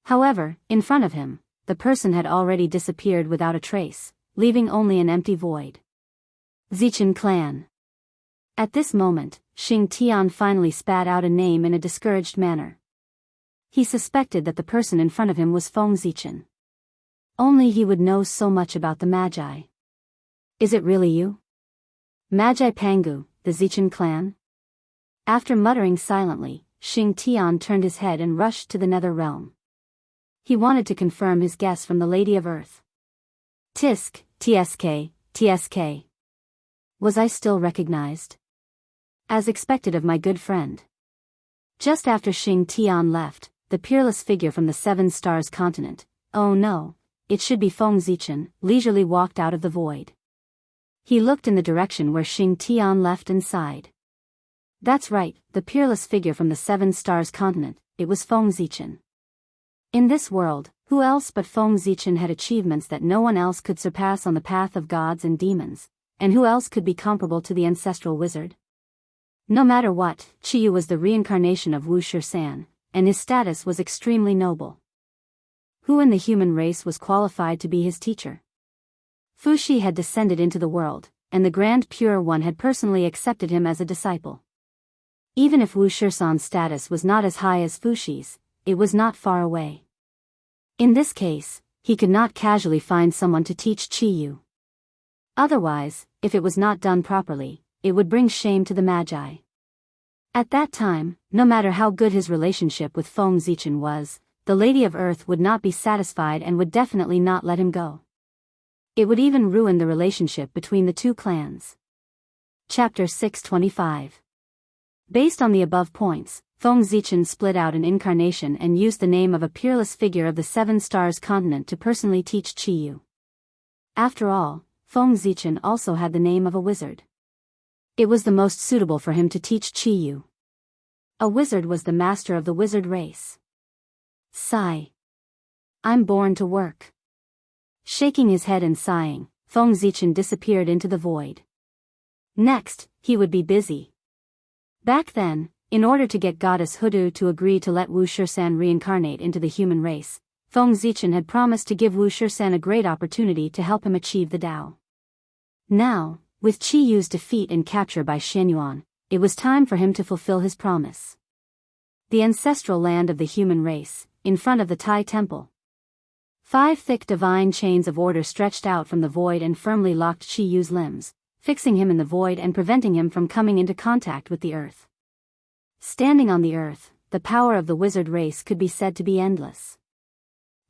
However, in front of him, the person had already disappeared without a trace, leaving only an empty void. Zichen clan. At this moment, Xing Tian finally spat out a name in a discouraged manner. He suspected that the person in front of him was Feng Zichen. Only he would know so much about the Magi. Is it really you? Magi Pangu, the Zichen clan? After muttering silently, Xing Tian turned his head and rushed to the nether realm. He wanted to confirm his guess from the Lady of Earth. Tisk, TSK, TSK. Was I still recognized? As expected of my good friend. Just after Xing Tian left, the peerless figure from the Seven Stars continent, oh no, it should be Feng Zichen, leisurely walked out of the void. He looked in the direction where Xing Tian left and sighed. That's right, the peerless figure from the Seven Stars continent, it was Feng Zichen. In this world, who else but Feng Zichen had achievements that no one else could surpass on the path of gods and demons, and who else could be comparable to the ancestral wizard? No matter what, Chi Yu was the reincarnation of Wu Shisan, and his status was extremely noble. Who in the human race was qualified to be his teacher? Fu Shi had descended into the world, and the Grand Pure One had personally accepted him as a disciple. Even if Wu Shisan's status was not as high as Fu Shi's, it was not far away. In this case, he could not casually find someone to teach Chi Yu. Otherwise, if it was not done properly, it would bring shame to the Magi. At that time, no matter how good his relationship with Feng Zichen was, the Lady of Earth would not be satisfied and would definitely not let him go. It would even ruin the relationship between the two clans. Chapter 625. Based on the above points, Feng Zichen split out an incarnation and used the name of a peerless figure of the Seven Stars continent to personally teach Chi Yu. After all, Feng Zichen also had the name of a wizard. It was the most suitable for him to teach Chi Yu. A wizard was the master of the wizard race. Sigh. I'm born to work. Shaking his head and sighing, Feng Zichen disappeared into the void. Next, he would be busy. Back then, in order to get Goddess Hudu to agree to let Wu Shisan reincarnate into the human race, Feng Zichen had promised to give Wu Shisan a great opportunity to help him achieve the Tao. Now, with Chi Yu's defeat and capture by Xianyuan, it was time for him to fulfill his promise. The ancestral land of the human race, in front of the Tai Temple. 5 thick divine chains of order stretched out from the void and firmly locked Chi Yu's limbs, fixing him in the void and preventing him from coming into contact with the earth. Standing on the earth, the power of the wizard race could be said to be endless.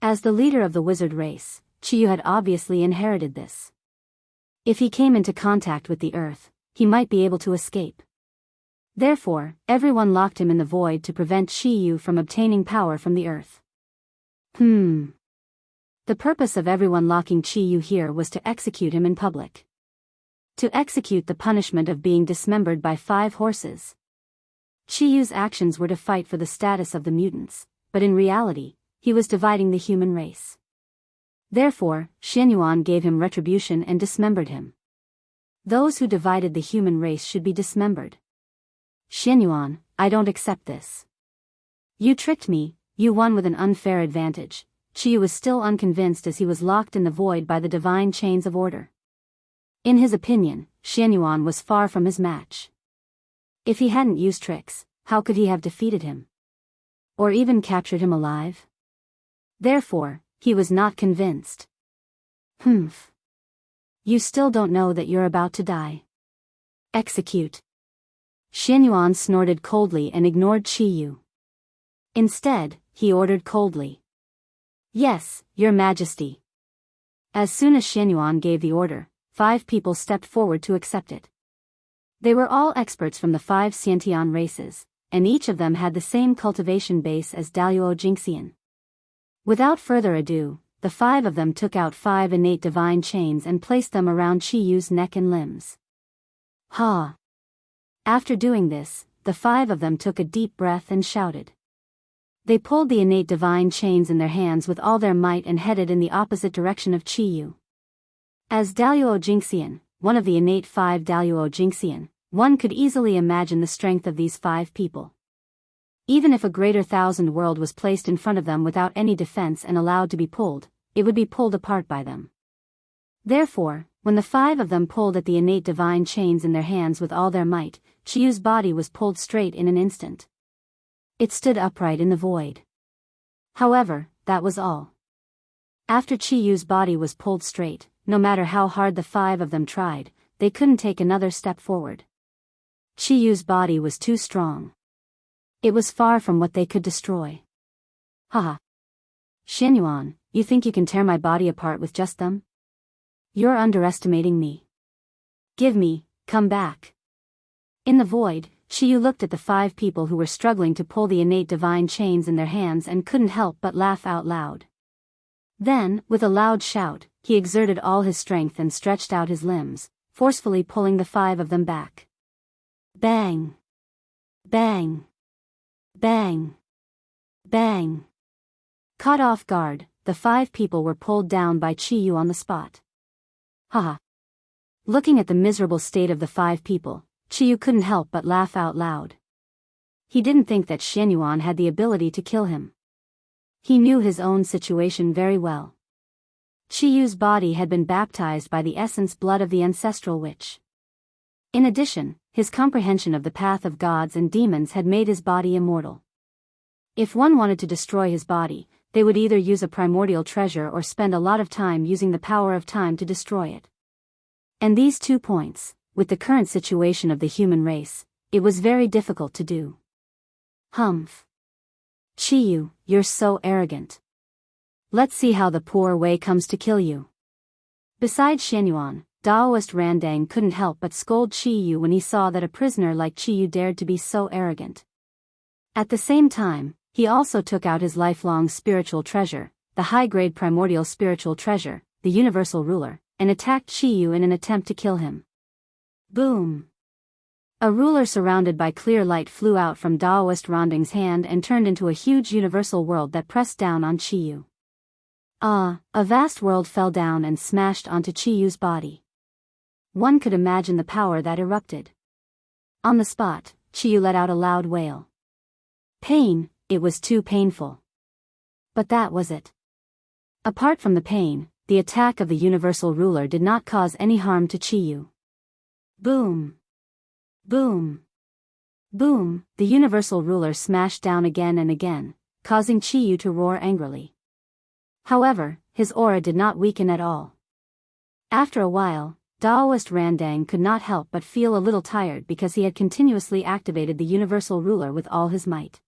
As the leader of the wizard race, Chi Yu had obviously inherited this. If he came into contact with the earth, he might be able to escape. Therefore, everyone locked him in the void to prevent Chi Yu from obtaining power from the earth. The purpose of everyone locking Chi Yu here was to execute him in public. To execute the punishment of being dismembered by 5 horses. Chi Yu's actions were to fight for the status of the mutants, but in reality, he was dividing the human race. Therefore, Xianyuan gave him retribution and dismembered him. Those who divided the human race should be dismembered. Xianyuan, I don't accept this. You tricked me, you won with an unfair advantage. Chi Yu was still unconvinced as he was locked in the void by the divine chains of order. In his opinion, Xianyuan was far from his match. If he hadn't used tricks, how could he have defeated him? Or even captured him alive? Therefore, he was not convinced. You still don't know that you're about to die. Execute. Xianyuan snorted coldly and ignored Chi Yu. Instead, he ordered coldly. Yes, Your Majesty. As soon as Xianyuan gave the order, 5 people stepped forward to accept it. They were all experts from the 5 Xiantian races, and each of them had the same cultivation base as Daluo Jingxian. Without further ado, the 5 of them took out 5 innate divine chains and placed them around Chi Yu's neck and limbs. After doing this, the 5 of them took a deep breath and shouted. They pulled the innate divine chains in their hands with all their might and headed in the opposite direction of Chi-Yu. As Daluo Jinxian, one of the innate 5 Daluo Jinxian, one could easily imagine the strength of these 5 people. Even if a greater thousand world was placed in front of them without any defense and allowed to be pulled, it would be pulled apart by them. Therefore, when the 5 of them pulled at the innate divine chains in their hands with all their might, Chi-Yu's body was pulled straight in an instant. It stood upright in the void. However, that was all. After Chi-Yu's body was pulled straight, no matter how hard the 5 of them tried, they couldn't take another step forward. Chi-Yu's body was too strong. It was far from what they could destroy. Haha. Xianyuan, you think you can tear my body apart with just them? You're underestimating me. Come back. In the void, Chi-Yu looked at the 5 people who were struggling to pull the innate divine chains in their hands and couldn't help but laugh out loud. Then, with a loud shout, he exerted all his strength and stretched out his limbs, forcefully pulling the 5 of them back. Bang! Bang! Bang! Bang! Caught off guard, the 5 people were pulled down by Chi-Yu on the spot. Haha. Looking at the miserable state of the 5 people, Chi-Yu couldn't help but laugh out loud. He didn't think that Xianyuan had the ability to kill him. He knew his own situation very well. Chi-Yu's body had been baptized by the essence blood of the ancestral witch. In addition, his comprehension of the path of gods and demons had made his body immortal. If one wanted to destroy his body, they would either use a primordial treasure or spend a lot of time using the power of time to destroy it. And these 2 points, with the current situation of the human race, it was very difficult to do. Humph. Chi-Yu, you're so arrogant. Let's see how the poor way comes to kill you. Besides Xianyuan, Daoist Randang couldn't help but scold Chi-Yu when he saw that a prisoner like Chi-Yu dared to be so arrogant. At the same time, he also took out his lifelong spiritual treasure, the high-grade primordial spiritual treasure, the universal ruler, and attacked Chi-Yu in an attempt to kill him. Boom! A ruler surrounded by clear light flew out from Daoist Randang's hand and turned into a huge universal world that pressed down on Chi-Yu. A vast world fell down and smashed onto Chi-Yu's body. One could imagine the power that erupted. On the spot, Chi-Yu let out a loud wail. Pain, it was too painful. But that was it. Apart from the pain, the attack of the universal ruler did not cause any harm to Chi-Yu. Boom! Boom! Boom! The universal ruler smashed down again and again, causing Chi-Yu to roar angrily. However, his aura did not weaken at all. After a while, Daoist Randang could not help but feel a little tired because he had continuously activated the universal ruler with all his might.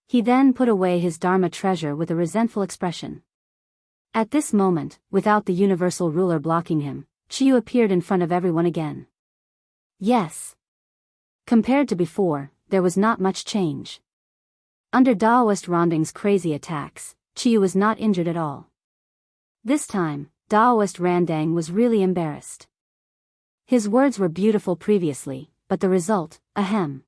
He then put away his Dharma treasure with a resentful expression. At this moment, without the universal ruler blocking him, Chi-Yu appeared in front of everyone again. Yes. Compared to before, there was not much change. Under Daoist Randang's crazy attacks, Chi-Yu was not injured at all. This time, Daoist Randang was really embarrassed. His words were beautiful previously, but the result, ahem.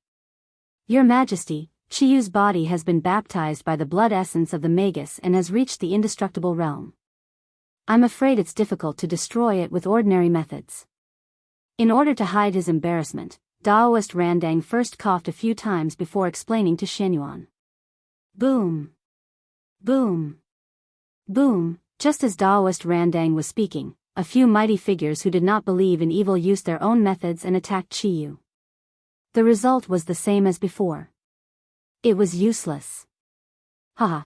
Your Majesty, Chi-Yu's body has been baptized by the blood essence of the Magus and has reached the indestructible realm. I'm afraid it's difficult to destroy it with ordinary methods. In order to hide his embarrassment, Daoist Randang first coughed a few times before explaining to Xianyuan. Boom! Boom! Boom! Just as Daoist Randang was speaking, a few mighty figures who did not believe in evil used their own methods and attacked Chi-Yu. The result was the same as before. It was useless. Haha.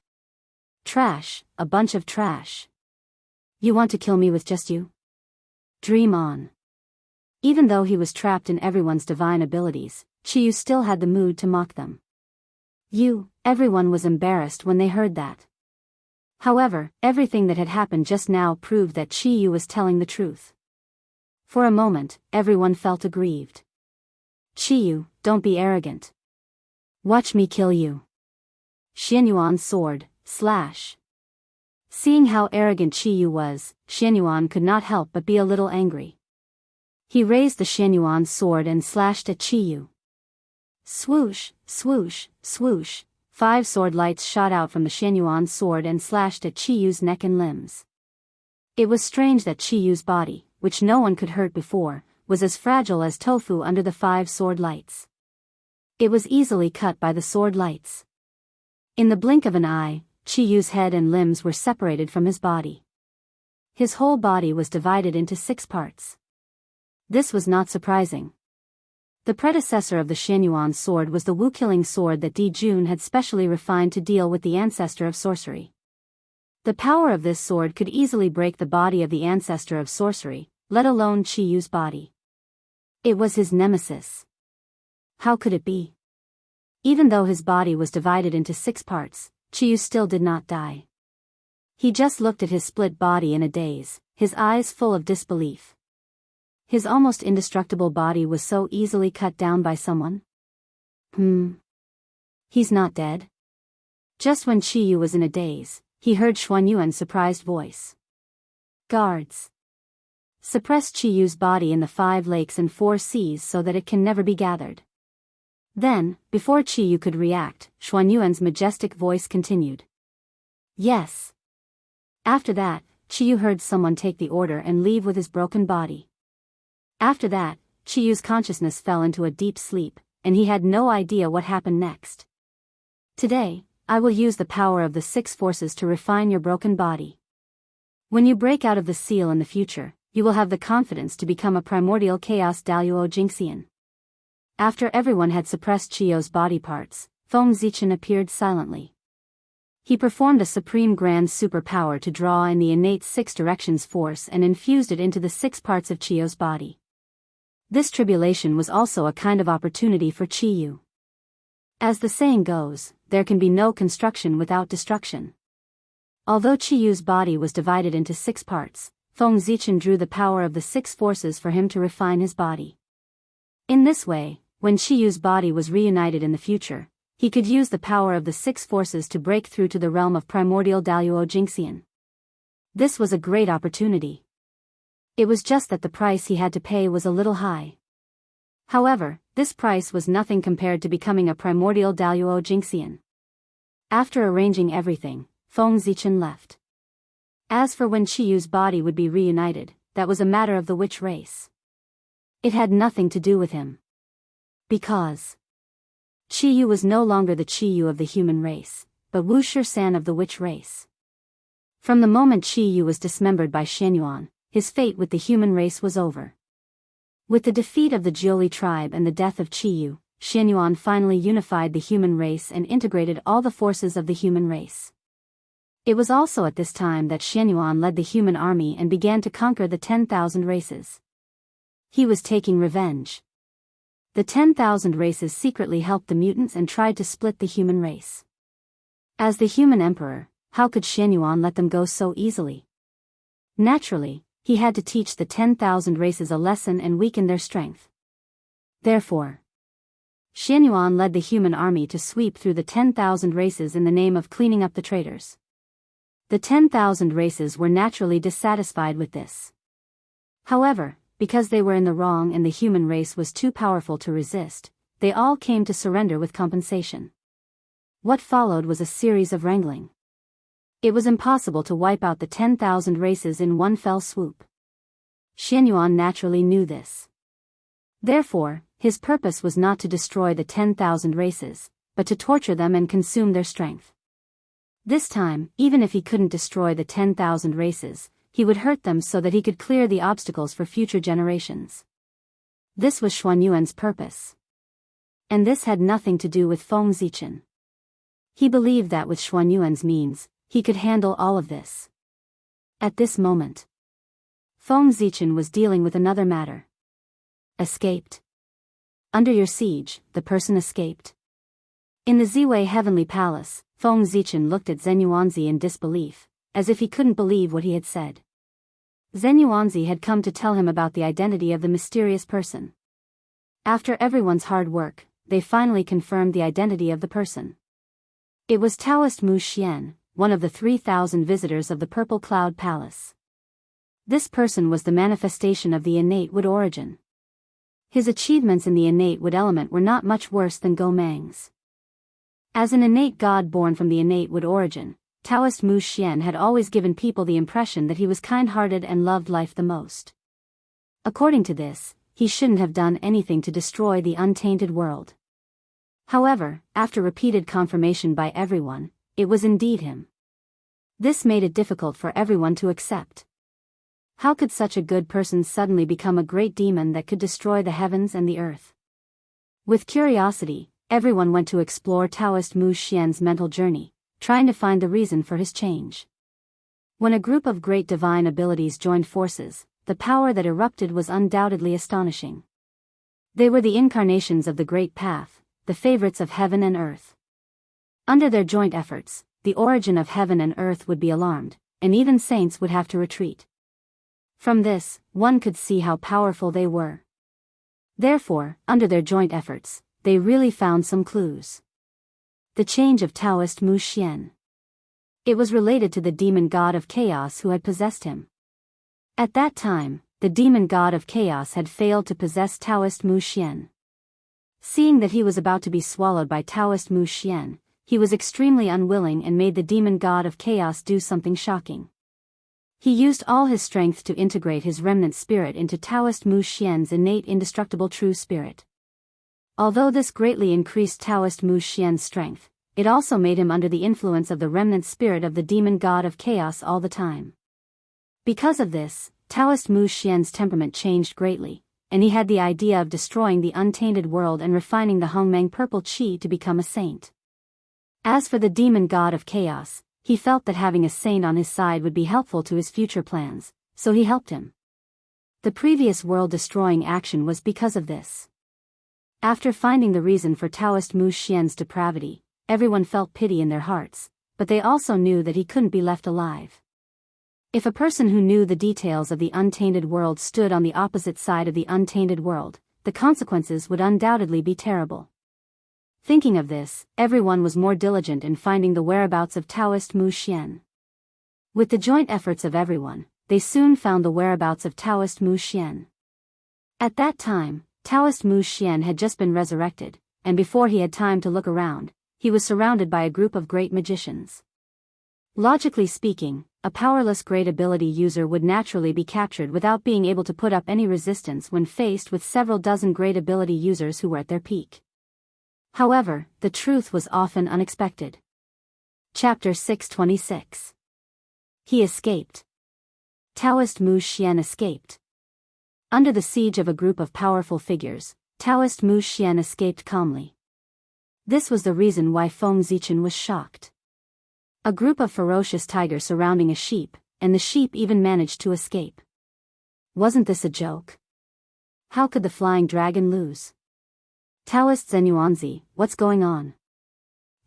Trash, a bunch of trash. You want to kill me with just you? Dream on. Even though he was trapped in everyone's divine abilities, Chi-Yu still had the mood to mock them. Everyone was embarrassed when they heard that. However, everything that had happened just now proved that Chi-Yu was telling the truth. For a moment, everyone felt aggrieved. Chi-Yu, don't be arrogant. Watch me kill you. Xianyuan's sword, slash. Seeing how arrogant Chi-Yu was, Xianyuan could not help but be a little angry. He raised the Xianyuan's sword and slashed at Chi-Yu. Swoosh, swoosh, swoosh, 5 sword lights shot out from the Xianyuan's sword and slashed at Qiyu's neck and limbs. It was strange that Qiyu's body, which no one could hurt before, was as fragile as tofu under the 5 sword lights. It was easily cut by the sword lights. In the blink of an eye, Qiyu's head and limbs were separated from his body. His whole body was divided into 6 parts. This was not surprising. The predecessor of the Xianyuan sword was the Wu-killing sword that Di Jun had specially refined to deal with the ancestor of sorcery. The power of this sword could easily break the body of the ancestor of sorcery, let alone Qiyu's body. It was his nemesis. How could it be? Even though his body was divided into 6 parts, Qiyu still did not die. He just looked at his split body in a daze, his eyes full of disbelief. His almost indestructible body was so easily cut down by someone? He's not dead? Just when Qiyu was in a daze, he heard Xuanyuan's surprised voice. Guards! Suppress Qiyu's body in the 5 lakes and 4 seas so that it can never be gathered. Then, before Qiyu could react, Xuanyuan's majestic voice continued. Yes. After that, Qiyu heard someone take the order and leave with his broken body. After that, Qiyu's consciousness fell into a deep sleep, and he had no idea what happened next. Today, I will use the power of the 6 forces to refine your broken body. When you break out of the seal in the future, you will have the confidence to become a primordial chaos Daluo Jinxian. After everyone had suppressed Qiyu's body parts, Feng Zichen appeared silently. He performed a supreme grand superpower to draw in the innate 6 directions force and infused it into the 6 parts of Qiyu's body. This tribulation was also a kind of opportunity for Qiyu. As the saying goes, there can be no construction without destruction. Although Qiyu's body was divided into 6 parts, Feng Zichen drew the power of the 6 forces for him to refine his body. In this way, when Qiyu's body was reunited in the future, he could use the power of the 6 forces to break through to the realm of primordial Daluo Jinxian. This was a great opportunity. It was just that the price he had to pay was a little high. However, this price was nothing compared to becoming a primordial Daluo Jinxian. After arranging everything, Feng Zichen left. As for when Qiyu's body would be reunited, that was a matter of the witch race. It had nothing to do with him. Because Qiyu was no longer the Qiyu of the human race, but Wu Shisan of the witch race. From the moment Qiyu was dismembered by Xianyuan, his fate with the human race was over. With the defeat of the Jiuli tribe and the death of Qiyu, Xianyuan finally unified the human race and integrated all the forces of the human race. It was also at this time that Xianyuan led the human army and began to conquer the 10,000 races. He was taking revenge. The 10,000 races secretly helped the mutants and tried to split the human race. As the human emperor, how could Xianyuan let them go so easily? Naturally, he had to teach the 10,000 races a lesson and weaken their strength. Therefore, Xianyuan led the human army to sweep through the 10,000 races in the name of cleaning up the traitors. The 10,000 races were naturally dissatisfied with this. However, because they were in the wrong and the human race was too powerful to resist, they all came to surrender with compensation. What followed was a series of wrangling. It was impossible to wipe out the 10,000 races in one fell swoop. Xianyuan naturally knew this. Therefore, his purpose was not to destroy the 10,000 races, but to torture them and consume their strength. This time, even if he couldn't destroy the 10,000 races, he would hurt them so that he could clear the obstacles for future generations. This was Xuanyuan's purpose. And this had nothing to do with Feng Zichen. He believed that with Xuanyuan's means, he could handle all of this. At this moment, Feng Zichen was dealing with another matter. Escaped. Under your siege, the person escaped. In the Ziwei Heavenly Palace, Feng Zichen looked at Zenyuanzi in disbelief, as if he couldn't believe what he had said. Zenyuanzi had come to tell him about the identity of the mysterious person. After everyone's hard work, they finally confirmed the identity of the person. It was Taoist Mu Xian, one of the 3,000 visitors of the Purple Cloud Palace. This person was the manifestation of the innate wood origin. His achievements in the innate wood element were not much worse than Go Mang's. As an innate god born from the innate wood origin, Taoist Mu Xian had always given people the impression that he was kind-hearted and loved life the most. According to this, he shouldn't have done anything to destroy the untainted world. However, after repeated confirmation by everyone, it was indeed him. This made it difficult for everyone to accept. How could such a good person suddenly become a great demon that could destroy the heavens and the earth? With curiosity, everyone went to explore Taoist Mu Xian's mental journey, trying to find the reason for his change. When a group of great divine abilities joined forces, the power that erupted was undoubtedly astonishing. They were the incarnations of the Great Path, the favorites of heaven and earth. Under their joint efforts, the origin of heaven and earth would be alarmed, and even saints would have to retreat. From this, one could see how powerful they were. Therefore, under their joint efforts, they really found some clues. The change of Taoist Mu Xian. It was related to the demon god of chaos who had possessed him. At that time, the demon god of chaos had failed to possess Taoist Mu Xian. Seeing that he was about to be swallowed by Taoist Mu Xian, he was extremely unwilling and made the demon god of chaos do something shocking. He used all his strength to integrate his remnant spirit into Taoist Mu Xian's innate indestructible true spirit. Although this greatly increased Taoist Mu Xian's strength, it also made him under the influence of the remnant spirit of the demon god of chaos all the time. Because of this, Taoist Mu Xian's temperament changed greatly, and he had the idea of destroying the untainted world and refining the Hongmeng purple qi to become a saint. As for the demon god of chaos, he felt that having a saint on his side would be helpful to his future plans, so he helped him. The previous world-destroying action was because of this. After finding the reason for Taoist Mu Xian's depravity, everyone felt pity in their hearts, but they also knew that he couldn't be left alive. If a person who knew the details of the untainted world stood on the opposite side of the untainted world, the consequences would undoubtedly be terrible. Thinking of this, everyone was more diligent in finding the whereabouts of Taoist Mu Xian. With the joint efforts of everyone, they soon found the whereabouts of Taoist Mu Xian. At that time, Taoist Mu Xian had just been resurrected, and before he had time to look around, he was surrounded by a group of great magicians. Logically speaking, a powerless great ability user would naturally be captured without being able to put up any resistance when faced with several dozen great ability users who were at their peak. However, the truth was often unexpected. Chapter 626. He escaped. Taoist Mu Xian escaped. Under the siege of a group of powerful figures, Taoist Mu Xian escaped calmly. This was the reason why Feng Zichen was shocked. A group of ferocious tigers surrounding a sheep, and the sheep even managed to escape. Wasn't this a joke? How could the flying dragon lose? Taoist Zenyuanzi, what's going on?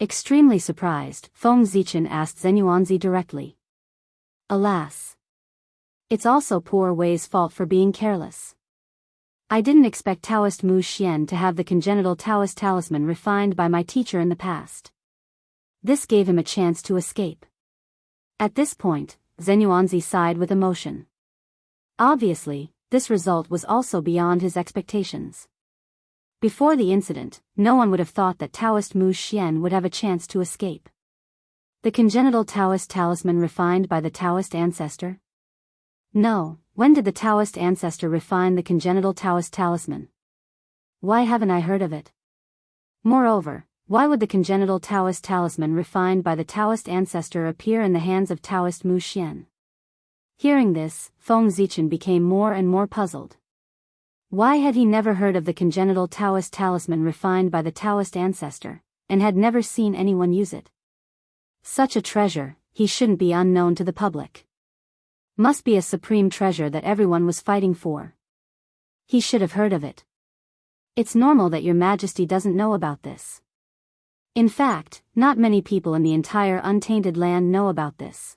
Extremely surprised, Feng Zichen asked Zenyuanzi directly. Alas. It's also poor Wei's fault for being careless. I didn't expect Taoist Mu Xian to have the congenital Taoist talisman refined by my teacher in the past. This gave him a chance to escape. At this point, Zenyuanzi sighed with emotion. Obviously, this result was also beyond his expectations. Before the incident, no one would have thought that Taoist Mu Xian would have a chance to escape. The congenital Taoist talisman refined by the Taoist ancestor? No, when did the Taoist ancestor refine the congenital Taoist talisman? Why haven't I heard of it? Moreover, why would the congenital Taoist talisman refined by the Taoist ancestor appear in the hands of Taoist Mu Xian? Hearing this, Feng Zichen became more and more puzzled. Why had he never heard of the congenital Taoist talisman refined by the Taoist ancestor, and had never seen anyone use it? Such a treasure, he shouldn't be unknown to the public. Must be a supreme treasure that everyone was fighting for. He should have heard of it. It's normal that your Majesty doesn't know about this. In fact, not many people in the entire untainted land know about this.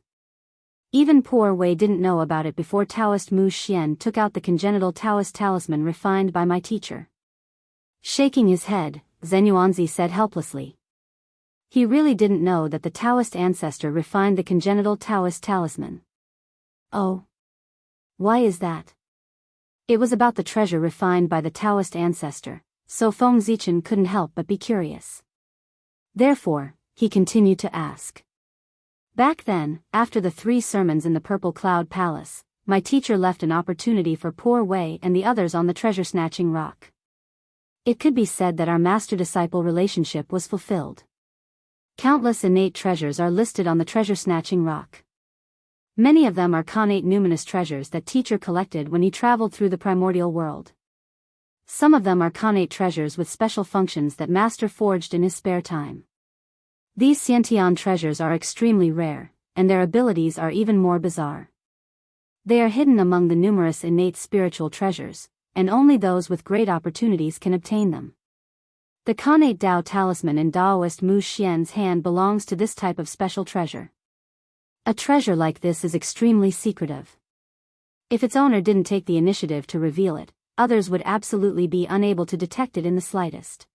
Even poor Wei didn't know about it before Taoist Mu Xian took out the congenital Taoist talisman refined by my teacher. Shaking his head, Zenyuanzi said helplessly. He really didn't know that the Taoist ancestor refined the congenital Taoist talisman. Oh. Why is that? It was about the treasure refined by the Taoist ancestor, so Feng Zichen couldn't help but be curious. Therefore, he continued to ask. Back then, after the 3 sermons in the Purple Cloud Palace, my teacher left an opportunity for poor Wei and the others on the treasure-snatching rock. It could be said that our master-disciple relationship was fulfilled. Countless innate treasures are listed on the treasure-snatching rock. Many of them are connate numinous treasures that teacher collected when he traveled through the primordial world. Some of them are connate treasures with special functions that master forged in his spare time. These Xiantian treasures are extremely rare, and their abilities are even more bizarre. They are hidden among the numerous innate spiritual treasures, and only those with great opportunities can obtain them. The connate Tao talisman in Taoist Mu Xian's hand belongs to this type of special treasure. A treasure like this is extremely secretive. If its owner didn't take the initiative to reveal it, others would absolutely be unable to detect it in the slightest.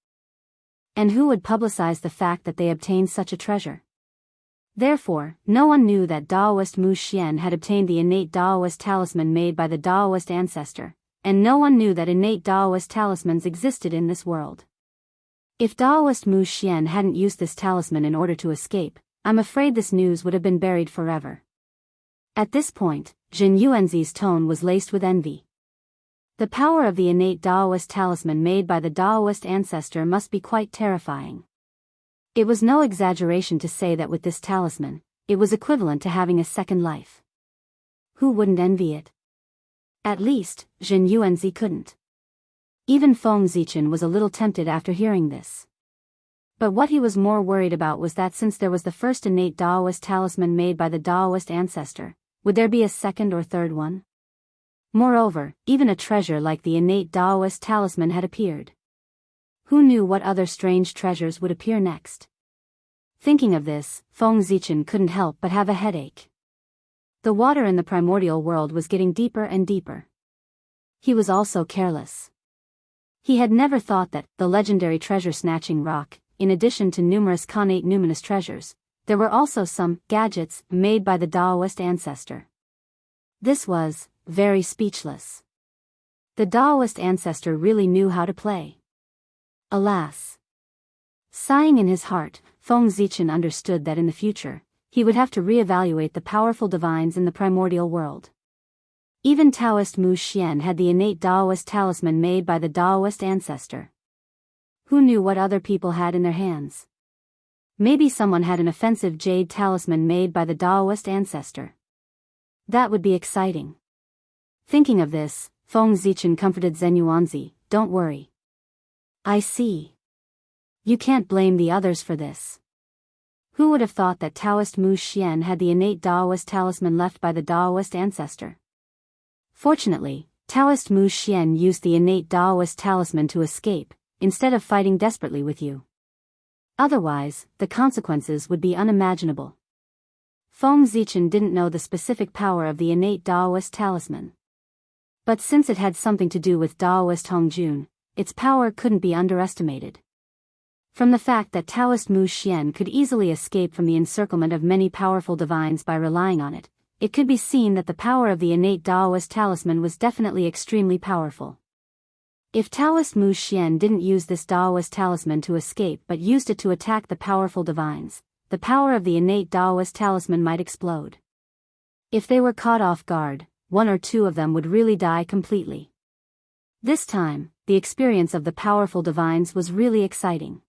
And who would publicize the fact that they obtained such a treasure? Therefore, no one knew that Taoist Mu Xian had obtained the innate Taoist talisman made by the Taoist ancestor, and no one knew that innate Taoist talismans existed in this world. If Taoist Mu Xian hadn't used this talisman in order to escape, I'm afraid this news would have been buried forever. At this point, Jin Yuanzi's tone was laced with envy. The power of the innate Taoist talisman made by the Taoist ancestor must be quite terrifying. It was no exaggeration to say that with this talisman, it was equivalent to having a second life. Who wouldn't envy it? At least, Jin Yuanzi couldn't. Even Feng Zichen was a little tempted after hearing this. But what he was more worried about was that since there was the first innate Taoist talisman made by the Taoist ancestor, would there be a second or third one? Moreover, even a treasure like the innate Taoist talisman had appeared. Who knew what other strange treasures would appear next? Thinking of this, Feng Zichen couldn't help but have a headache. The water in the primordial world was getting deeper and deeper. He was also careless. He had never thought that, the legendary treasure-snatching rock, in addition to numerous connate numinous treasures, there were also some gadgets made by the Taoist ancestor. This was very speechless. The Taoist ancestor really knew how to play. Alas! Sighing in his heart, Feng Zichen understood that in the future, he would have to re-evaluate the powerful divines in the primordial world. Even Taoist Mu Xian had the innate Taoist talisman made by the Taoist ancestor. Who knew what other people had in their hands? Maybe someone had an offensive jade talisman made by the Taoist ancestor. That would be exciting. Thinking of this, Feng Zichen comforted Zhen Yuanzi, "Don't worry. I see. You can't blame the others for this." Who would have thought that Taoist Mu Xian had the innate Taoist talisman left by the Taoist ancestor? Fortunately, Taoist Mu Xian used the innate Taoist talisman to escape, instead of fighting desperately with you. Otherwise, the consequences would be unimaginable. Feng Zichen didn't know the specific power of the innate Taoist talisman. But since it had something to do with Taoist Hongjun, its power couldn't be underestimated. From the fact that Taoist Mu Xian could easily escape from the encirclement of many powerful divines by relying on it, it could be seen that the power of the innate Taoist talisman was definitely extremely powerful. If Taoist Mu Xian didn't use this Taoist talisman to escape but used it to attack the powerful divines, the power of the innate Taoist talisman might explode. If they were caught off guard, one or two of them would really die completely. This time, the experience of the powerful divines was really exciting.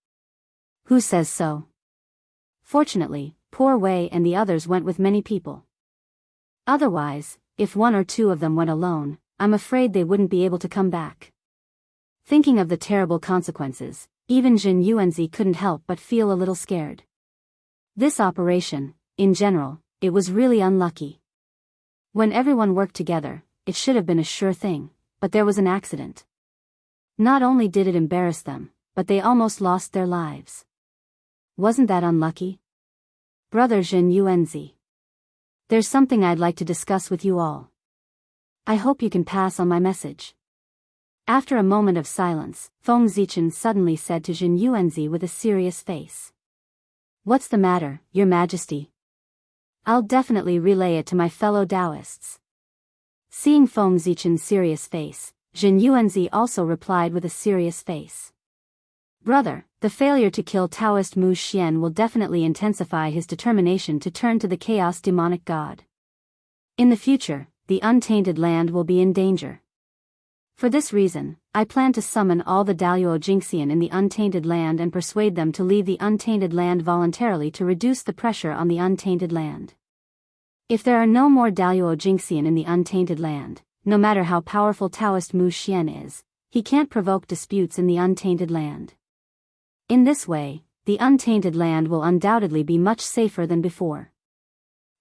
Who says so? Fortunately, poor Wei and the others went with many people. Otherwise, if one or two of them went alone, I'm afraid they wouldn't be able to come back. Thinking of the terrible consequences, even Jin Yuanzi couldn't help but feel a little scared. This operation, in general, it was really unlucky. When everyone worked together, it should have been a sure thing, but there was an accident. Not only did it embarrass them, but they almost lost their lives. Wasn't that unlucky? Brother Jin Yuanzi. There's something I'd like to discuss with you all. I hope you can pass on my message. After a moment of silence, Feng Zichen suddenly said to Jin Yuanzi with a serious face. "What's the matter, Your Majesty?" "I'll definitely relay it to my fellow Taoists." Seeing Feng Zichen's serious face, Jin Yuanzi also replied with a serious face. Brother, the failure to kill Taoist Mu Xian will definitely intensify his determination to turn to the chaos demonic god. In the future, the untainted land will be in danger. For this reason, I plan to summon all the Daluo Jingxian in the untainted land and persuade them to leave the untainted land voluntarily to reduce the pressure on the untainted land. If there are no more Daluo Jingxian in the untainted land, no matter how powerful Taoist Mu Xian is, he can't provoke disputes in the untainted land. In this way, the untainted land will undoubtedly be much safer than before.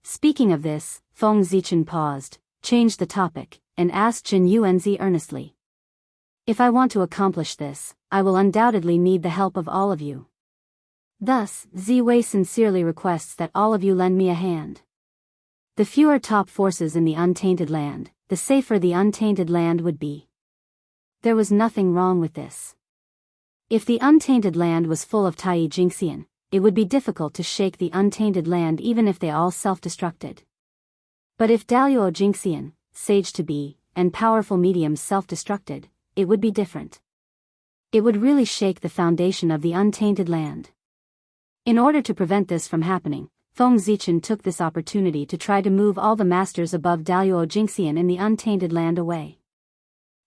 Speaking of this, Feng Zichen paused, changed the topic, and asked Jin Yuanzi earnestly. If I want to accomplish this, I will undoubtedly need the help of all of you. Thus, Ziwei sincerely requests that all of you lend me a hand. The fewer top forces in the untainted land, the safer the untainted land would be. There was nothing wrong with this. If the untainted land was full of Tai Jingxian, it would be difficult to shake the untainted land even if they all self-destructed. But if Daluo Jingxian, sage to be, and powerful mediums self-destructed, it would be different. It would really shake the foundation of the untainted land. In order to prevent this from happening, Feng Zichen took this opportunity to try to move all the masters above Daluo Jingxian in the untainted land away.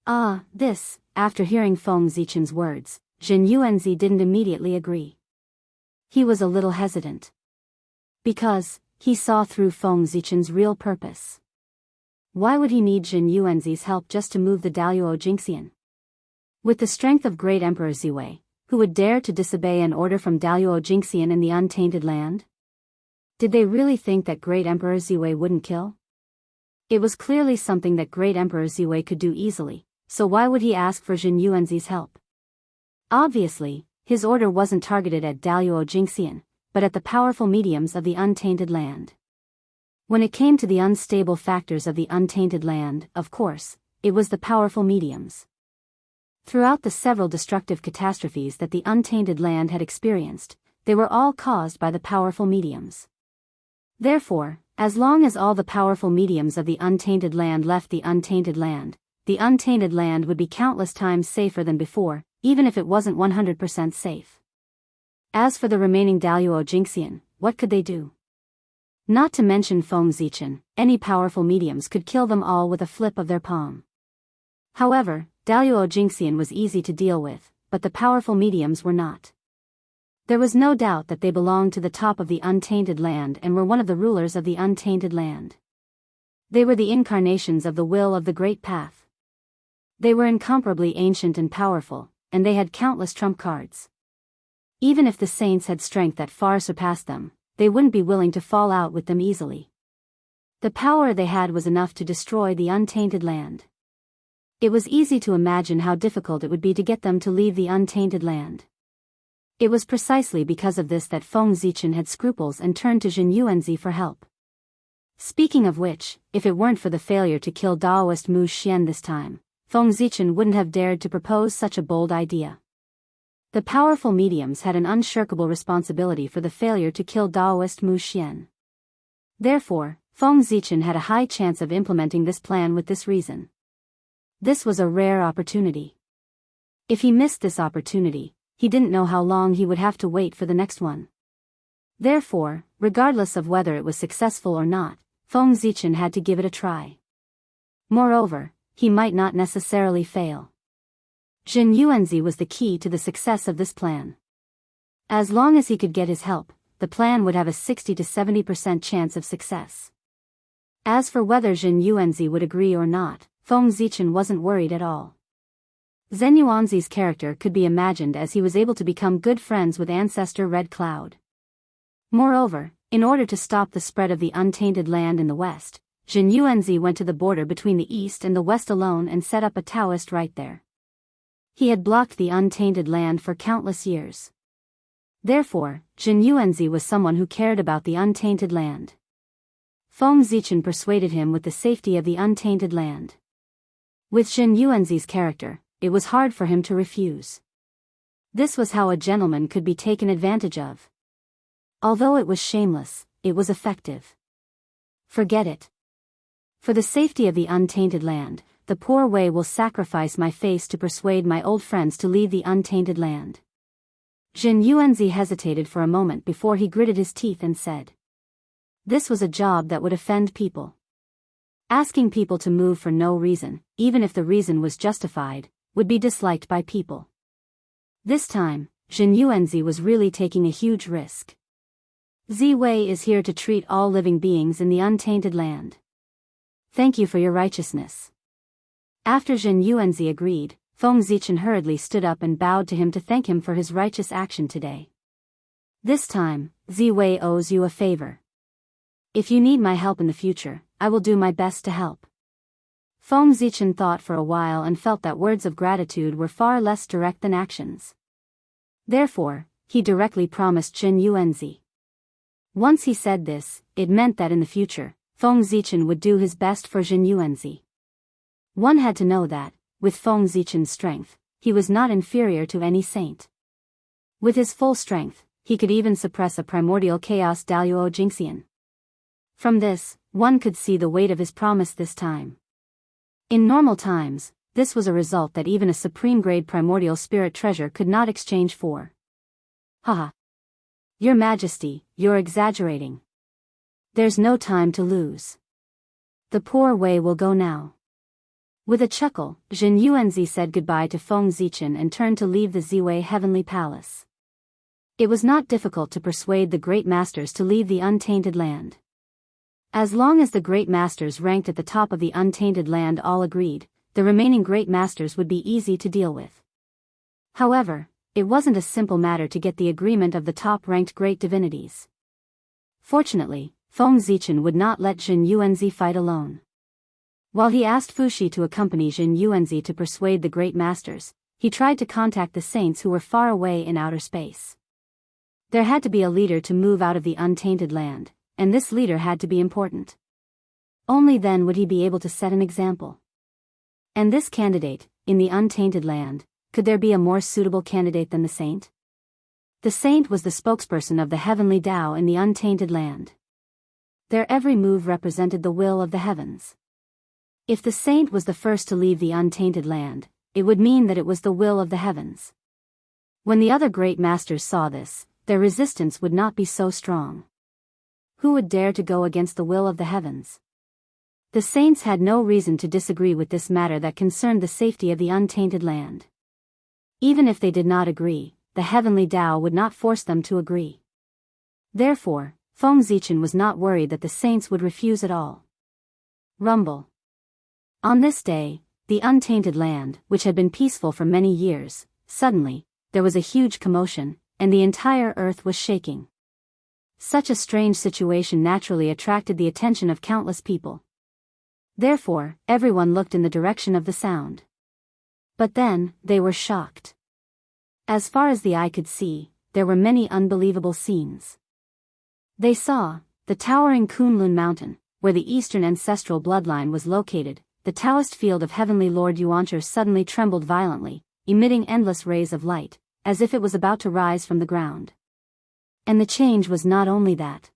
After hearing Feng Zichen's words, Jin Yuanzi didn't immediately agree. He was a little hesitant. Because, he saw through Feng Zichen's real purpose. Why would he need Jin Yuanzi's help just to move the Daluo Jingxian? With the strength of great Emperor Ziwei, who would dare to disobey an order from Daluo Jingxian in the untainted land? Did they really think that great Emperor Ziwei wouldn't kill? It was clearly something that great Emperor Ziwei could do easily, so why would he ask for Jin Yuanzi's help? Obviously, his order wasn't targeted at Daluo Jingxian, but at the powerful mediums of the untainted land. When it came to the unstable factors of the untainted land, of course, it was the powerful mediums. Throughout the several destructive catastrophes that the untainted land had experienced, they were all caused by the powerful mediums. Therefore, as long as all the powerful mediums of the untainted land left the untainted land would be countless times safer than before, even if it wasn't 100% safe. As for the remaining Daluo Jingxian, what could they do? Not to mention Feng Zichen, any powerful mediums could kill them all with a flip of their palm. However, Daluo Jingxian was easy to deal with, but the powerful mediums were not. There was no doubt that they belonged to the top of the untainted land and were one of the rulers of the untainted land. They were the incarnations of the will of the Great Path. They were incomparably ancient and powerful, and they had countless trump cards. Even if the saints had strength that far surpassed them, they wouldn't be willing to fall out with them easily. The power they had was enough to destroy the untainted land. It was easy to imagine how difficult it would be to get them to leave the untainted land. It was precisely because of this that Feng Zichen had scruples and turned to Jin Yuanzi for help. Speaking of which, if it weren't for the failure to kill Daoist Mu Xian this time, Feng Zichen wouldn't have dared to propose such a bold idea. The powerful mediums had an unshirkable responsibility for the failure to kill Daoist Mu Xian. Therefore, Feng Zichen had a high chance of implementing this plan with this reason. This was a rare opportunity. If he missed this opportunity, he didn't know how long he would have to wait for the next one. Therefore, regardless of whether it was successful or not, Feng Zichen had to give it a try. Moreover, he might not necessarily fail. Jin Yuanzi was the key to the success of this plan. As long as he could get his help, the plan would have a 60 to 70% chance of success. As for whether Jin Yuanzi would agree or not, Feng Zichen wasn't worried at all. Zhen Yuanzi's character could be imagined as he was able to become good friends with ancestor Red Cloud. Moreover, in order to stop the spread of the untainted land in the west, Jin Yuanzi went to the border between the east and the west alone and set up a Taoist right there. He had blocked the untainted land for countless years. Therefore, Jin Yuanzi was someone who cared about the untainted land. Feng Zichen persuaded him with the safety of the untainted land. With Jin Yuanzi's character, it was hard for him to refuse. This was how a gentleman could be taken advantage of. Although it was shameless, it was effective. Forget it. For the safety of the untainted land, the poor Wei will sacrifice my face to persuade my old friends to leave the untainted land. Jin Yuanzi hesitated for a moment before he gritted his teeth and said. This was a job that would offend people. Asking people to move for no reason, even if the reason was justified, would be disliked by people. This time, Jin Yuanzi was really taking a huge risk. Ziwei is here to treat all living beings in the untainted land. Thank you for your righteousness. After Jin Yuanzi agreed, Feng Zichen hurriedly stood up and bowed to him to thank him for his righteous action today. This time, Ziwei owes you a favor. If you need my help in the future, I will do my best to help. Feng Zichen thought for a while and felt that words of gratitude were far less direct than actions. Therefore, he directly promised Jin Yuanzi. Once he said this, it meant that in the future, Feng Zichen would do his best for Jin Yuanzi. One had to know that, with Feng Zichen's strength, he was not inferior to any saint. With his full strength, he could even suppress a primordial chaos Daluo Jingxian. From this, one could see the weight of his promise this time. In normal times, this was a result that even a supreme-grade primordial spirit treasure could not exchange for. Haha. Your Majesty, you're exaggerating. There's no time to lose. The poor Wei will go now. With a chuckle, Jin Yuanzi said goodbye to Feng Zichen and turned to leave the Ziwei Heavenly Palace. It was not difficult to persuade the great masters to leave the untainted land. As long as the great masters ranked at the top of the untainted land all agreed, the remaining great masters would be easy to deal with. However, it wasn't a simple matter to get the agreement of the top-ranked great divinities. Fortunately, Feng Zichen would not let Jin Yuanzi fight alone. While he asked Fushi to accompany Jin Yuanzi to persuade the great masters, he tried to contact the saints who were far away in outer space. There had to be a leader to move out of the untainted land, and this leader had to be important. Only then would he be able to set an example. And this candidate, in the untainted land, could there be a more suitable candidate than the saint? The saint was the spokesperson of the heavenly Tao in the untainted land. Their every move represented the will of the heavens. If the saint was the first to leave the untainted land, it would mean that it was the will of the heavens. When the other great masters saw this, their resistance would not be so strong. Who would dare to go against the will of the heavens? The saints had no reason to disagree with this matter that concerned the safety of the untainted land. Even if they did not agree, the heavenly Tao would not force them to agree. Therefore, Feng Zichen was not worried that the saints would refuse at all. Rumble. On this day, the untainted land, which had been peaceful for many years, suddenly, there was a huge commotion, and the entire earth was shaking. Such a strange situation naturally attracted the attention of countless people. Therefore, everyone looked in the direction of the sound. But then, they were shocked. As far as the eye could see, there were many unbelievable scenes. They saw the towering Kunlun Mountain, where the eastern ancestral bloodline was located. The Taoist field of Heavenly Lord Yuancher suddenly trembled violently, emitting endless rays of light, as if it was about to rise from the ground. And the change was not only that.